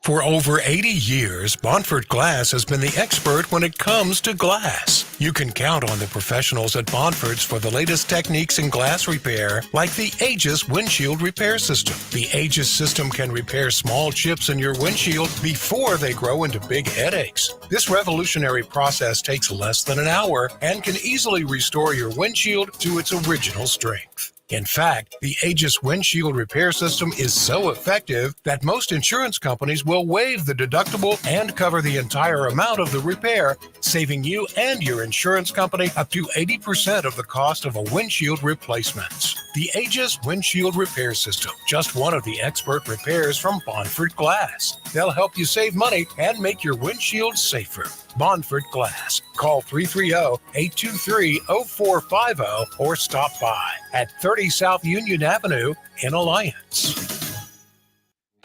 For over 80 years, Bonford Glass has been the expert when it comes to glass. You can count on the professionals at Bonford's for the latest techniques in glass repair, like the Aegis windshield repair system. The Aegis system can repair small chips in your windshield before they grow into big headaches. This revolutionary process takes less than an hour and can easily restore your windshield to its original strength. In fact, the Aegis windshield repair system is so effective that most insurance companies will waive the deductible and cover the entire amount of the repair, saving you and your insurance company up to 80% of the cost of a windshield replacement. The Aegis windshield repair system, just one of the expert repairs from Bonford Glass. They'll help you save money and make your windshield safer. Bonford Glass. Call 330-823-0450 or stop by at 30 South Union Avenue in Alliance.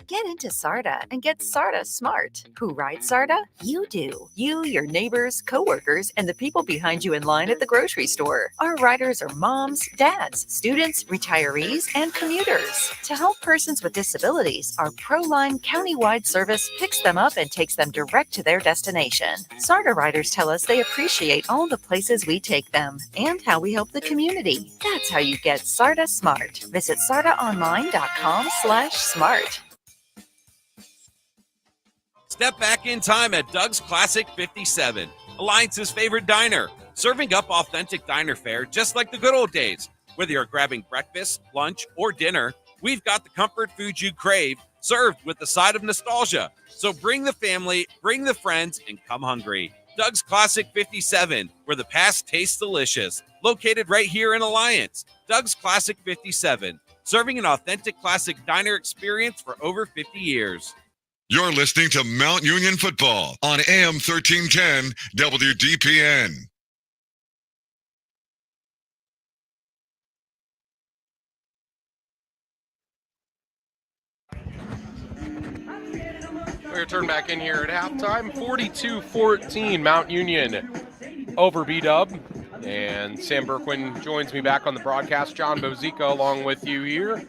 Get into SARTA and get SARTA smart. Who rides SARTA? You do. You, your neighbors, coworkers, and the people behind you in line at the grocery store. Our riders are moms, dads, students, retirees, and commuters. To help persons with disabilities, our ProLine countywide service picks them up and takes them direct to their destination. SARTA riders tell us they appreciate all the places we take them and how we help the community. That's how you get SARTA smart. Visit sartaonline.com/smart. Step back in time at Doug's Classic 57, Alliance's favorite diner, serving up authentic diner fare just like the good old days. Whether you're grabbing breakfast, lunch, or dinner, we've got the comfort food you crave, served with the side of nostalgia. So bring the family, bring the friends, and come hungry. Doug's Classic 57, where the past tastes delicious. Located right here in Alliance. Doug's Classic 57, serving an authentic classic diner experience for over 50 years. You're listening to Mount Union Football on AM 1310 WDPN. We're going to turn back in here at halftime. 42-14, Mount Union over B-Dub. And Sam Berquin joins me back on the broadcast. John Bozica along with you here.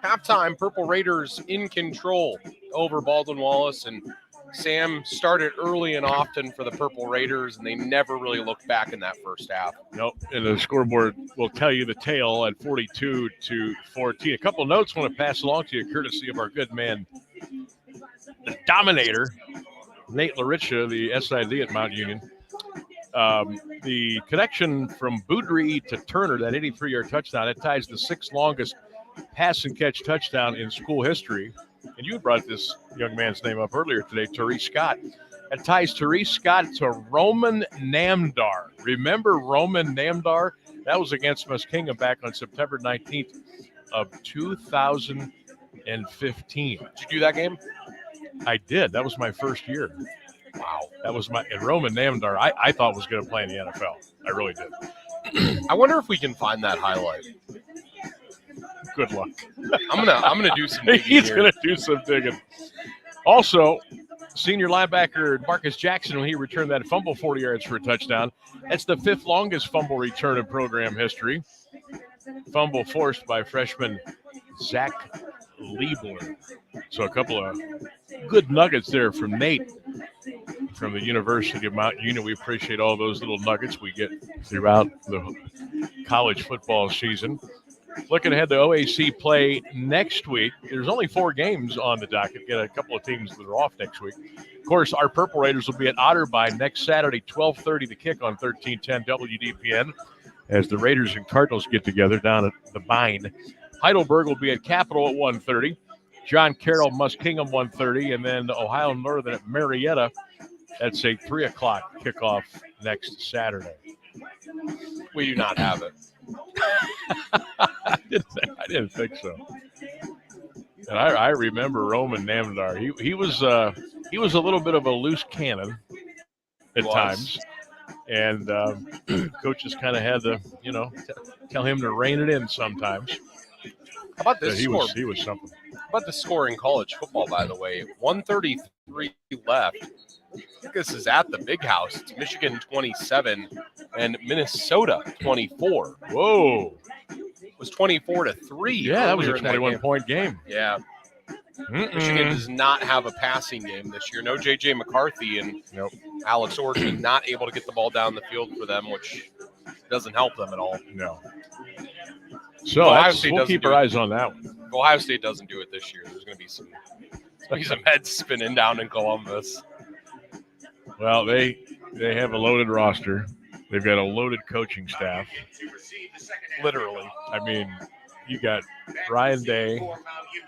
Halftime, Purple Raiders in control over Baldwin Wallace. And Sam started early and often for the Purple Raiders, and they never really looked back in that first half. Nope, and the scoreboard will tell you the tale at 42-14. A couple notes I want to pass along to you, courtesy of our good man, the Dominator, Nate LaRiccia, the SID at Mount Union. The connection from Boudry to Turner, that 83-yard touchdown, it ties the sixth longest pass and catch touchdown in school history. And you brought this young man's name up earlier today, Therese Scott. It ties Therese Scott to Roman Namdar. Remember Roman Namdar? That was against Muskingum back on September 19th of 2015. Did you do that game? I did. That was my first year. Wow. That was and Roman Namdar, I thought was going to play in the NFL. I really did. I wonder if we can find that highlight. Good luck. I'm gonna do some digging. He's going to do some digging. Also, senior linebacker Marcus Jackson, when he returned that fumble 40 yards for a touchdown, that's the fifth longest fumble return in program history. Fumble forced by freshman Zach Liebler. So a couple of good nuggets there from Nate from the University of Mount Union. We appreciate all those little nuggets we get throughout the college football season. Looking ahead to OAC play next week. There's only 4 games on the docket. Get a couple of teams that are off next week. Of course, our Purple Raiders will be at Otterbein next Saturday, 12:30 the kick on 1310 WDPN as the Raiders and Cardinals get together down at the Vine. Heidelberg will be at Capitol at 1:30. John Carroll, Muskingum 1:30, and then Ohio Northern at Marietta. That's a 3 o'clock kickoff next Saturday. We do not have it. I didn't think so. And I remember Roman Namdar. He was a little bit of a loose cannon at times, and coaches kind of had to tell him to rein it in sometimes. How about this score? He was something. How about the score in college football, by the way? 1:33 left. I think this is at the Big House. It's Michigan 27 and Minnesota 24. Whoa. It was 24-3. Yeah, that was a 21-point game. Yeah. Michigan does not have a passing game this year. No J.J. McCarthy, and Alex Orton not able to get the ball down the field for them, which doesn't help them at all. No. So we'll keep our eyes on that one. If Ohio State doesn't do it this year, there's going to be some heads spinning down in Columbus. Well, they have a loaded roster. They've got a loaded coaching staff. Literally. I mean, you got Ryan Day,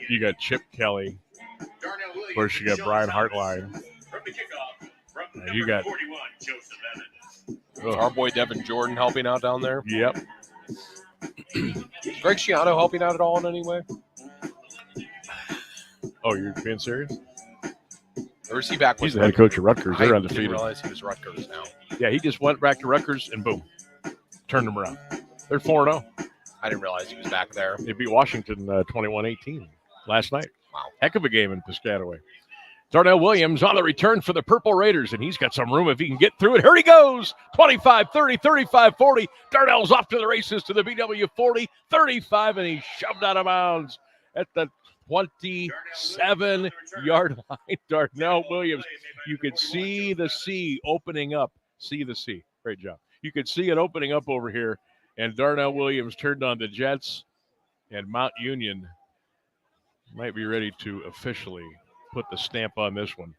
you got Chip Kelly, of course you got Brian Hartline, you got our boy Devin Jordan helping out down there. Yep. Is Greg Schiano helping out at all in any way? Oh, you're being serious? Or is he back with He's the head coach of Rutgers. They're I undefeated. didn't realize he was Rutgers now. Yeah, he just went back to Rutgers and boom, turned them around. They're 4-0. I didn't realize he was back there. They beat Washington 21-18 last night. Wow. Heck of a game in Piscataway. Darnell Williams on the return for the Purple Raiders, and he's got some room if he can get through it. Here he goes. 25-30, 35-40. Darnell's off to the races to the BW 40, 35, and he's shoved out of bounds at the 27-yard line. Darnell Williams. You could see the sea opening up. See the sea. Great job. You could see it opening up over here, and Darnell Williams turned on the Jets, and Mount Union might be ready to officially put the stamp on this one.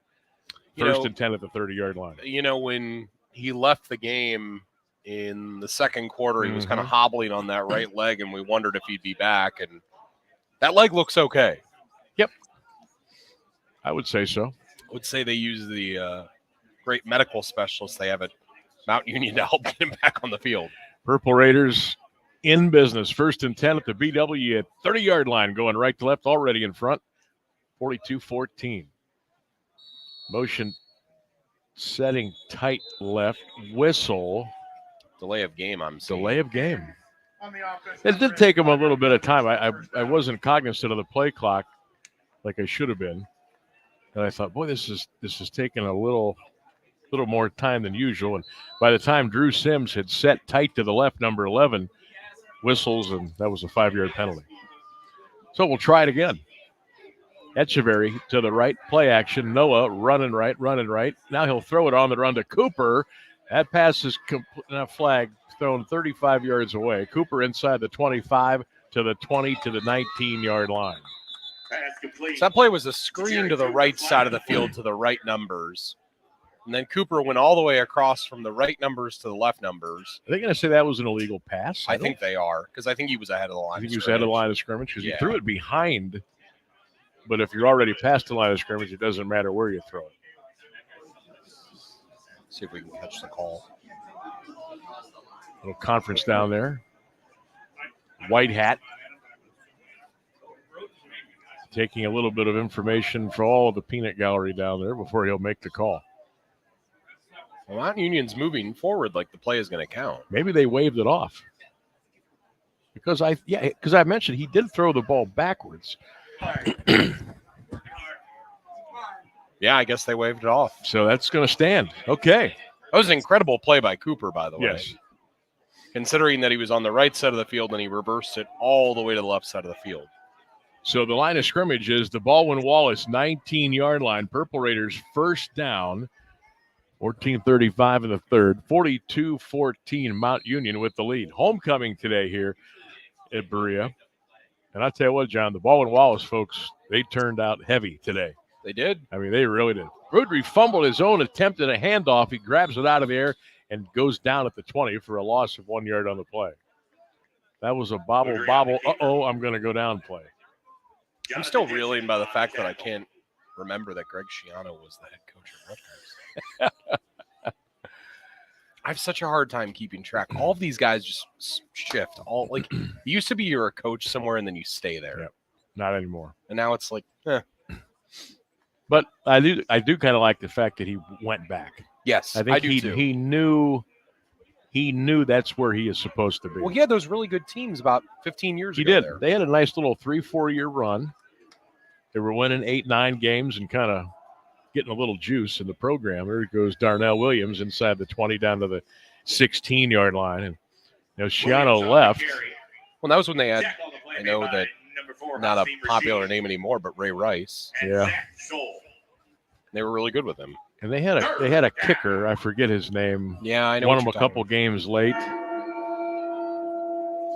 First and 10 at the 30-yard line. You know, when he left the game in the second quarter, he was kind of hobbling on that right leg, and we wondered if he'd be back. And that leg looks okay. Yep. I would say so. I would say they use the great medical specialists they have at Mount Union to help get him back on the field. Purple Raiders in business. First and 10 at the BW at 30-yard line, going right to left, already in front. 42-14. Motion setting tight left. Whistle. Delay of game, I'm saying. Delay of game. It did take him a little bit of time. I wasn't cognizant of the play clock like I should have been. And I thought, boy, this is taking a little more time than usual. And by the time Drew Sims had set tight to the left, number 11, whistles, and that was a 5-yard penalty. So we'll try it again. Echeverry to the right, play action. Noah running right. Now he'll throw it on the run to Cooper. That pass is flag thrown 35 yards away. Cooper inside the 25 to the 20 to the 19-yard line. So that play was a screen to the right side of the field to the right numbers. And then Cooper went all the way across from the right numbers to the left numbers. Are they going to say that was an illegal pass? I think they are, because I think he was ahead of the line. I think he was ahead of the line of scrimmage because he threw it behind. But if you're already past the line of scrimmage, it doesn't matter where you throw it. See if we can catch the call. Little conference down there. White hat. Taking a little bit of information for all of the peanut gallery down there before he'll make the call. Well, Mount Union's moving forward like the play is going to count. Maybe they waved it off. Because I mentioned he did throw the ball backwards. Yeah, I guess they waved it off. So that's going to stand. Okay. That was an incredible play by Cooper, by the way. Yes. Considering that he was on the right side of the field and he reversed it all the way to the left side of the field. So the line of scrimmage is the Baldwin Wallace 19-yard line. Purple Raiders first down. 14:35 in the third. 42-14 Mount Union with the lead. Homecoming today here at Berea. And I'll tell you what, John, the Baldwin Wallace folks, they turned out heavy today. They did. I mean, they really did. Rudry fumbled his own attempt at a handoff. He grabs it out of the air and goes down at the 20 for a loss of 1 yard on the play. That was a bobble. Uh-oh, I'm going to go down play. I'm still reeling by the fact that I can't remember that Greg Schiano was the head coach of Rutgers. I have such a hard time keeping track. All of these guys just shift. It used to be you're a coach somewhere and then you stay there. Yep. Not anymore. And now it's like, But I do kind of like the fact that he went back. Yes, I think I do too. He knew that's where he is supposed to be. Well, he had those really good teams about 15 years ago. He did. There. They had a nice little 3-4 year run. They were winning 8-9 games and kind of getting a little juice in the program. There goes Darnell Williams inside the 20 down to the 16-yard line. And Schiano left. Well, that was when they had, I know that not a popular name anymore, but Ray Rice. Yeah. They were really good with him. And they had a kicker. I forget his name. Yeah, I know. Won him a couple games late.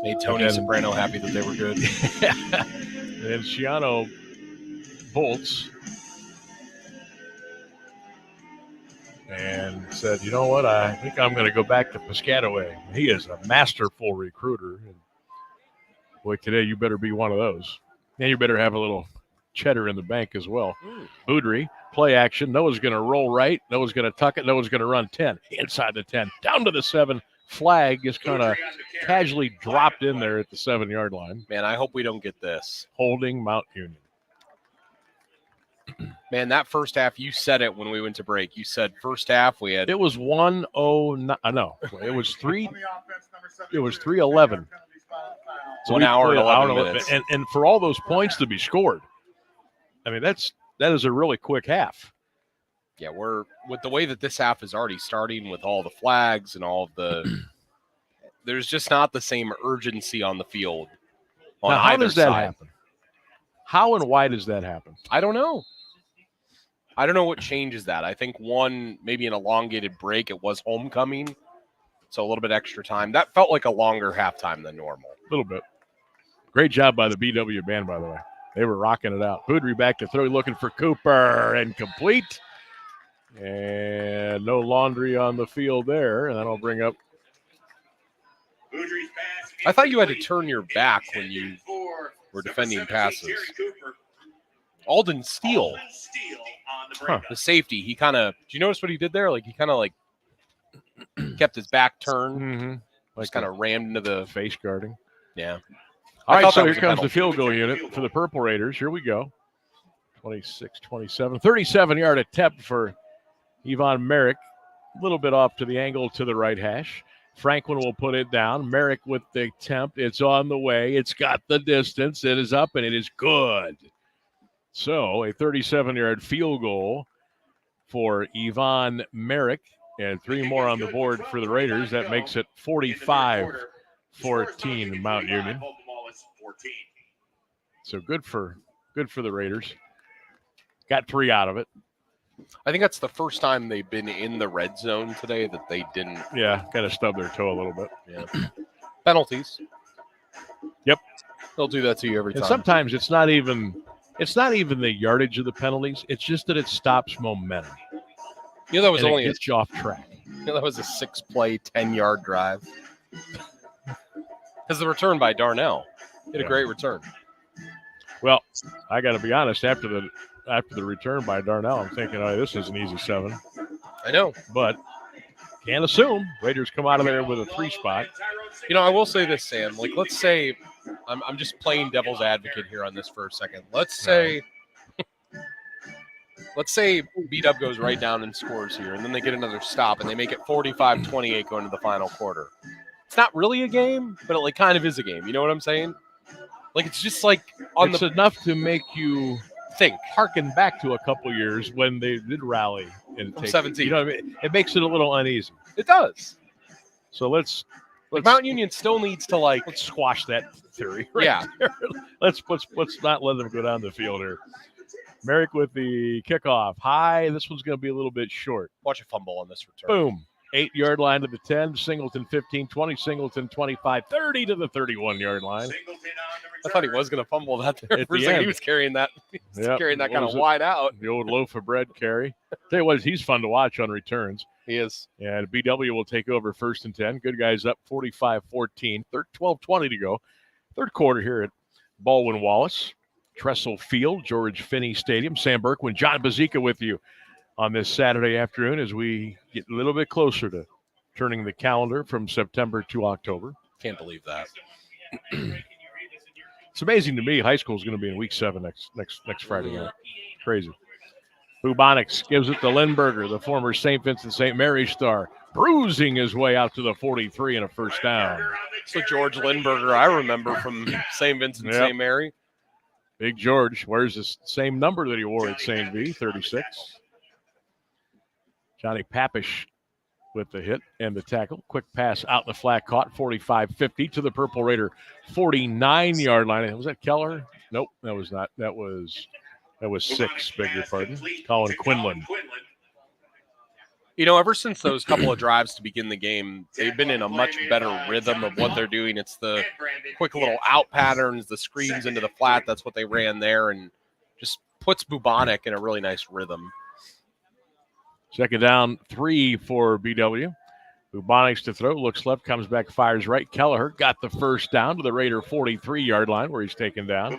Made Tony Soprano happy that they were good. And Shiano bolts and said, you know what, I think I'm going to go back to Piscataway. He is a masterful recruiter. And boy, today you better be one of those. And you better have a little cheddar in the bank as well. Boudry, play action. Noah's going to roll right. Noah's going to tuck it. Noah's going to run 10. Inside the 10. Down to the 7. Flag is kind of casually dropped in there at the 7-yard line. Man, I hope we don't get this. Holding Mount Union. Man, that first half, you said it when we went to break. You said first half we had. It was 1:09. No, it was 3. It was 3:11. So 1 hour and 11 minutes. And for all those points to be scored, I mean that is a really quick half. Yeah, we're with the way that this half is already starting with all the flags and all of the. There's just not the same urgency on the field. On now, how either does that side. happen? How and why does that happen? I don't know. I don't know what changes that. I think one, maybe an elongated break. It was homecoming, so a little bit extra time. That felt like a longer halftime than normal. A little bit. Great job by the BW band, by the way. They were rocking it out. Boudry back to throw, looking for Cooper, and complete. And no laundry on the field there, and that'll bring up. I thought you had to turn your back when you were defending passes. Alden Steele, the safety, he kind of, do you notice what he did there? Like he kind of like kept his back turned, Like kind of rammed into the face guarding. Yeah. All right, so here comes the field goal unit for the Purple Raiders. Here we go. 26, 27, 37-yard attempt for Yvonne Merrick. A little bit off to the angle to the right hash. Franklin will put it down. Merrick with the attempt. It's on the way. It's got the distance. It is up, and it is good. So a 37-yard field goal for Yvonne Merrick, and 3 more on the board for the Raiders. That makes it 45-14 Mount Union. So good for the Raiders. Got 3 out of it. I think that's the first time they've been in the red zone today that they didn't. Yeah, kind of stub their toe a little bit. Yeah. Penalties. Yep. They'll do that to you every time. And sometimes it's not even the yardage of the penalties. It's just that it stops momentum. You know, that was and only it gets you off track. You know, that was a 6-play, 10-yard drive. Because the return by Darnell. He had a great return. Well, I got to be honest. After the return by Darnell, I'm thinking, oh, this is an easy 7. I know. But can't assume. Raiders come out of there with a 3 spot. You know, I will say this, Sam. Like, let's say, I'm just playing devil's advocate here on this for a second. Let's say B-Dub goes right down and scores here, and then they get another stop, and they make it 45-28 going to the final quarter. It's not really a game, but it like kind of is a game. You know what I'm saying? Like, it's just like it's enough to make you think, harken back to a couple years when they did rally and take 17. You know what I mean? It makes it a little uneasy. It does. So let's Mount Union still needs to let's squash that theory. Right there. Let's not let them go down the field here. Merrick with the kickoff. High. This one's going to be a little bit short. Watch a fumble on this return. Boom. 8-yard line to the 10. Singleton 15, 20. Singleton 25, 30 to the 31-yard line. I thought he was going to fumble that there. At For a the second, end. he was carrying that. Carrying that kind of was it? wide out. The old loaf of bread carry. Tell you what, he's fun to watch on returns. He is. And BW will take over 1st and 10. Good guys up 45-14. 12-20 to go. Third quarter here at Baldwin Wallace. Trestle Field, George Finney Stadium. Sam Berkwin, John Bazika with you on this Saturday afternoon as we get a little bit closer to turning the calendar from September to October. Can't believe that. It's amazing to me. High school is going to be in week 7 next Friday night. Crazy. Bubonics gives it to Lindberger, the former St. Vincent St. Mary star, bruising his way out to the 43 and a first down. So George Lindberger, I remember from St. Vincent St. Mary. Big George wears the same number that he wore at St. V, 36. Johnny Papish with the hit and the tackle. Quick pass out in the flat, caught 45-50 to the Purple Raider 49-yard line. Was that Keller? Nope, that was not. That was 6, beg your pardon. Colin Quinlan. You know, ever since those couple of drives to begin the game, they've been in a much better rhythm of what they're doing. It's the quick little out patterns, the screens into the flat. That's what they ran there, and just puts Bubonic in a really nice rhythm. Second down, 3 for BW. Bubonics to throw, looks left, comes back, fires right. Kelleher got the first down to the Raider 43-yard line where he's taken down.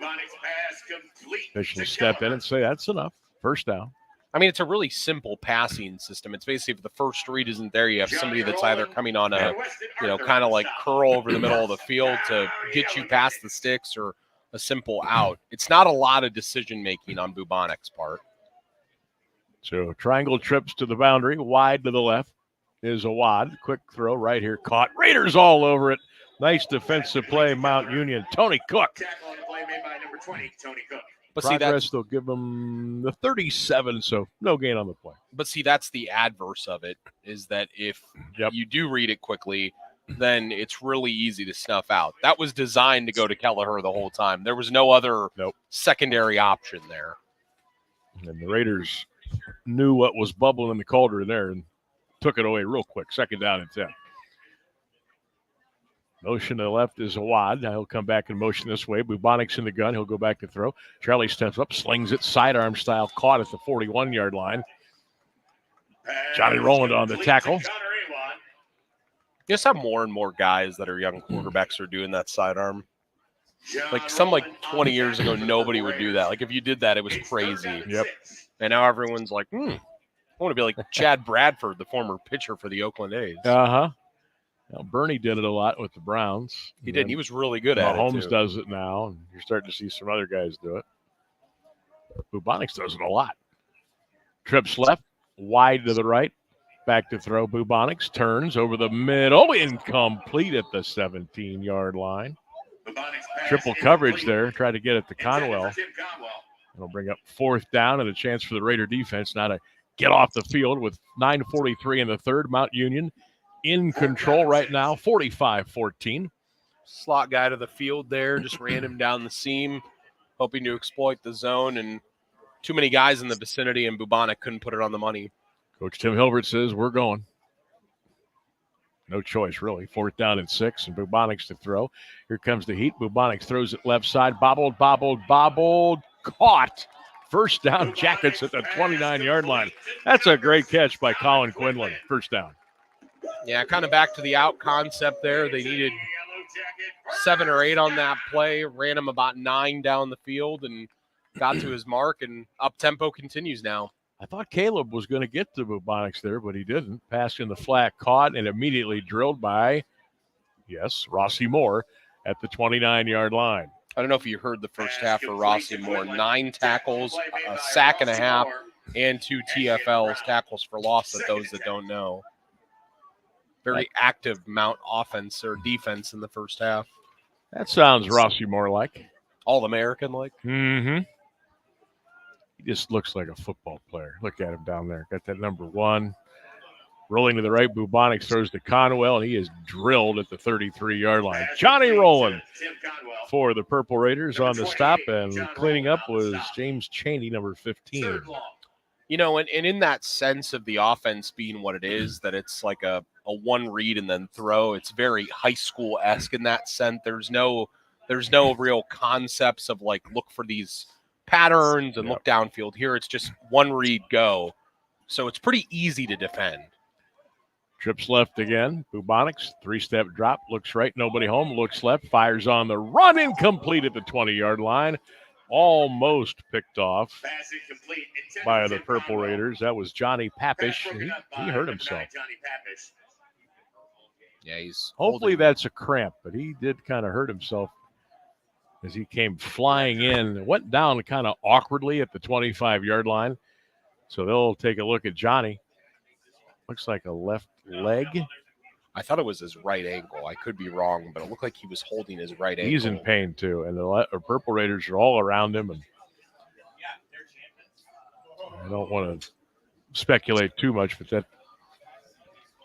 Officials step in and say that's enough. First down. I mean, it's a really simple passing system. It's basically if the first read isn't there, you have somebody that's either coming on a, kind of like curl over the middle of the field to get you past the sticks or a simple out. It's not a lot of decision-making on Bubonic's part. So triangle trips to the boundary, wide to the left is Awad. Quick throw right here, caught. Raiders all over it. Nice defensive play, Mount Union. Tony Cook. But Progress, they'll give them the 37, so no gain on the play. But see, that's the adverse of it, is that if you do read it quickly, then it's really easy to snuff out. That was designed to go to Kelleher the whole time. There was no other secondary option there. And the Raiders knew what was bubbling in the cauldron there and took it away real quick. Second down and 10. Motion to the left is Awad. Now he'll come back and motion this way. Bubonic's in the gun. He'll go back to throw. Charlie steps up, slings it, sidearm style, caught at the 41-yard line. Johnny Rowland on the tackle. You just have more and more guys that are young quarterbacks are doing that sidearm. Like 20 years ago, nobody would do that. Like if you did that, it was crazy. Yep. And now everyone's like, I want to be like Chad Bradford, the former pitcher for the Oakland A's. Uh-huh. Well, Bernie did it a lot with the Browns. He did. He was really good at it. Mahomes does it now, and you're starting to see some other guys do it. Bubonics does it a lot. Trips left, wide to the right, back to throw. Bubonics turns over the middle, incomplete at the 17-yard line. Triple coverage there, try to get it to Conwell. It'll bring up fourth down and a chance for the Raider defense now to get off the field with 9:43 in the third. Mount Union in control right now, 45-14. Slot guy to the field there, just ran him down the seam, hoping to exploit the zone, and too many guys in the vicinity, and Bubonic couldn't put it on the money. Coach Tim Hilbert says, we're going. No choice, really. Fourth down and 6, and Bubonics to throw. Here comes the heat. Bubonics throws it left side, bobbled, caught. First down, Jackets at the 29-yard line. That's a great catch by Colin Quinlan. First down. Yeah, kind of back to the out concept there. They needed 7 or 8 on that play, ran him about 9 down the field and got to his mark, and up-tempo continues now. I thought Caleb was going to get to Bubonics there, but he didn't. Passed in the flat, caught, and immediately drilled by, Rossi Moore at the 29-yard line. I don't know if you heard the first half for Rossi Moore. 9 tackles, a sack and a half, and 2 TFLs, tackles for loss, at those that don't know. Very active Mount offense or defense in the first half. That sounds Rossi Moore like. All-American like. Mm-hmm. He just looks like a football player. Look at him down there. Got that number 1. Rolling to the right, Bubonics throws to Conwell, and he is drilled at the 33-yard line. Johnny Rowland for the Purple Raiders on the stop, and cleaning up was James Chaney, number 15. You know, and in that sense of the offense being what it is, that it's like a one read and then throw, it's very high school-esque in that sense. There's no real concepts of like look for these patterns and look downfield. Here it's just one read, go. So it's pretty easy to defend. Trips left again. Bubonics, 3-step drop, looks right, nobody home, looks left, fires on the run, incomplete at the 20-yard line. Almost picked off by the Purple Raiders. That was Johnny Papish. He hurt himself. Yeah, he's hopefully that's a cramp, but he did kind of hurt himself as he came flying in. It went down kind of awkwardly at the 25-yard line. So they'll take a look at Johnny. Looks like a left leg. I thought it was his right ankle. I could be wrong, but it looked like he was holding his right ankle. He's in pain, too. And the Purple Raiders are all around him. And I don't want to speculate too much, but that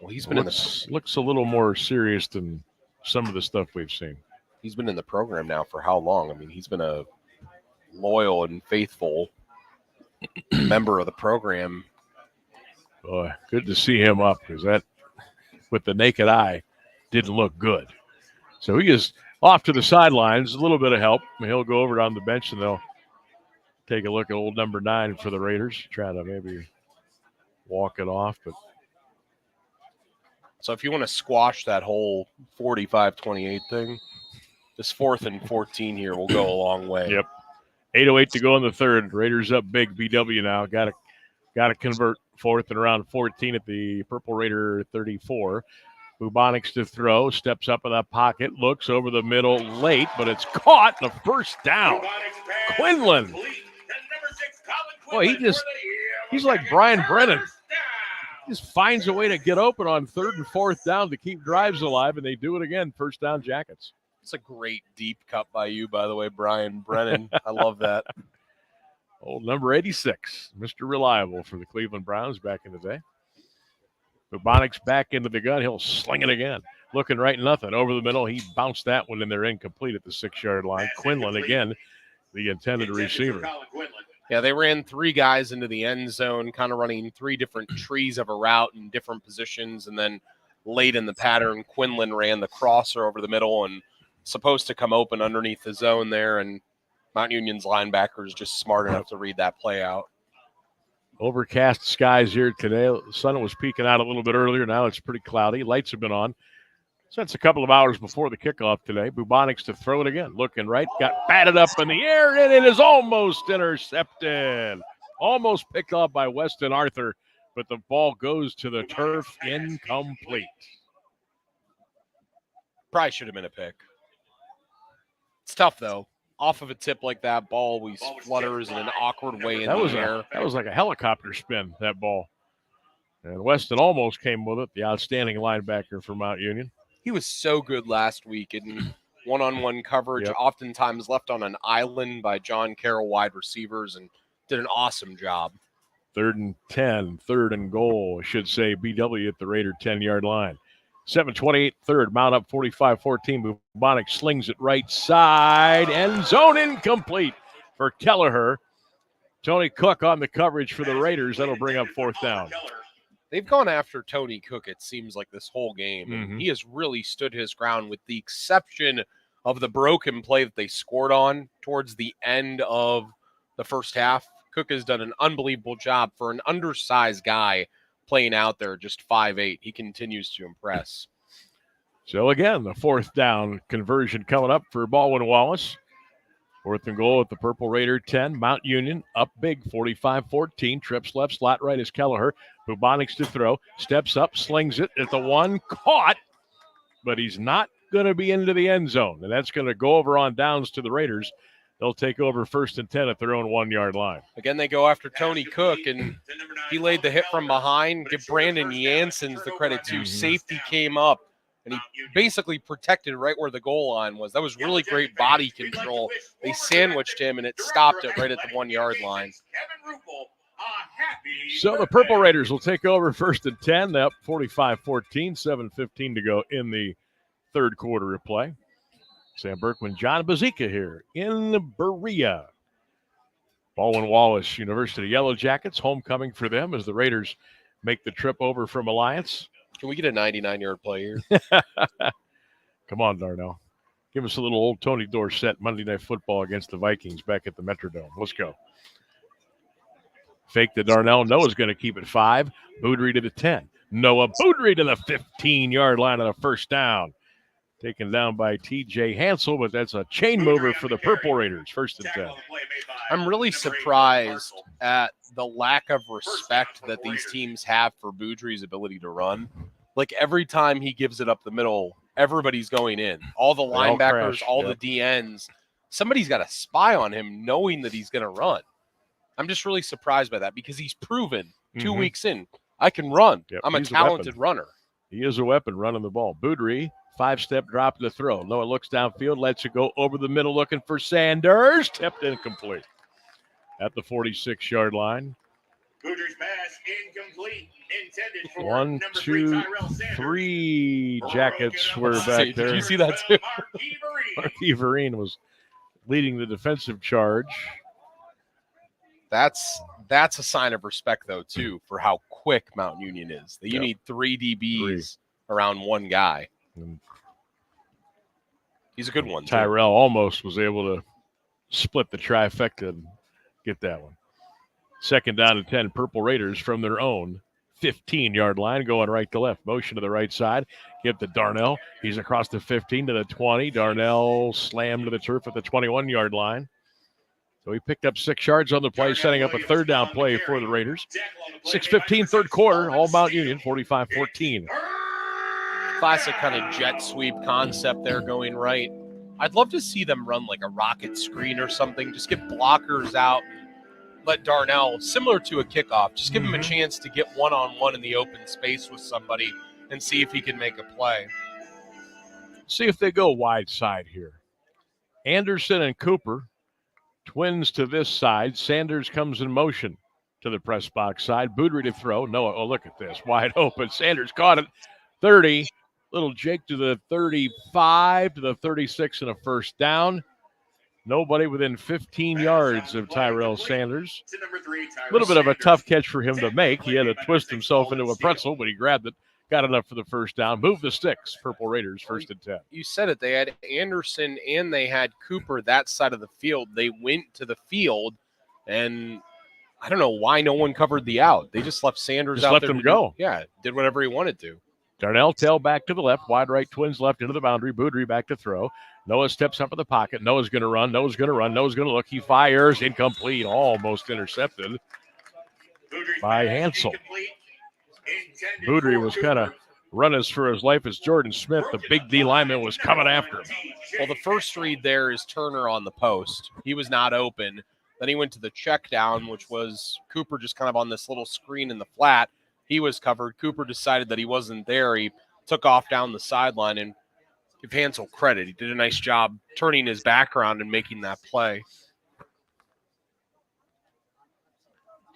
Well, he's been looks a little more serious than some of the stuff we've seen. He's been in the program now for how long? I mean, he's been a loyal and faithful member of the program. Boy, good to see him up because that, with the naked eye, didn't look good. So he is off to the sidelines. A little bit of help. He'll go over on the bench and they'll take a look at old number 9 for the Raiders. Try to maybe walk it off. But so if you want to squash that whole 45-28 thing, this 4th and 14 here will go a long way. Yep. 8:08 to go in the third. Raiders up big. BW now. Got to convert. 4th and around 14 at the Purple Raider 34. Bubonics to throw. Steps up in that pocket. Looks over the middle late, but it's caught. The first down. Quinlan. Boy, he's like Brian Brennan. He just finds a way to get open on 3rd and 4th down to keep drives alive, and they do it again. First down Jackets. It's a great deep cut by you, by the way, Brian Brennan. I love that. Old number 86, Mr. Reliable for the Cleveland Browns back in the day. Bubonics back into the gun. He'll sling it again. Looking right, nothing. Over the middle, he bounced that one in there incomplete at the 6-yard line. Quinlan again, the intended receiver. Yeah, they ran 3 guys into the end zone, kind of running 3 different trees of a route in different positions. And then late in the pattern, Quinlan ran the crosser over the middle and supposed to come open underneath the zone there. And Mount Union's linebacker is just smart enough to read that play out. Overcast skies here today. The sun was peeking out a little bit earlier. Now it's pretty cloudy. Lights have been on since a couple of hours before the kickoff today. Bubonics to throw it again. Looking right. Got batted up in the air, and it is almost intercepted. Almost picked off by Weston Arthur, but the ball goes to the turf. Incomplete. Probably should have been a pick. It's tough, though. Off of a tip like that, ball always flutters in an awkward way in the air. That was like a helicopter spin, that ball. And Weston almost came with it, the outstanding linebacker for Mount Union. He was so good last week in one-on-one coverage, oftentimes left on an island by John Carroll wide receivers, and did an awesome job. 3rd and 10, 3rd and goal, I should say, BW at the Raider 10-yard line. 7:28 third, Mount up 45-14. Bubonic slings it right side. End zone incomplete for Kelleher. Tony Cook on the coverage for the Raiders. That'll bring up 4th down. They've gone after Tony Cook, it seems like, this whole game. And he has really stood his ground with the exception of the broken play that they scored on towards the end of the first half. Cook has done an unbelievable job for an undersized guy playing out there, just 5'8". He continues to impress. So again, the 4th down conversion coming up for Baldwin Wallace. 4th and goal at the Purple Raider 10. Mount Union up big, 45-14. Trips left, slot right is Kelleher. Bubonics to throw. Steps up, slings it at the 1. Caught, but he's not going to be into the end zone. And that's going to go over on downs to the Raiders. They'll take over 1st and 10 at their own 1-yard line. Again, they go after Tony Cook, and he laid the hit from behind. Give Brandon Janssens the credit, too. Safety came up, and he basically protected right where the goal line was. That was really great body control. They sandwiched him, and it stopped it right at the 1-yard line. So the Purple Raiders will take over 1st and 10. They're up 45-14, 7:15 to go in the third quarter of play. Sam Berkman, John Bazika here in Berea. Baldwin Wallace University Yellow Jackets, homecoming for them as the Raiders make the trip over from Alliance. Can we get a 99-yard play here? Come on, Darnell. Give us a little old Tony Dorsett Monday Night Football against the Vikings back at the Metrodome. Let's go. Fake to Darnell. Noah's going to keep it 5. Boudry to the 10. Noah Boudry to the 15-yard line on a first down. Taken down by T.J. Hansel, but that's a chain mover for the Purple Raiders. 1st and 10. I'm really surprised at the lack of respect that these teams have for Boudry's ability to run. Like, every time he gives it up the middle, everybody's going in. All the linebackers, all the DNs. Somebody's got a spy on him knowing that he's going to run. I'm just really surprised by that because he's proven 2 weeks in, I can run. Yep, I'm a talented runner. He is a weapon running the ball. Boudry. 5-step drop to throw. Noah looks downfield, lets it go over the middle, looking for Sanders. Tipped incomplete at the 46-yard line. Boudreaux's pass incomplete. Intended for 1, number 3, 2, Tyrell Sanders. 3 Jackets were back there. Did you see that too? Marquis Vereen was leading the defensive charge. That's a sign of respect, though, too, for how quick Mount Union is. You need 3 DBs around one guy. He's a good one, too. Tyrell almost was able to split the trifecta and get that one. Second down and 10, Purple Raiders from their own 15-yard line, going right to left. Motion to the right side. Give to Darnell. He's across the 15 to the 20. Darnell slammed to the turf at the 21-yard line. So he picked up 6 yards on the play, setting up a third down play for the Raiders. 6:15, third quarter, all Mount Union, 45-14. Classic kind of jet sweep concept there going right. I'd love to see them run like a rocket screen or something. Just get blockers out. Let Darnell, similar to a kickoff, just give him a chance to get one-on-one in the open space with somebody and see if he can make a play. See if they go wide side here. Anderson and Cooper, twins to this side. Sanders comes in motion to the press box side. Boudreaux to throw. Noah, oh, look at this. Wide open. Sanders caught it. 30. Little Jake to the 35, to the 36, and a first down. Nobody within 15 yards of Tyrell Sanders. A little bit of a tough catch for him to make. He had to twist himself into a pretzel, but he grabbed it. Got enough for the first down. Move the sticks. Purple Raiders, 1st and 10. You said it. They had Anderson and they had Cooper that side of the field. They went to the field, and I don't know why no one covered the out. They just left Sanders out left there. him go. Did whatever he wanted to. Darnell tail back to the left. Wide right, twins left into the boundary. Boudreaux back to throw. Noah steps up in the pocket. Noah's going to run. Noah's going to run. Noah's going to look. He fires. Incomplete. Almost intercepted by Hansel. Boudreaux was kind of running for his life as Jordan Smith, the big D lineman, was coming after him. Well, the first read there is Turner on the post. He was not open. Then he went to the check down, which was Cooper just kind of on this little screen in the flat. He was covered. Cooper decided that he wasn't there. He took off down the sideline, and give Hansel credit. He did a nice job turning his back around and making that play.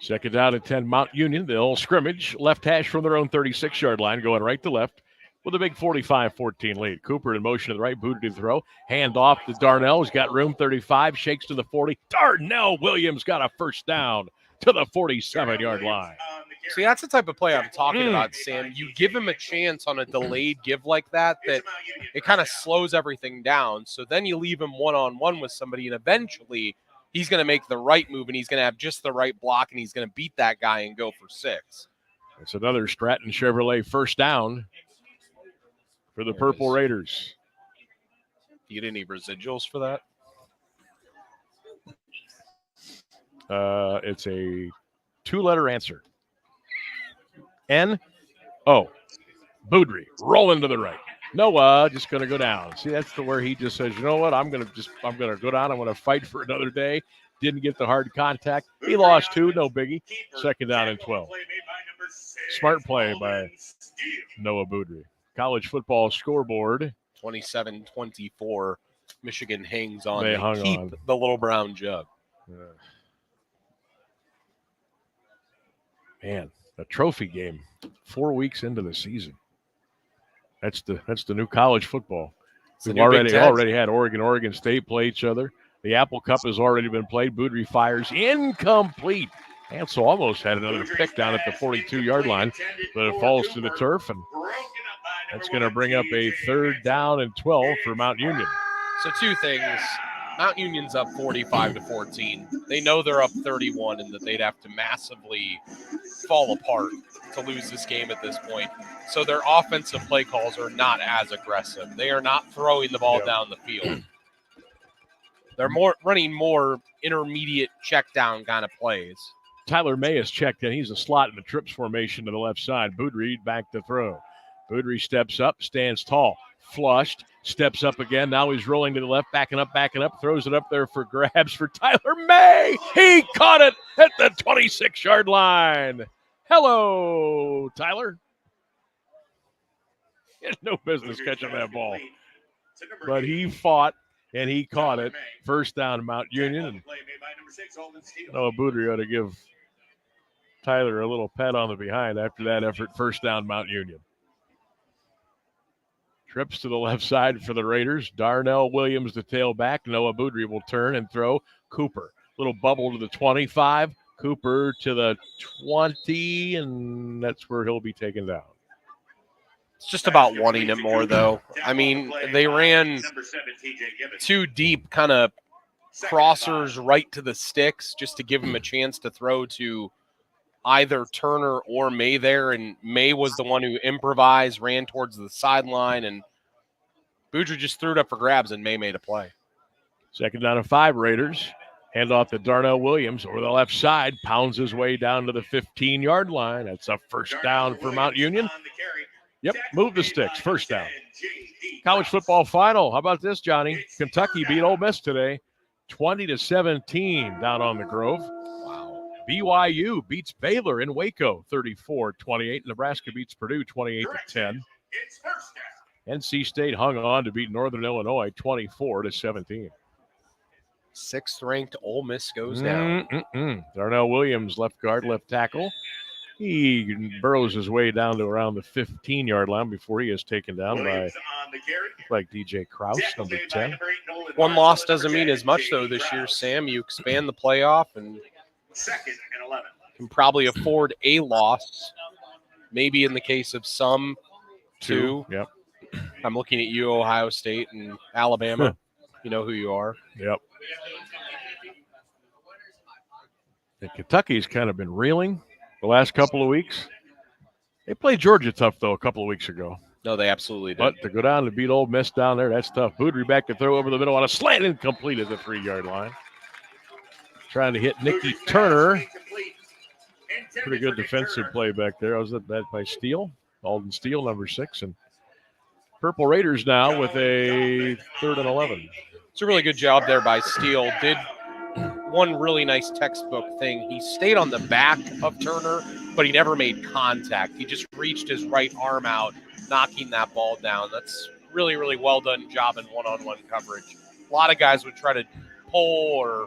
Second down and 10, Mount Union. They'll scrimmage. Left hash from their own 36-yard line, going right to left with a big 45-14 lead. Cooper in motion to the right, Boudreaux to throw. Hand off to Darnell. He's got room, 35, shakes to the 40. Darnell Williams got a first down to the 47-yard line. See, that's the type of play I'm talking about, Sam. You give him a chance on a delayed give like that it kind of slows everything down. So then you leave him one-on-one with somebody, and eventually he's going to make the right move, and he's going to have just the right block, and he's going to beat that guy and go for 6. It's another Stratton Chevrolet first down for the Purple Raiders. You get any residuals for that? It's a 2-letter answer. N-O. Boudreaux rolling to the right. Noah just going to go down. See, that's where he just says, you know what? I'm going to go down. I'm going to fight for another day. Didn't get the hard contact. He lost 2, no biggie. Second down and 12. Smart play by Noah Boudreaux. College football scoreboard. 27-24. Michigan hangs on. They hung keep on. The little brown jug. Man, a trophy game 4 weeks into the season. That's the new college football. We've already had Oregon State play each other. The Apple Cup has already been played. Boudreaux fires incomplete. Hansel almost had another pick down at the 42-yard line, but it falls to the turf, and that's going to bring up a third down and 12 for Mount Union. So 2 things. Mount Union's up 45-14. They know they're up 31 and that they'd have to massively fall apart to lose this game at this point. So their offensive play calls are not as aggressive. They are not throwing the ball down the field. They're running more intermediate check down kind of plays. Tyler May is checked in. He's a slot in the trips formation to the left side. Boudreaux back to throw. Boudreaux steps up, stands tall, flushed, steps up again. Now he's rolling to the left, backing up, throws it up there for grabs for Tyler May. He caught it at the 26-yard line. Hello, Tyler. He had no business catching that ball. But he fought, and he caught it. First down, Mount Union. And Noah Boudreaux ought to give Tyler a little pat on the behind after that effort. First down, Mount Union. Trips to the left side for the Raiders. Darnell Williams, the tailback. Noah Boudry will turn and throw. Cooper, little bubble to the 25. Cooper to the 20, and that's where he'll be taken down. It's just about wanting it more, though. I mean, they ran too deep, kind of crossers right to the sticks just to give him a chance to throw to either Turner or May there, and May was the one who improvised, ran towards the sideline, and Boudry just threw it up for grabs, and May made a play. Second down and 5, Raiders. Hand off to Darnell Williams over the left side, pounds his way down to the 15-yard line. That's a first down for Mount Union. Yep, move the sticks, first down. College football final. How about this, Johnny? Kentucky beat Ole Miss today, 20-17 down on the Grove. Wow. BYU beats Baylor in Waco, 34-28. Nebraska beats Purdue, 28-10. NC State hung on to beat Northern Illinois, 24-17. Sixth-ranked Ole Miss goes down. Darnell Williams, left guard, left tackle. He burrows his way down to around the 15-yard line before he is taken down by like DJ Krause, number 10. One loss doesn't mean as much, though, this year, Sam. You expand the playoff and can probably afford a loss, maybe in the case of some, two. Yep. I'm looking at you, Ohio State and Alabama. You know who you are. Yep. And Kentucky's kind of been reeling the last couple of weeks. They played Georgia tough, though, a couple of weeks ago. No, they absolutely did. But to go down to beat Ole Miss down there, that's tough. Boudry back to throw over the middle on a slant, incomplete at the 3-yard line. Trying to hit Nicky Turner. Pretty good defensive play back there. Was that by Steele? Alden Steele, number 6. And Purple Raiders now with a 3rd and 11. It's a really good job there by Steele. Did one really nice textbook thing. He stayed on the back of Turner, but he never made contact. He just reached his right arm out, knocking that ball down. That's really, really well done job in one-on-one coverage. A lot of guys would try to pull or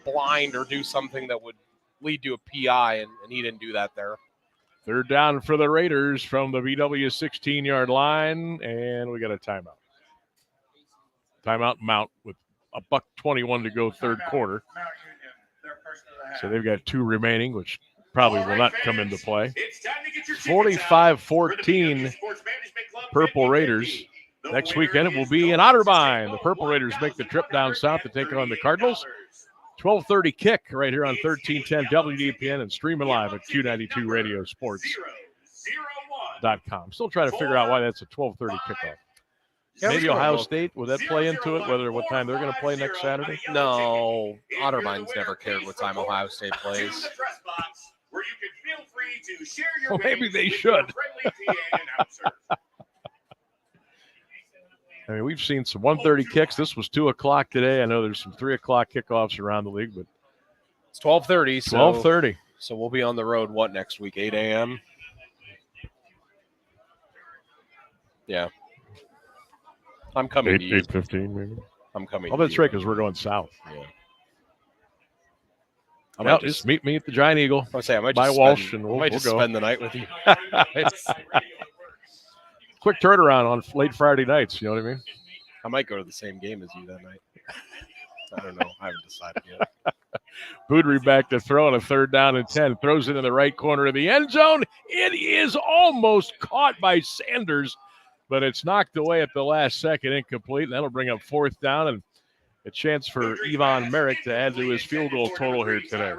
blind or do something that would lead to a PI, and he didn't do that there. 3rd down for the Raiders from the VW 16-yard line, and we got a timeout. Timeout Mount with a $1:21 to go, third quarter. So they've got 2 remaining, which probably will not come into play. 45-14 Purple Raiders. Next weekend it will be in Otterbein. The Purple Raiders make the trip down south to take on the Cardinals. 12:30 kick right here on 1310 WDPN and streaming live at Q92radiosports.com. Still trying to figure out why that's a 12:30 kickoff. Maybe Ohio State, will that play into it, what time they're going to play next Saturday? No, Otterbein's never cared what time Ohio State plays. Well, maybe they should. I mean, we've seen some 1:30 kicks. This was 2 o'clock today. I know there's some 3 o'clock kickoffs around the league, but it's 12:30. 12:30. So we'll be on the road, next week, 8 a.m.? Yeah. I'm coming to you. 8:15 maybe. I'm coming. Oh, that's right, because we're going south. Yeah. Well, just meet me at the Giant Eagle. I might by just Walsh, and we'll just go. spend the night with you. Quick turnaround on late Friday nights. You know what I mean? I might go to the same game as you that night. I don't know. I haven't decided yet. Boudry back to throw on a 3rd down and 10. Throws it in the right corner of the end zone. It is almost caught by Sanders, but it's knocked away at the last second, incomplete. And that'll bring up 4th down and a chance for Yvonne Merrick to add to his field goal total here today.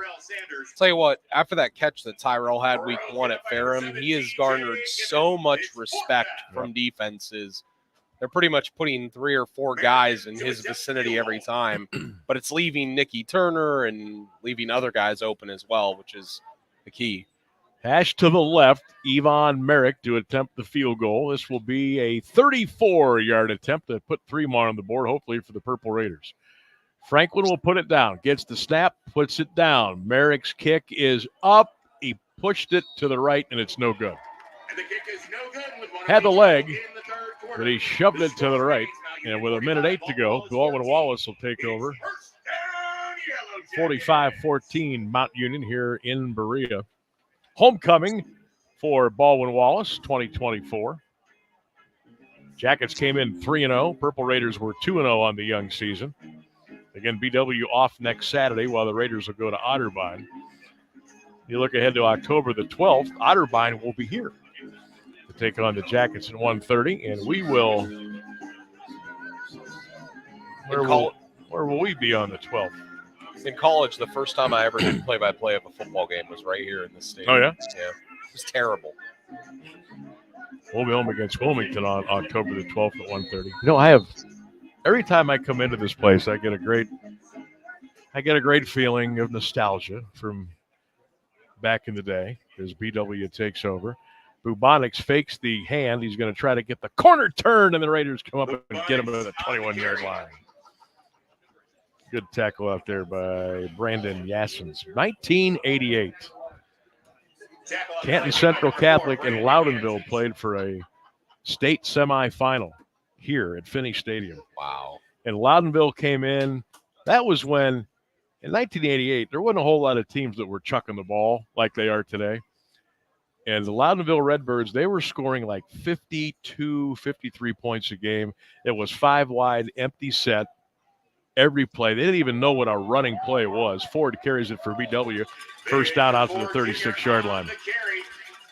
Tell you what, after that catch that Tyrell had week 1 at Ferrum, he has garnered so much respect from defenses. They're pretty much putting 3 or 4 guys in his vicinity every time, but it's leaving Nicky Turner and leaving other guys open as well, which is the key. Hash to the left, Yvonne Merrick to attempt the field goal. This will be a 34-yard attempt to put 3 more on the board, hopefully for the Purple Raiders. Franklin will put it down, gets the snap, puts it down. Merrick's kick is up. He pushed it to the right, and it's no good. Had the leg, but he shoved it to the right. And with 1:08 to go, Baldwin Wallace will take over. 45-14 Mount Union here in Berea. Homecoming for Baldwin Wallace 2024. Jackets came in 3-0. Purple Raiders were 2-0 on the young season. Again, BW off next Saturday while the Raiders will go to Otterbein. You look ahead to October the 12th, Otterbein will be here to take on the Jackets at 1:30, and we will where will we be on the 12th? In college, the first time I ever did play-by-play of a football game was right here in this stadium. Oh, yeah? Yeah. It was terrible. We'll be home against Wilmington on October the 12th at 1:30. You know, every time I come into this place, I get a great feeling of nostalgia from back in the day as BW takes over. Bubonics fakes the hand. He's going to try to get the corner turn, and the Raiders come up and get him at the 21-yard line. Good tackle out there by Brandon Yassins. 1988. Canton Central Catholic and Loudonville played for a state semifinal here at Finney Stadium. Wow. And Loudonville came in. That was when, in 1988, there wasn't a whole lot of teams that were chucking the ball like they are today. And the Loudonville Redbirds, they were scoring like 52, 53 points a game. It was 5 wide, empty set every play. They didn't even know what a running play was. Ford carries it for BW. First down out to the 36-yard line.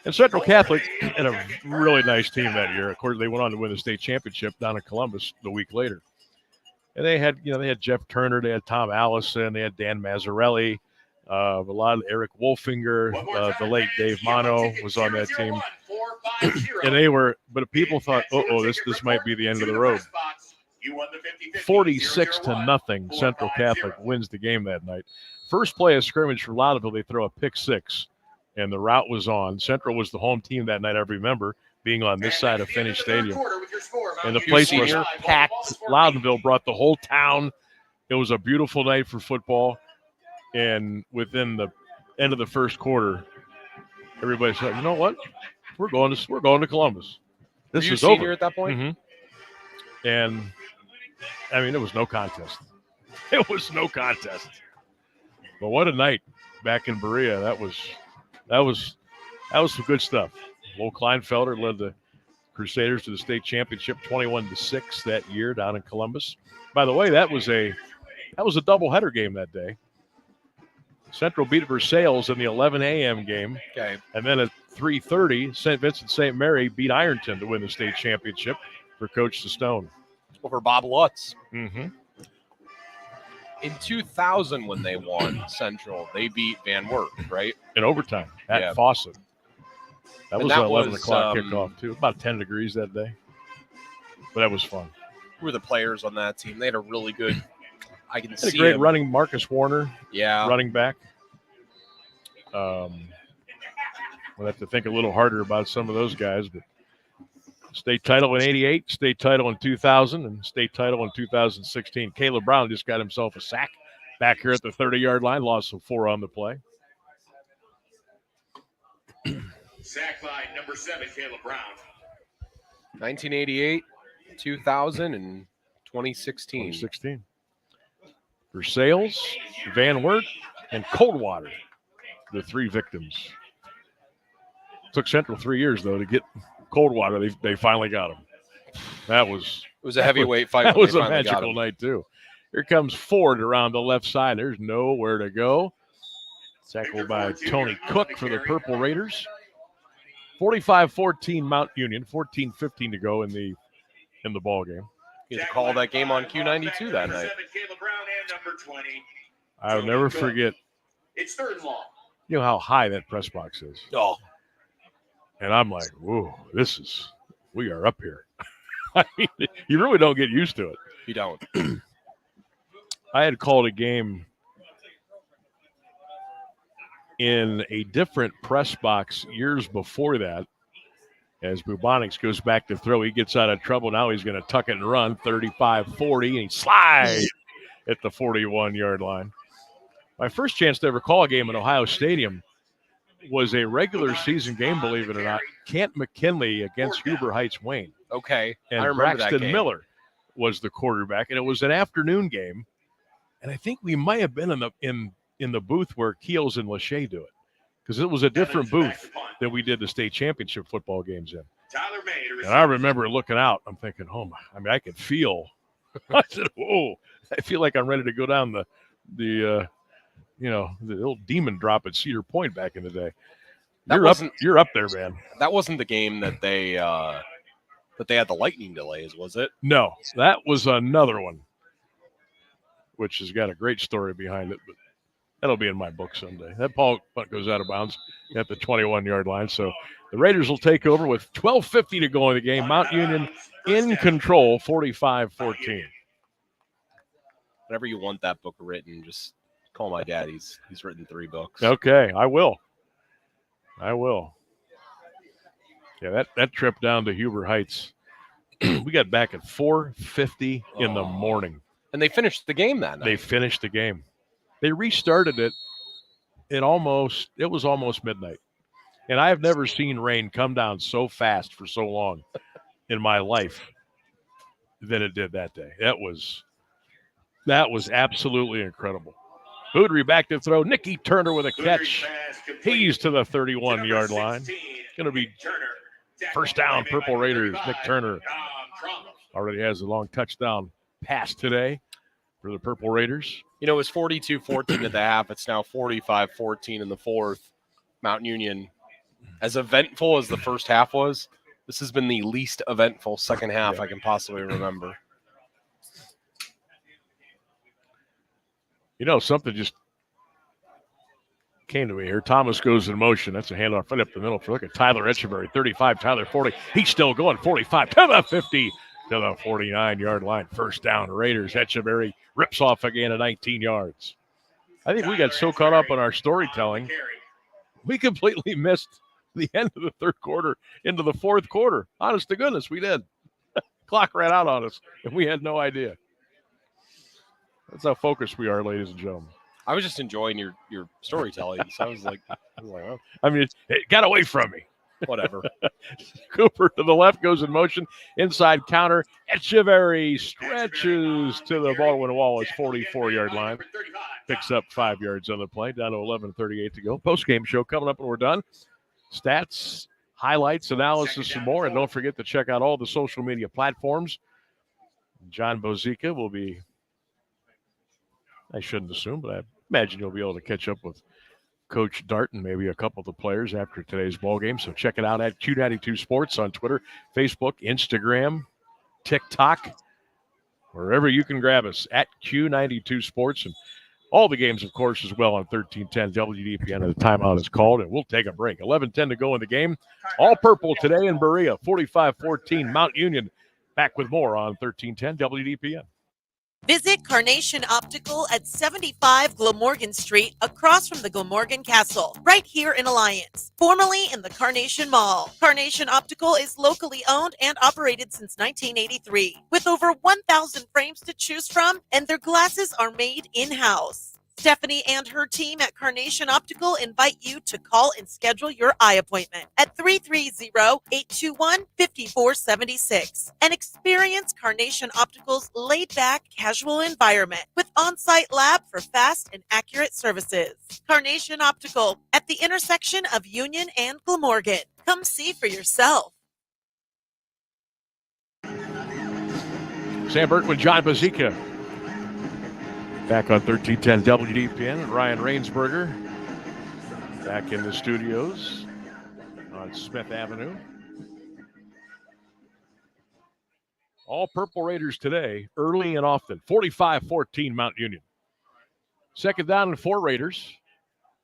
And Central Catholic had a really nice team that year. Of course, they went on to win the state championship down in Columbus the week later. And they had Jeff Turner, they had Tom Allison, they had Dan Mazzarelli, a lot of Eric Wolfinger, the late Dave Mono was on that team. And they were, but people thought, this might be the end of the road. 46-0, Central Catholic wins the game that night. First play of scrimmage for Loudonville, they throw a pick six, and the route was on. Central was the home team that night, I remember, being on this side of Finney Stadium. And the place was packed. Loudonville brought the whole town. It was a beautiful night for football. And within the end of the first quarter, everybody said, you know what? We're going to Columbus. This is over. Were you a senior at that point? Mm-hmm. And, I mean, it was no contest. It was no contest. But what a night back in Berea. That was some good stuff. Lowell Kleinfelder led the Crusaders to the state championship 21-6 that year down in Columbus. By the way, that was a doubleheader game that day. Central beat Versailles in the 11 a.m. game. Okay. And then at 3:30, St. Vincent St. Mary beat Ironton to win the state championship for Coach Stone. Over Bob Lutz. Mm-hmm. In 2000, when they won Central, they beat Van Wert, right? In overtime at Fawcett. That was an 11 o'clock kickoff, too. About 10 degrees that day. But that was fun. Who were the players on that team? They had a really good, I can see a great him. running Marcus Warner, running back. We'll have to think a little harder about some of those guys. But state title in 88, state title in 2000, and state title in 2016. Caleb Brown just got himself a sack back here at the 30-yard line, loss of 4 on the play. Sack by number 7, Caleb Brown. 1988, 2000, and 2016. 2016. Versailles, Van Wert, and Coldwater, the 3 victims. Took Central 3 years, though, to get Coldwater. They finally got him. It was a heavyweight fight. That was a magical night, too. Here comes Ford around the left side. There's nowhere to go. Tackled by Tony Cook for the Purple Raiders. 45-14 Mount Union, 14-15 to go in the ball game. You had to call that game on Q92 that night. I'll never forget. It's 3rd and long. You know how high that press box is. Oh. And I'm like, whoa, we are up here. I mean, you really don't get used to it. You don't. I had called a game in a different press box years before that. As Bubonics goes back to throw, he gets out of trouble. Now he's going to tuck it and run 35-40, and he slides at the 41-yard line. My first chance to ever call a game at Ohio Stadium was a regular season game, believe it or not. Kent McKinley against Huber Heights Wayne. Okay, and I remember Braxton that game. Miller was the quarterback, and it was an afternoon game. And I think we might have been in the booth where Keels and Lachey do it, because it was a different booth than we did the state championship football games in. And I remember looking out. I'm thinking, oh my! I mean, I could feel. I said, whoa! I feel like I'm ready to go down the old demon drop at Cedar Point back in the day. You're up there, man. That wasn't the game that they had the lightning delays, was it? No, that was another one, which has got a great story behind it, but that'll be in my book someday. That ball goes out of bounds at the 21-yard line. So the Raiders will take over with 12:50 to go in the game. Mount Union in control, 45-14. Whenever you want that book written, just call my dad. He's written 3 books. Okay, I will. Yeah, that trip down to Huber Heights, we got back at 4:50 in the morning. And they finished the game that night. They finished the game. They restarted it. It was almost midnight. And I have never seen rain come down so fast for so long in my life than it did that day. That was absolutely incredible. Boudry back to throw. Nicky Turner with a catch. He's to the 31-yard line. Going to be first down, Purple Raiders. Nick Turner already has a long touchdown pass today for the Purple Raiders. It was 42-14 at the half. It's now 45-14 in the fourth. Mount Union, as eventful as the first half was, this has been the least eventful second half I can possibly remember. Something just came to me here. Thomas goes in motion. That's a handoff right up the middle. Look at Tyler Etcheverry, 35, Tyler 40. He's still going, 45 to the 50 to the 49-yard line. First down, Raiders. Etcheverry rips off again at 19 yards. I think we got so caught up in our storytelling, we completely missed the end of the third quarter into the fourth quarter. Honest to goodness, we did. Clock ran out on us, and we had no idea. That's how focused we are, ladies and gentlemen. I was just enjoying your storytelling. So I was like, oh. I mean, it got away from me. Whatever. Cooper to the left goes in motion. Inside counter. Etcheverry stretches to the Baldwin Wallace 44-yard line. Picks up 5 yards on the play. Down to 11:38 to go. Post-game show coming up when we're done. Stats, highlights, analysis, and more. And don't forget to check out all the social media platforms. John Bozica will be, I shouldn't assume, but I imagine you'll be able to catch up with Coach Dart and maybe a couple of the players after today's ball game. So check it out at Q92 Sports on Twitter, Facebook, Instagram, TikTok, wherever you can grab us at Q92 Sports. And all the games, of course, as well on 1310 WDPN. And the timeout is called, and we'll take a break. 11:10 to go in the game. All purple today in Berea, 45-14. Mount Union back with more on 1310 WDPN. Visit Carnation Optical at 75 Glamorgan Street, across from the Glamorgan Castle, right here in Alliance, formerly in the Carnation Mall. Carnation Optical is locally owned and operated since 1983, with over 1,000 frames to choose from, and their glasses are made in-house. Stephanie and her team at Carnation Optical invite you to call and schedule your eye appointment at 330-821-5476 and experience Carnation Optical's laid-back, casual environment with on-site lab for fast and accurate services. Carnation Optical at the intersection of Union and Glamorgan. Come see for yourself. Sam Burton with John Bozica. Back on 1310 WDPN. Ryan Rainsberger back in the studios on Smith Avenue. All Purple Raiders today, early and often. 45-14 Mount Union. Second down and 4 Raiders.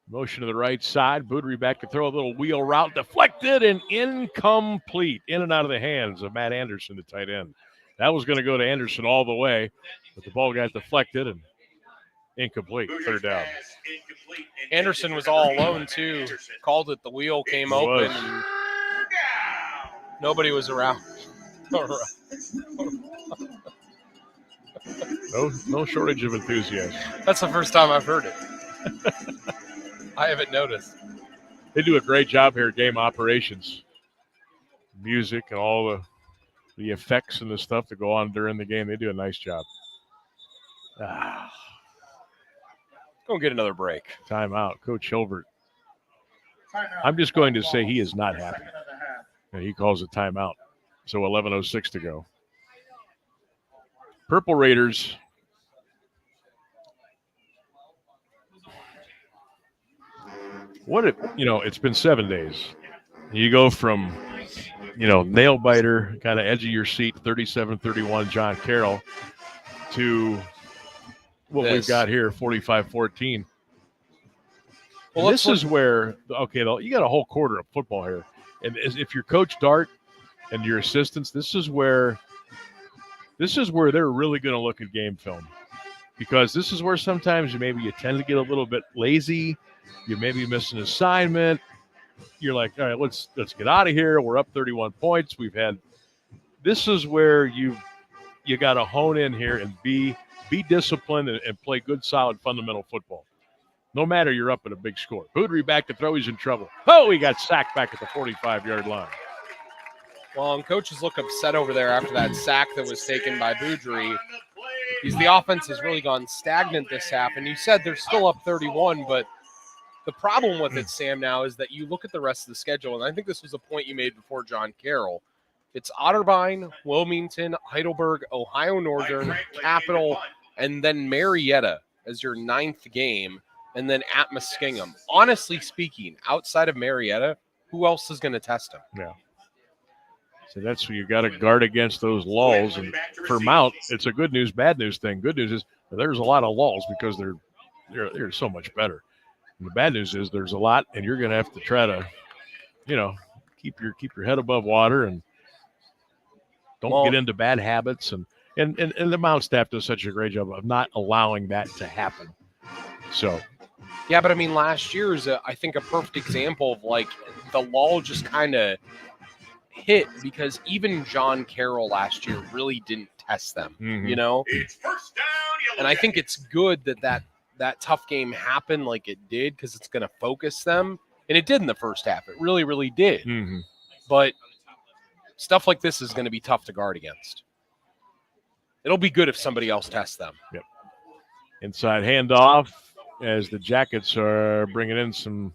Motion to the right side. Boudry back to throw a little wheel route. Deflected and incomplete. In and out of the hands of Matt Anderson, the tight end. That was going to go to Anderson all the way, but the ball got deflected and incomplete. Third down. Anderson was all alone, too. Called it. The wheel came open. And nobody was around. No shortage of enthusiasm. That's the first time I've heard it. I haven't noticed. They do a great job here at Game Operations. Music and all the effects and the stuff that go on during the game. They do a nice job. Go get another break. Timeout. Coach Hilbert I'm just going to say he is not happy. And he calls a timeout. So 11:06 to go. Purple Raiders. What if, it's been 7 days. You go from, nail biter, kind of edge of your seat, 37-31 John Carroll, to what we've got here, 45-14. Well, this is where, you got a whole quarter of football here. And if you're Coach Dart and your assistants, this is where they're really going to look at game film. Because this is where sometimes you tend to get a little bit lazy. You maybe miss an assignment. You're like, all right, let's get out of here. We're up 31 points. This is where you got to hone in here and be disciplined and play good, solid, fundamental football. No matter you're up at a big score. Boudry back to throw. He's in trouble. Oh, he got sacked back at the 45-yard line. Well, and coaches look upset over there after that sack that was taken by Boudry. Because the offense has really gone stagnant this half. And you said they're still up 31, but the problem with it, Sam, now is that you look at the rest of the schedule, and I think this was a point you made before John Carroll. It's Otterbein, Wilmington, Heidelberg, Ohio Northern, Capital, and then Marietta as your 9th game, and then at Muskingum. Honestly speaking, outside of Marietta, who else is going to test them? Yeah. So that's where you got to guard against those lulls. And for Mount, it's a good news, bad news thing. Good news is there's a lot of lulls because they're so much better. And the bad news is there's a lot, and you're going to have to try to, keep your head above water and don't get into bad habits. And the Mount staff does such a great job of not allowing that to happen. So, yeah, but I mean, last year is I think a perfect example of like the lull just kind of hit because even John Carroll last year really didn't test them, It's first down, and I think it's good that tough game happened like it did because it's going to focus them. And it did in the first half. It really, really did. Mm-hmm. But stuff like this is going to be tough to guard against. It'll be good if somebody else tests them. Yep. Inside handoff as the Jackets are bringing in some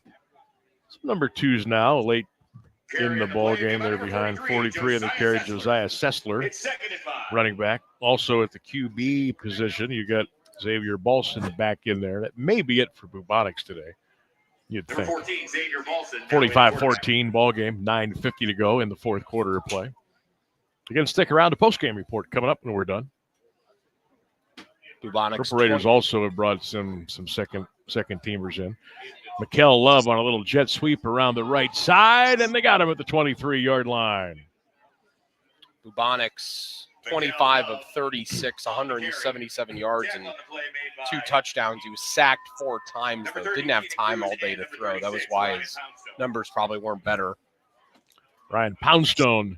number 2s now, late in the ball game. They're behind 43 in the carry, Josiah Sessler, running back. Also at the QB position, you got Xavier Balson back in there. That may be it for Bubonics today, you'd think. 45-14 ball game, 9:50 to go in the fourth quarter of play. You're going to stick around. The post-game report coming up when we're done. Bubonics. Purple Raiders also have brought some second teamers in. Mikkel Love on a little jet sweep around the right side, and they got him at the 23-yard line. Bubonics 25 of 36, 177 yards and 2 touchdowns. He was sacked 4 times, though. Didn't have time all day to throw. That was why his numbers probably weren't better. Ryan Poundstone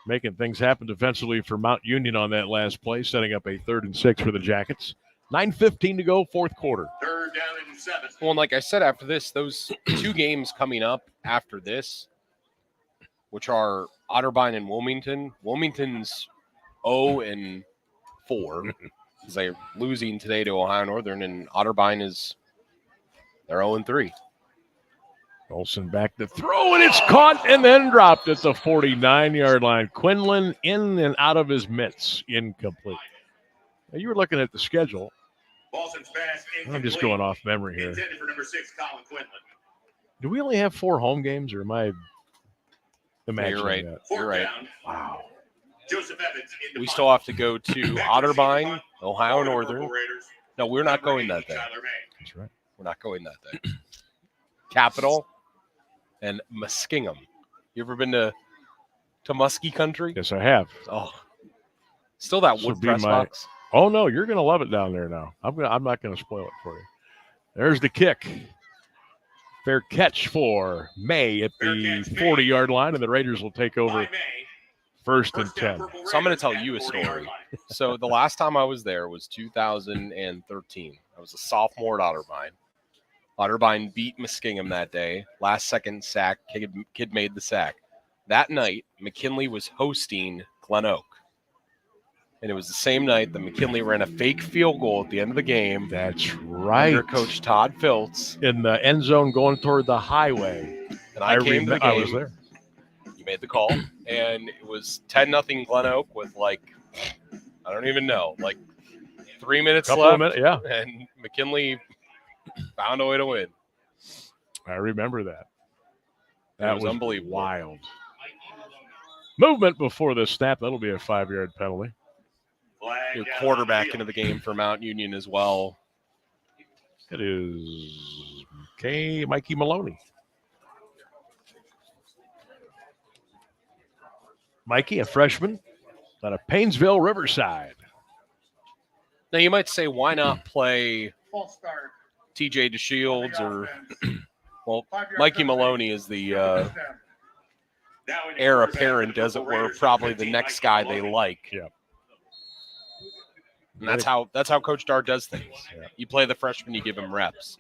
making things happen defensively for Mount Union on that last play, setting up a 3rd and 6 for the Jackets. 9:15 to go, fourth quarter. 3rd down and 7. Well, and like I said, after this, those 2 games coming up after this, which are Otterbein and Wilmington. Wilmington's 0-4 because they're losing today to Ohio Northern, and Otterbein they're 0-3. Olsen back to throw, and it's caught and then dropped at the 49-yard line. Quinlan in and out of his mitts, incomplete. Now, you were looking at the schedule. I'm just going off memory here. Intended for number 6, Colin Quinlan. Do we only have 4 home games, or am I imagining You're right. that? You're right. Wow. Joseph Evans We still have to go to Otterbein, Ohio Northern. No, we're not going that day. That's right. We're not going that day. Capital and Muskingum. You ever been to Muskie country? Yes, I have. Oh, still that wood press box. Oh no, you're gonna love it down there now. I'm not gonna spoil it for you. There's the kick. Fair catch for May at the 40-yard line, and the Raiders will take over 1st and 10. So I'm going to tell you a story. So the last time I was there was 2013. I was a sophomore at Otterbein. Otterbein beat Muskingum that day. Last second sack. Kid made the sack. That night, McKinley was hosting Glen Oak. And it was the same night that McKinley ran a fake field goal at the end of the game. That's right. Under Coach Todd Filtz. In the end zone going toward the highway. And I came to the game. I was there. You made the call. And it was 10-0 Glen Oak with I don't even know, 3 minutes left. Yeah. And McKinley found a way to win. I remember that. That was unbelievable. Wild. Movement before the snap. That'll be a 5-yard penalty. Your quarterback into the game for Mount Union as well. It is Mikey Maloney. Mikey, a freshman out of Painesville, Riverside. Now you might say, why not play False start. TJ DeShields or Mikey Maloney is the heir apparent, as it were, probably the next guy they like. Yeah. And that's how Coach Dar does things. Yeah. You play the freshman, you give him reps.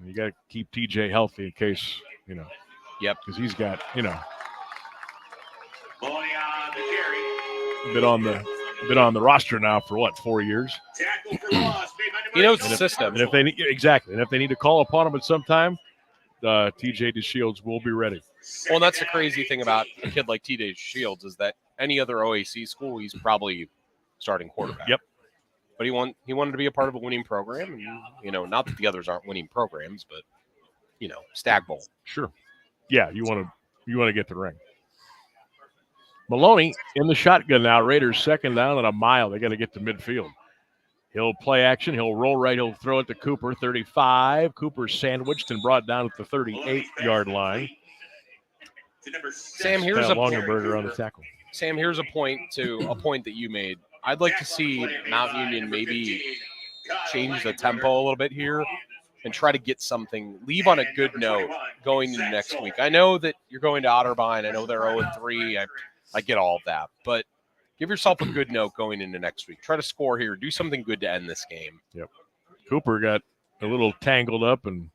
You got to keep TJ healthy in case, Yep. Because he's got, Been on the roster now for 4 years. He knows the system. And if they need to call upon him at some time, TJ DeShields will be ready. Well, and that's the crazy thing about a kid like TJ DeShields is that any other OAC school, he's probably starting quarterback. Yep. But he wanted to be a part of a winning program, and not that the others aren't winning programs, but Stag Bowl. Sure. Yeah, you want to get the ring. Maloney in the shotgun now. Raiders second down and a mile. They got to get to midfield. He'll play action. He'll roll right. He'll throw it to Cooper, 35. Cooper sandwiched and brought down at the 38-yard line. Sam, here's a Longerberger on the tackle. Sam, here's a point that you made. I'd like to see Mount Union maybe change the tempo a little bit here and try to get something, leave on a good note going into next week. I know that you're going to Otterbein. I know they're 0-3. I get all of that. But give yourself a good note going into next week. Try to score here. Do something good to end this game. Yep. Cooper got a little tangled up and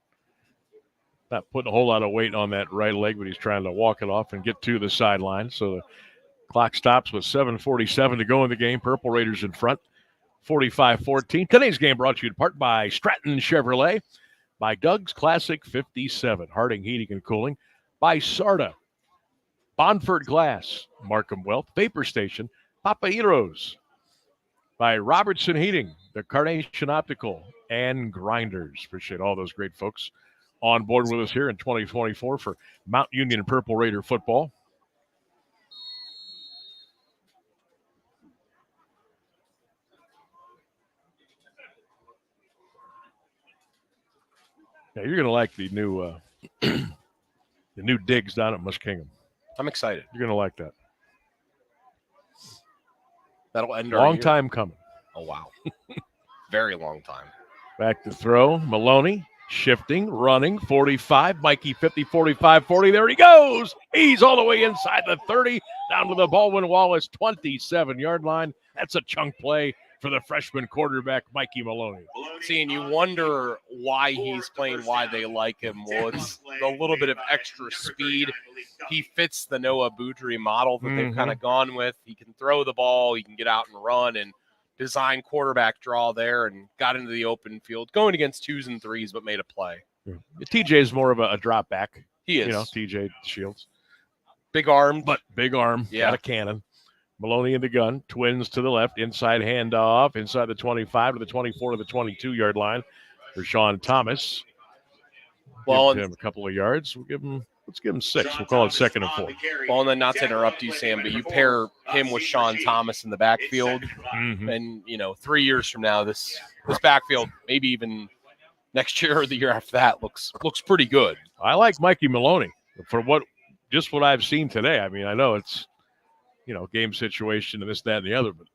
not putting a whole lot of weight on that right leg, but he's trying to walk it off and get to the sideline. So the clock stops with 7:47 to go in the game. Purple Raiders in front, 45-14. Today's game brought to you in part by Stratton Chevrolet, by Doug's Classic 57, Harding Heating and Cooling, by Sarda, Bonford Glass, Markham Wealth, Vapor Station, Papairos, by Robertson Heating, the Carnation Optical, and Grinders. Appreciate all those great folks on board with us here in 2024 for Mount Union Purple Raider football. Yeah, you're going to like the new digs down at Muskingum. I'm excited. You're going to like that. That'll end long time coming. Oh, wow. Very long time. Back to throw. Maloney shifting, running, 45. Mikey 50, 45, 40. There he goes. He's all the way inside the 30, down to the Baldwin Wallace 27-yard line. That's a chunk play for the freshman quarterback, Mikey Maloney. See, and you wonder why he's playing, why they like him. Well, it's a little bit of extra speed. He fits the Noah Boudry model that they've kind of gone with. He can throw the ball, he can get out and run, and design quarterback draw there, and got into the open field, going against 2s and 3s, but made a play. Yeah. TJ is more of a drop back. He is. TJ Shields. Big arm. But big arm. Yeah. Got a cannon. Maloney in the gun, twins to the left, inside handoff, inside the 25 to the 24 to the 22-yard line for Sean Thomas. Well, give him a couple of yards. Let's give him 6. We'll call it 2nd and 4. Well, and then not to interrupt you, Sam, but you pair him with Sean Thomas in the backfield, and 3 years from now, this backfield, maybe even next year or the year after that, looks pretty good. I like Mikey Maloney for what I've seen today. I mean, I know it's game situation and this, that, and the other, but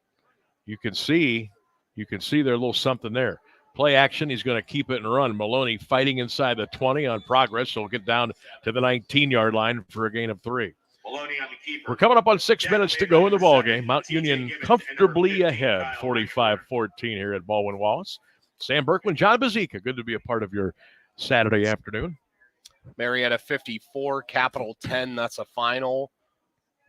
you can see there's a little something there. Play action, he's going to keep it and run. Maloney fighting inside the 20 on progress, so he'll get down to the 19-yard line for a gain of 3. We're coming up on 6 minutes to go in the ball game. Mount Union comfortably ahead, 45-14 here at Baldwin Wallace. Sam Berkman, John Bazika, good to be a part of your Saturday afternoon. Marietta 54, Capital 10, that's a final.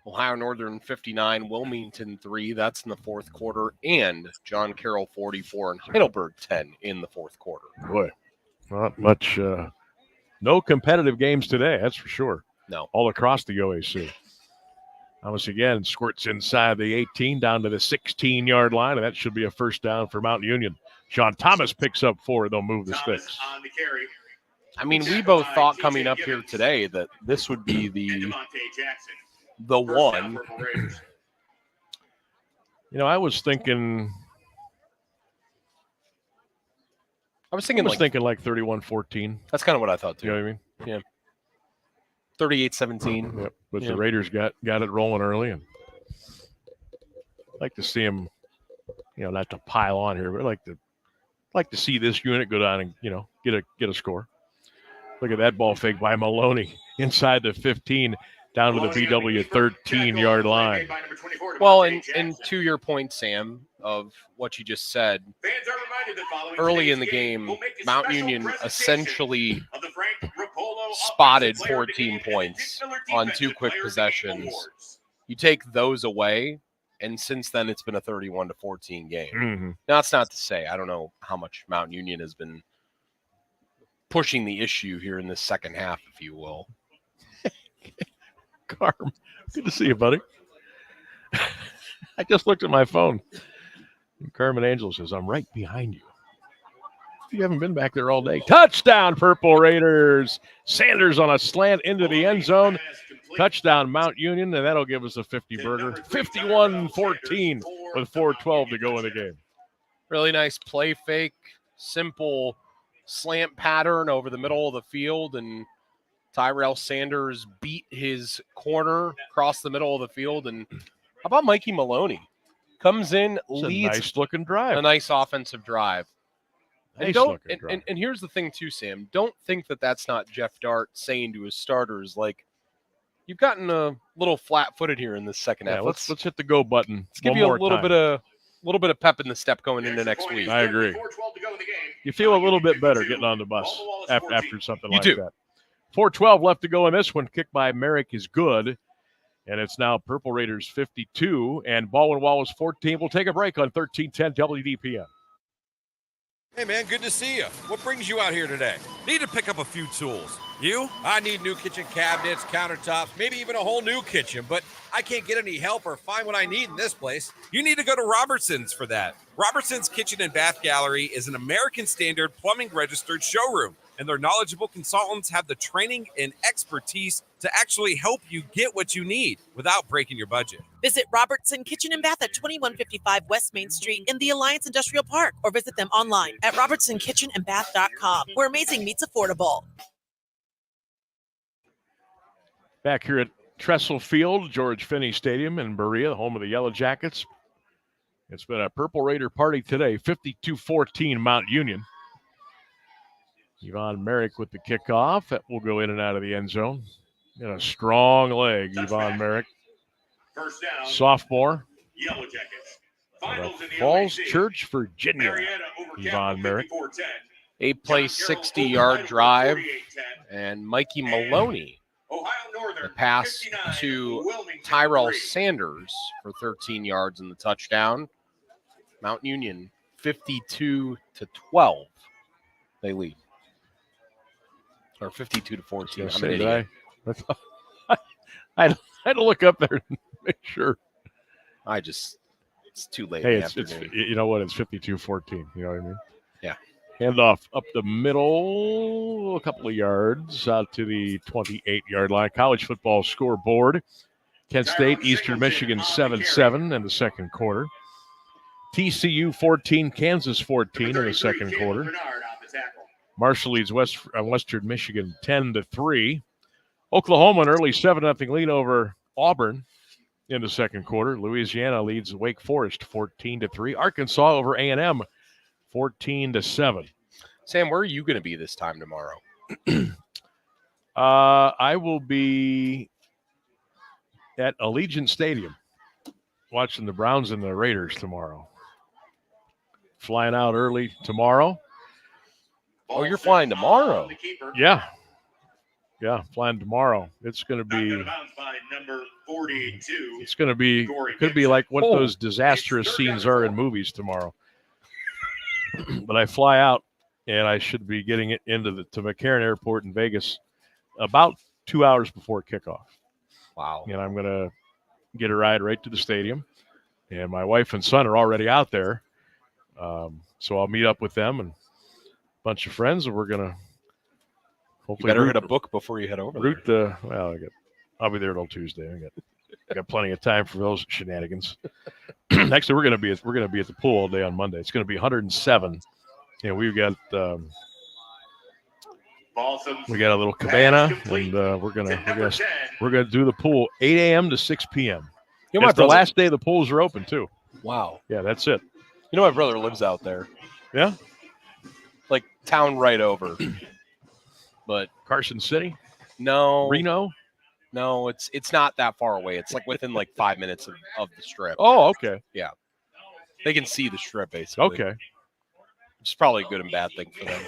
Ohio Northern 59, Wilmington 3. That's in the fourth quarter. And John Carroll 44 and Heidelberg 10 in the fourth quarter. Boy, not much. No competitive games today, that's for sure. No. All across the OAC. Thomas again squirts inside the 18 down to the 16-yard line, and that should be a first down for Mount Union. Sean Thomas picks up 4. They'll move the sticks. On the carry. I mean, we both thought coming up here today that this would be the one. You know, I was thinking like 31-14. That's kind of what I thought, too. You know what I mean? Yeah. 38-17. Yep. But the Raiders got it rolling early, and I'd like to see them, not to pile on here, but I'd like to see this unit go down and, get a score. Look at that ball fake by Maloney inside the 15 down to the BW 13-yard line. Well, and to your point, Sam, of what you just said, early in the game, Mount Union essentially spotted 14 points on 2 quick possessions. You take those away, and since then it's been a 31-14 game. Mm-hmm. Now, that's not to say I don't know how much Mount Union has been pushing the issue here in the second half, if you will. Carm, good to see you, buddy. I just looked at my phone. And Carmen Angel says, I'm right behind you. You haven't been back there all day. Touchdown, Purple Raiders. Sanders on a slant into the end zone. Touchdown, Mount Union, and that'll give us a 50-burger. 51-14 with 4:12 to go in the game. Really nice play fake, simple slant pattern over the middle of the field, and Tyrell Sanders beat his corner across the middle of the field. And how about Mikey Maloney? Comes in, leads a nice-looking drive. A nice offensive drive. Nice and here's the thing, too, Sam. Don't think that that's not Jeff Dart saying to his starters, like, you've gotten a little flat-footed here in this second half. Let's hit the go button. Let's give you a little bit of pep in the step going into next week. I agree. You feel a little bit better getting on the bus after something like that. 4:12 left to go in this one. Kick by Merrick is good. And it's now Purple Raiders 52 and Baldwin Wallace 14. We'll take a break on 1310 WDPN. Hey, man, good to see you. What brings you out here today? Need to pick up a few tools. You? I need new kitchen cabinets, countertops, maybe even a whole new kitchen, but I can't get any help or find what I need in this place. You need to go to Robertson's for that. Robertson's Kitchen and Bath Gallery is an American Standard plumbing registered showroom, and their knowledgeable consultants have the training and expertise to actually help you get what you need without breaking your budget. Visit Robertson Kitchen and Bath at 2155 West Main Street in the Alliance Industrial Park, or visit them online at robertsonkitchenandbath.com, where amazing meets affordable. Back here at Trestle Field, George Finney Stadium in Berea, home of the Yellow Jackets. It's been a Purple Raider party today, 52-14 Mount Union. Yvonne Merrick with the kickoff. That will go in and out of the end zone. In a strong leg, Yvonne Merrick. First down. Sophomore. Yellow Jackets. Finals in the Falls OAC. Church, Virginia. Yvonne Merrick. 8-play, 60-yard drive. And Mikey Maloney. The pass to Tyrell Sanders for 13 yards in the touchdown. Mount Union 52-12. They lead. Or 52-14. I had to look up there and make sure. It's too late. Hey, it's you know what? It's 52-14. You know what I mean? Yeah. Handoff up the middle, a couple of yards out to the 28-yard line. College football scoreboard. Kent State, Eastern Michigan 7-7 in the second quarter. TCU 14, Kansas 14 in the second quarter. Marshall leads Western Michigan 10-3. Oklahoma an early 7-0 lead over Auburn in the second quarter. Louisiana leads Wake Forest 14-3. Arkansas over A&M 14-7. Sam, where are you going to be this time tomorrow? I will be at Allegiant Stadium watching the Browns and the Raiders tomorrow. Flying out early tomorrow. Oh, you're flying tomorrow? Yeah. Yeah, flying tomorrow. It's going to be. By number 42. It's going to be. It could be like what those disastrous scenes are in movies tomorrow. But I fly out, and I should be getting it to McCarran Airport in Vegas about 2 hours before kickoff. Wow. And I'm going to get a ride right to the stadium. And my wife and son are already out there. So I'll meet up with them and a bunch of friends, and we're going to hopefully hit a book before you head over there. I'll be there till Tuesday. I got plenty of time for those shenanigans. Actually, we're going to be at the pool all day on Monday. It's going to be 107. And we've got a little cabana, and we're gonna do the pool 8 a.m. to 6 p.m. It's the last day the pools are open too. Wow. Yeah, that's it. You know, my brother lives out there. Yeah. Like town right over. But Carson City? No. Reno? No, it's not that far away. It's like within like 5 minutes of the strip. Oh, okay. Yeah. They can see the strip basically. Okay. Which is probably a good and bad thing for them.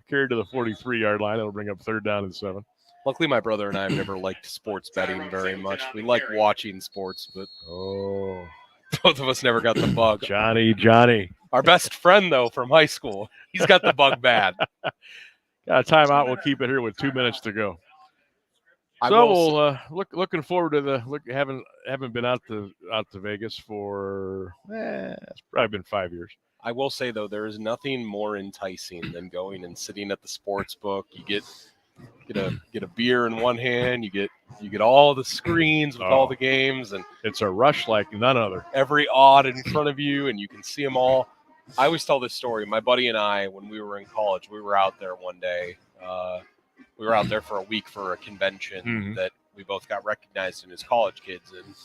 Carried to the 43-yard line. It'll bring up 3rd down and 7. Luckily, my brother and I have never liked sports betting very much. We like watching sports, but both of us never got the bug. Johnny. Our best friend, though, from high school, he's got the bug bad. Got a timeout. We'll keep it here with 2 minutes to go. So we'll looking forward to haven't been out to Vegas for it's probably been 5 years. I will say though, there is nothing more enticing than going and sitting at the sports book. You get a beer in one hand. You get all the screens with all the games, and it's a rush like none other. Every odd in front of you, and you can see them all. I always tell this story. My buddy and I, when we were in college, we were out there one day. We were out there for a week for a convention that we both got recognized in as college kids, and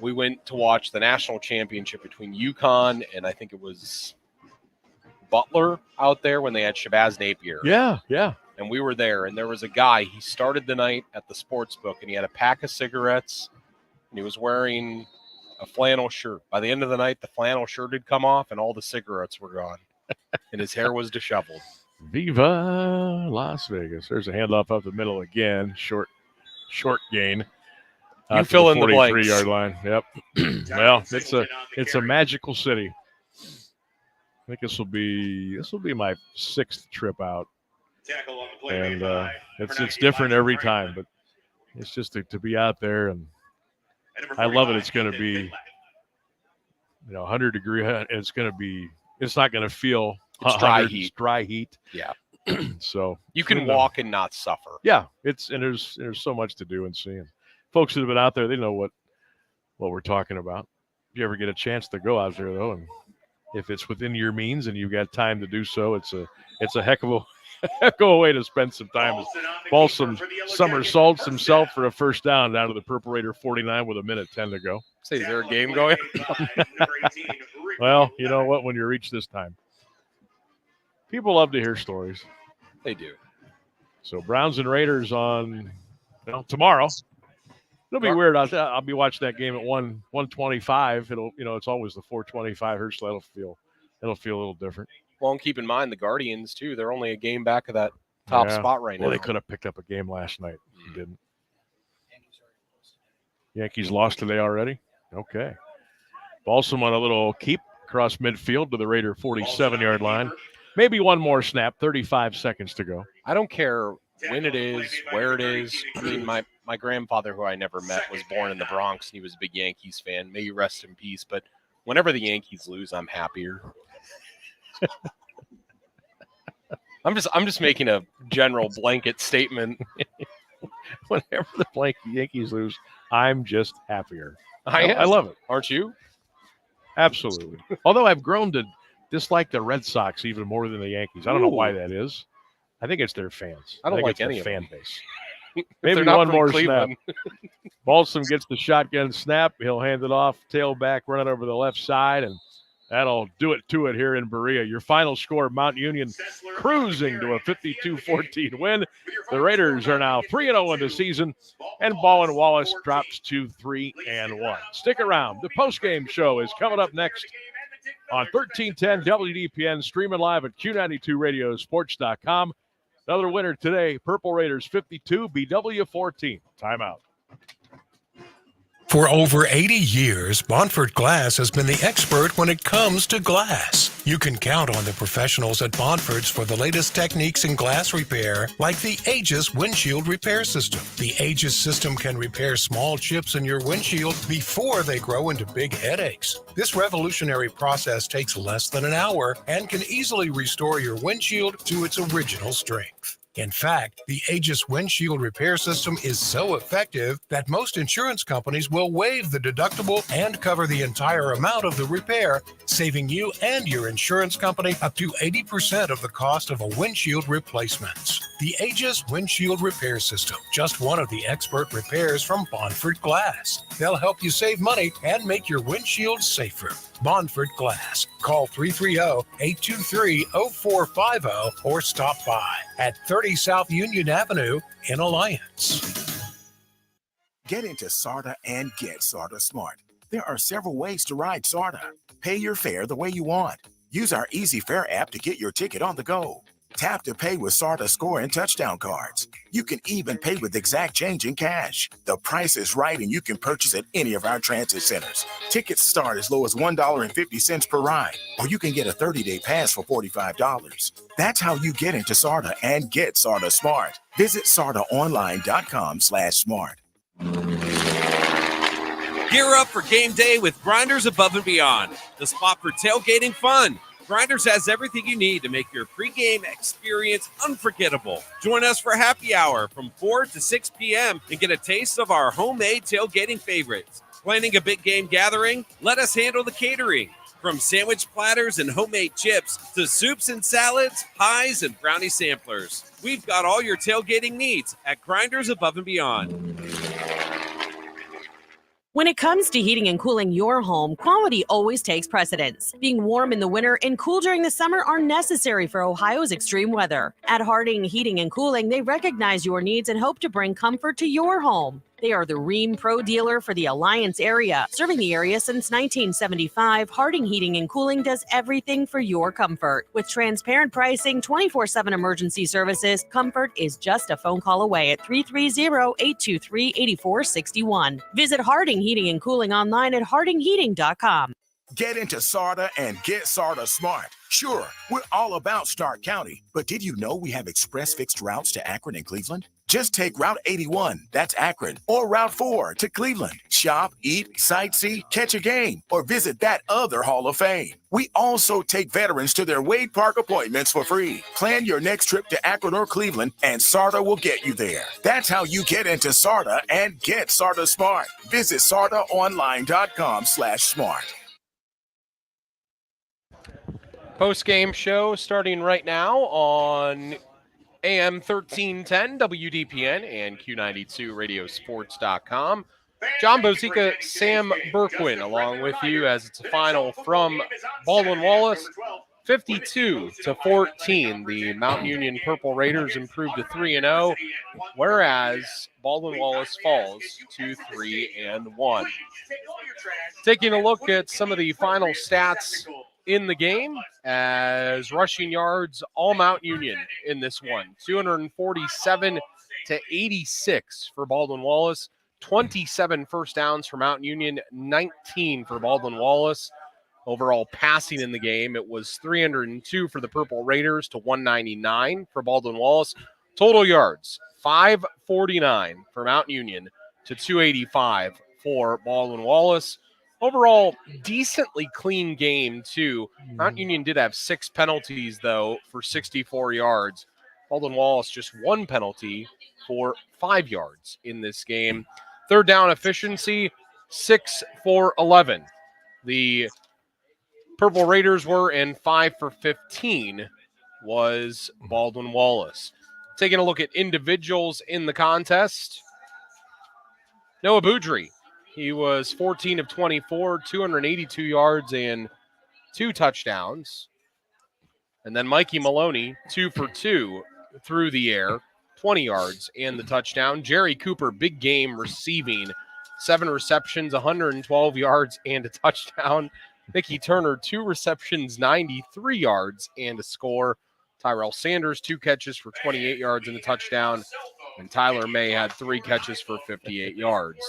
we went to watch the national championship between UConn and I think it was Butler out there when they had Shabazz Napier. Yeah. And we were there, and there was a guy. He started the night at the sports book, and he had a pack of cigarettes, and he was wearing a flannel shirt. By the end of the night, the flannel shirt had come off, and all the cigarettes were gone, and his hair was disheveled. Viva Las Vegas. There's a handoff up the middle again. Short gain. You fill in the blanks. 43-yard line. Yep. Well, it's a magical city. I think this will be my 6th trip out, and it's different every time. But it's just to be out there, and I love it. It's going to be 100 degree. It's not going to feel. It's dry heat. It's dry heat. Yeah. So you can walk and not suffer. Yeah, there's so much to do and see. And folks that have been out there, they know what we're talking about. If you ever get a chance to go out there, though, and if it's within your means and you've got time to do so, it's a heck of a way to spend some time. Balsam somersaults himself for a first down to the Purple Raider 49 with 1:10 to go. Say, is there a game going? Well, you know what? When you reach this time, people love to hear stories. They do. So Browns and Raiders on tomorrow. It'll be weird. I'll be watching that game at 1:25. It's always the 4:25 Herschel. It'll feel a little different. Well, and keep in mind the Guardians too. They're only a game back of that top spot right now. Well, they could have picked up a game last night. They didn't. Yankees lost today already. Okay. Balsam on a little keep across midfield to the Raider 47-yard line. Maybe one more snap. 35 seconds to go. I don't care when it is, where it is. I mean, my grandfather, who I never met, was born in the Bronx, and he was a big Yankees fan. May you rest in peace. But whenever the Yankees lose, I'm happier. I'm just making a general blanket statement. Whenever the Yankees lose, I'm just happier. I love it. Aren't you? Absolutely. Although I've grown to dislike the Red Sox even more than the Yankees. I don't know why that is. I think it's their fans. I don't think like it's any the of fan them. base. Maybe one more snap. Balsam gets the shotgun snap. He'll hand it off, tailback, run it over the left side, and that'll do it to it here in Berea. Your final score, Mount Union cruising to a 52-14 win. The Raiders are now 3-0 in the season, and Baldwin Wallace drops to 3-1. Stick around. The postgame show is coming up next on 1310 WDPN, streaming live at Q92radiosports.com. Another winner today, Purple Raiders 52, BW 14. Timeout. For over 80 years, Bonford Glass has been the expert when it comes to glass. You can count on the professionals at Bonford's for the latest techniques in glass repair, like the Aegis windshield repair system. The Aegis system can repair small chips in your windshield before they grow into big headaches. This revolutionary process takes less than an hour and can easily restore your windshield to its original strength. In fact, the Aegis windshield repair system is so effective that most insurance companies will waive the deductible and cover the entire amount of the repair, saving you and your insurance company up to 80% of the cost of a windshield replacement. The Aegis windshield repair system, just one of the expert repairs from Bonford Glass. They'll help you save money and make your windshield safer. Bonford Glass. Call 330-823-0450 or stop by at 30 South Union Avenue in Alliance. Get into SARTA and get SARTA Smart. There are several ways to ride SARTA. Pay your fare the way you want. Use our Easy Fare app to get your ticket on the go. Tap to pay with SARTA score and touchdown cards. You can even pay with exact change in cash. The price is right and you can purchase at any of our transit centers. Tickets start as low as $1.50 per ride, or you can get a 30-day pass for $45. That's how you get into SARTA and get SARTA Smart. Visit sartaonline.com/smart. Gear up for game day with Grinders Above and Beyond, the spot for tailgating fun. Grinders has everything you need to make your pregame experience unforgettable. Join us for happy hour from 4 to 6 p.m. and get a taste of our homemade tailgating favorites. Planning a big game gathering? Let us handle the catering. From sandwich platters and homemade chips to soups and salads, pies, and brownie samplers. We've got all your tailgating needs at Grinders Above and Beyond. When it comes to heating and cooling your home, quality always takes precedence. Being warm in the winter and cool during the summer are necessary for Ohio's extreme weather. At Harding Heating and Cooling, they recognize your needs and hope to bring comfort to your home. They are the Rheem Pro dealer for the Alliance area. Serving the area since 1975, Harding Heating and Cooling does everything for your comfort. With transparent pricing, 24/7 emergency services, comfort is just a phone call away at 330-823-8461. Visit Harding Heating and Cooling online at hardingheating.com. Get into SARTA and get SARTA Smart. Sure, we're all about Stark County, but did you know we have express fixed routes to Akron and Cleveland? Just take Route 81, that's Akron, or Route 4 to Cleveland. Shop, eat, sightsee, catch a game, or visit that other Hall of Fame. We also take veterans to their Wade Park appointments for free. Plan your next trip to Akron or Cleveland, and SARTA will get you there. That's how you get into SARTA and get SARTA Smart. Visit sartaonline.com/smart. Post-game show starting right now on AM 1310 WDPN and Q92radiosports.com. John Bozica, Sam Berkwin along with you as it's a final from Baldwin Wallace. 52-14. The Mount Union Purple Raiders improved to 3-0, whereas Baldwin Wallace falls to 3-1. Taking a look at some of the final stats in the game, as rushing yards, all Mount Union in this one. 247-86 for Baldwin Wallace. 27 first downs for Mount Union, 19 for Baldwin Wallace. Overall passing in the game, it was 302 for the Purple Raiders to 199 for Baldwin Wallace. Total yards, 549 for Mount Union to 285 for Baldwin Wallace. Overall, decently clean game, too. Mount Union did have 6 penalties, though, for 64 yards. Baldwin Wallace just 1 penalty for 5 yards in this game. Third down efficiency, 6 for 11. The Purple Raiders were, and 5 for 15 was Baldwin Wallace. Taking a look at individuals in the contest, Noah Boudry. He was 14 of 24, 282 yards and 2 touchdowns. And then Mikey Maloney, 2 for 2 through the air, 20 yards and the touchdown. Jerry Cooper, big game receiving, 7 receptions, 112 yards and a touchdown. Mickey Turner, 2 receptions, 93 yards, and a score. Tyrell Sanders, 2 catches for 28 yards and a touchdown. And Tyler May had 3 catches for 58 yards.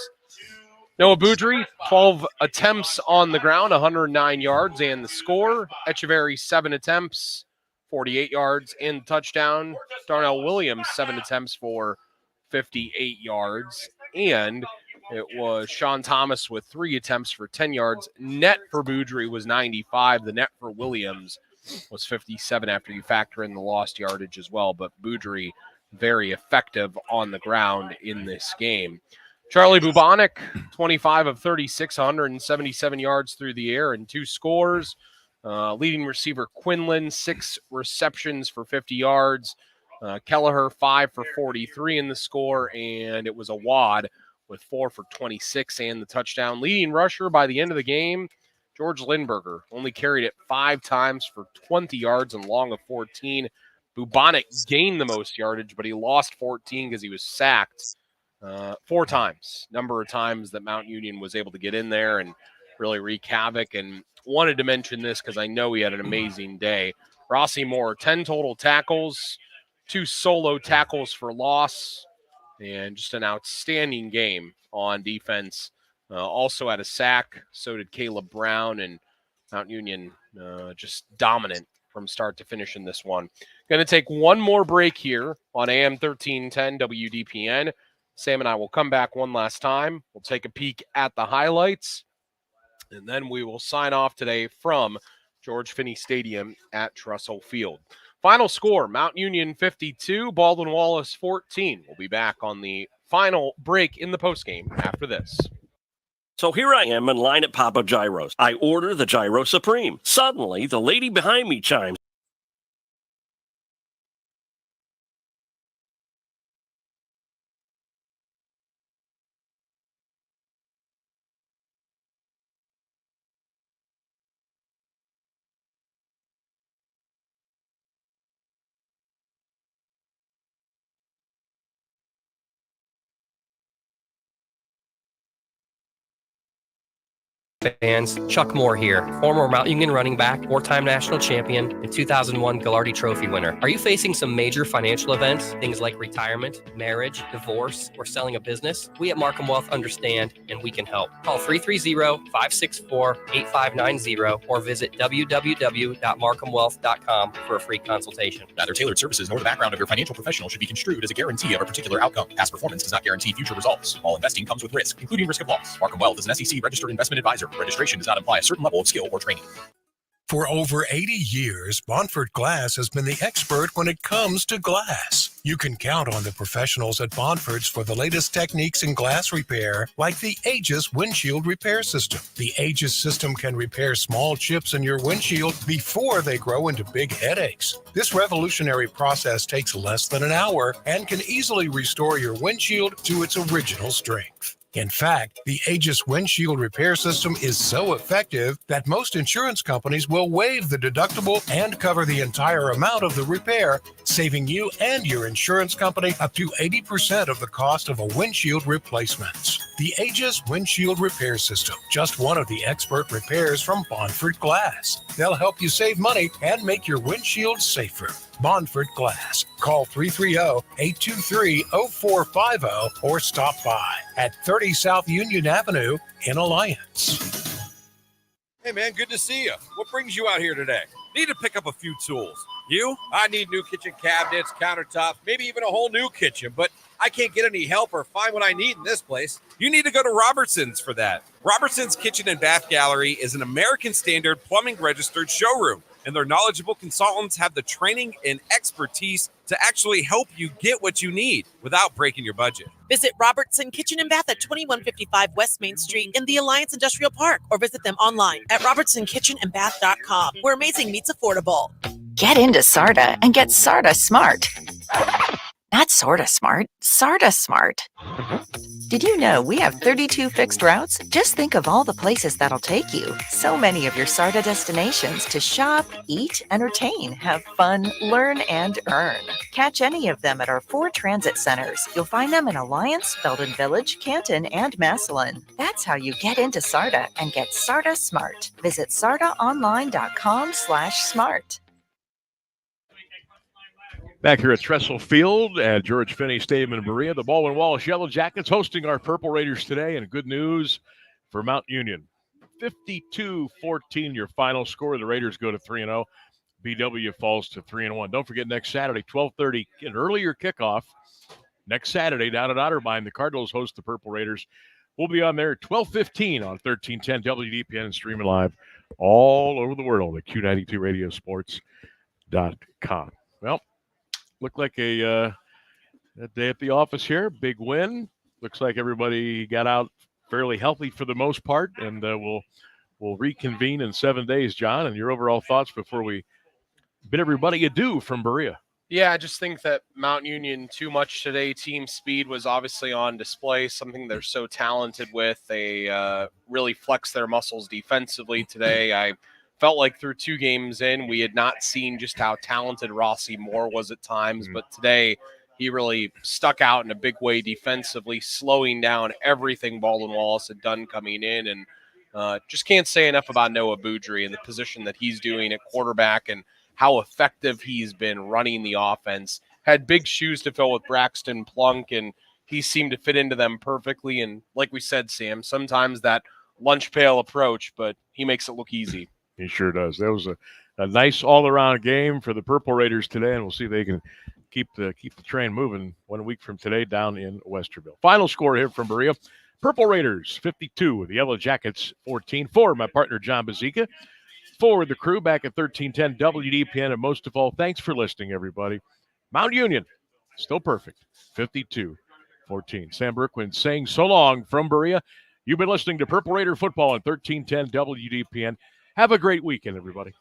Noah Boudry, 12 attempts on the ground, 109 yards, and the score. Echeverry, 7 attempts, 48 yards, and the touchdown. Darnell Williams, 7 attempts for 58 yards. And it was Sean Thomas with 3 attempts for 10 yards. Net for Boudry was 95. The net for Williams was 57 after you factor in the lost yardage as well. But Boudry, very effective on the ground in this game. Charlie Bubonic, 25 of 36, 177 yards through the air and 2 scores. Leading receiver Quinlan, 6 receptions for 50 yards. Kelleher, 5 for 43 in the score, and it was a wad with 4 for 26 and the touchdown. Leading rusher by the end of the game, George Lindberger, only carried it 5 times for 20 yards and long of 14. Bubonic gained the most yardage, but he lost 14 because he was sacked 4 times. Number of times that Mount Union was able to get in there and really wreak havoc. And wanted to mention this because I know he had an amazing day. Rossi Moore, 10 total tackles, 2 solo tackles for loss, and just an outstanding game on defense. Also had a sack. So did Caleb Brown, and Mount Union just dominant from start to finish in this one. Going to take one more break here on AM 1310 WDPN. Sam and I will come back one last time. We'll take a peek at the highlights, and then we will sign off today from George Finney Stadium at Trussell Field. Final score, Mount Union 52, Baldwin Wallace 14. We'll be back on the final break in the postgame after this. So here I am in line at Papa Gyro's. I order the Gyro Supreme. Suddenly, the lady behind me chimes. Fans, Chuck Moore here, former Mount Union running back, four-time national champion, and 2001 Ghilardi Trophy winner. Are you facing some major financial events, things like retirement, marriage, divorce, or selling a business? We at Markham Wealth understand, and we can help. Call 330-564-8590 or visit www.markhamwealth.com for a free consultation. Neither tailored services nor the background of your financial professional should be construed as a guarantee of a particular outcome. Past performance does not guarantee future results. All investing comes with risk, including risk of loss. Markham Wealth is an SEC registered investment advisor. Registration does not imply a certain level of skill or training. For over 80 years, Bonford Glass has been the expert when it comes to glass. You can count on the professionals at Bonford's for the latest techniques in glass repair, like the Aegis windshield repair system. The Aegis system can repair small chips in your windshield before they grow into big headaches. This revolutionary process takes less than an hour and can easily restore your windshield to its original strength. In fact, the Aegis windshield repair system is so effective that most insurance companies will waive the deductible and cover the entire amount of the repair, saving you and your insurance company up to 80% of the cost of a windshield replacement. The Aegis windshield repair system, just one of the expert repairs from Bonford Glass. They'll help you save money and make your windshield safer. Bonford Glass. Call 330-823-0450 or stop by at 30 South Union Avenue in Alliance. Hey, man, good to see you. What brings you out here today? Need to pick up a few tools. You? I need new kitchen cabinets, countertops, maybe even a whole new kitchen, but I can't get any help or find what I need in this place. You need to go to Robertson's for that. Robertson's Kitchen and Bath Gallery is an American Standard plumbing registered showroom, and their knowledgeable consultants have the training and expertise to actually help you get what you need without breaking your budget. Visit Robertson Kitchen and Bath at 2155 West Main Street in the Alliance Industrial Park, or visit them online at robertsonkitchenandbath.com, where amazing meets affordable. Get into SARTA and get SARTA Smart. Not sorta smart, SARTA Smart. Did you know we have 32 fixed routes? Just think of all the places that'll take you. So many of your SARTA destinations to shop, eat, entertain, have fun, learn, and earn. Catch any of them at our 4 transit centers. You'll find them in Alliance, Belden Village, Canton, and Massillon. That's how you get into SARTA and get SARTA smart. Visit sartaonline.com/smart. Back here at Trestle Field at George Finney Stadium in Berea, the Baldwin Wallace Yellow Jackets hosting our Purple Raiders today, and good news for Mount Union. 52-14 your final score. The Raiders go to 3-0. BW falls to 3-1. Don't forget, next Saturday, 12:30, an earlier kickoff. Next Saturday down at Otterbein, the Cardinals host the Purple Raiders. We'll be on there at 12:15 on 1310 WDPN and streaming live all over the world at Q92radiosports.com. Well, looked like a day at the office here. Big win. Looks like everybody got out fairly healthy for the most part, and we'll reconvene in 7 days, John, and your overall thoughts before we bid everybody adieu from Berea. Yeah, I just think that Mount Union too much today. Team speed was obviously on display, something they're so talented with. They really flexed their muscles defensively today. I felt like through 2 games in, we had not seen just how talented Rossi Moore was at times, but today he really stuck out in a big way defensively, slowing down everything Baldwin Wallace had done coming in. And just can't say enough about Noah Boudry and the position that he's doing at quarterback and how effective he's been running the offense. Had big shoes to fill with Braxton Plunk, and he seemed to fit into them perfectly. And like we said, Sam, sometimes that lunch pail approach, but he makes it look easy. He sure does. That was a nice all-around game for the Purple Raiders today, and we'll see if they can keep the train moving 1 week from today down in Westerville. Final score here from Berea. Purple Raiders 52, the Yellow Jackets 14. For my partner John Bazika, for the crew back at 1310 WDPN, and most of all, thanks for listening, everybody. Mount Union, still perfect, 52-14. Sam Berkwin saying so long from Berea. You've been listening to Purple Raider Football on 1310 WDPN. Have a great weekend, everybody.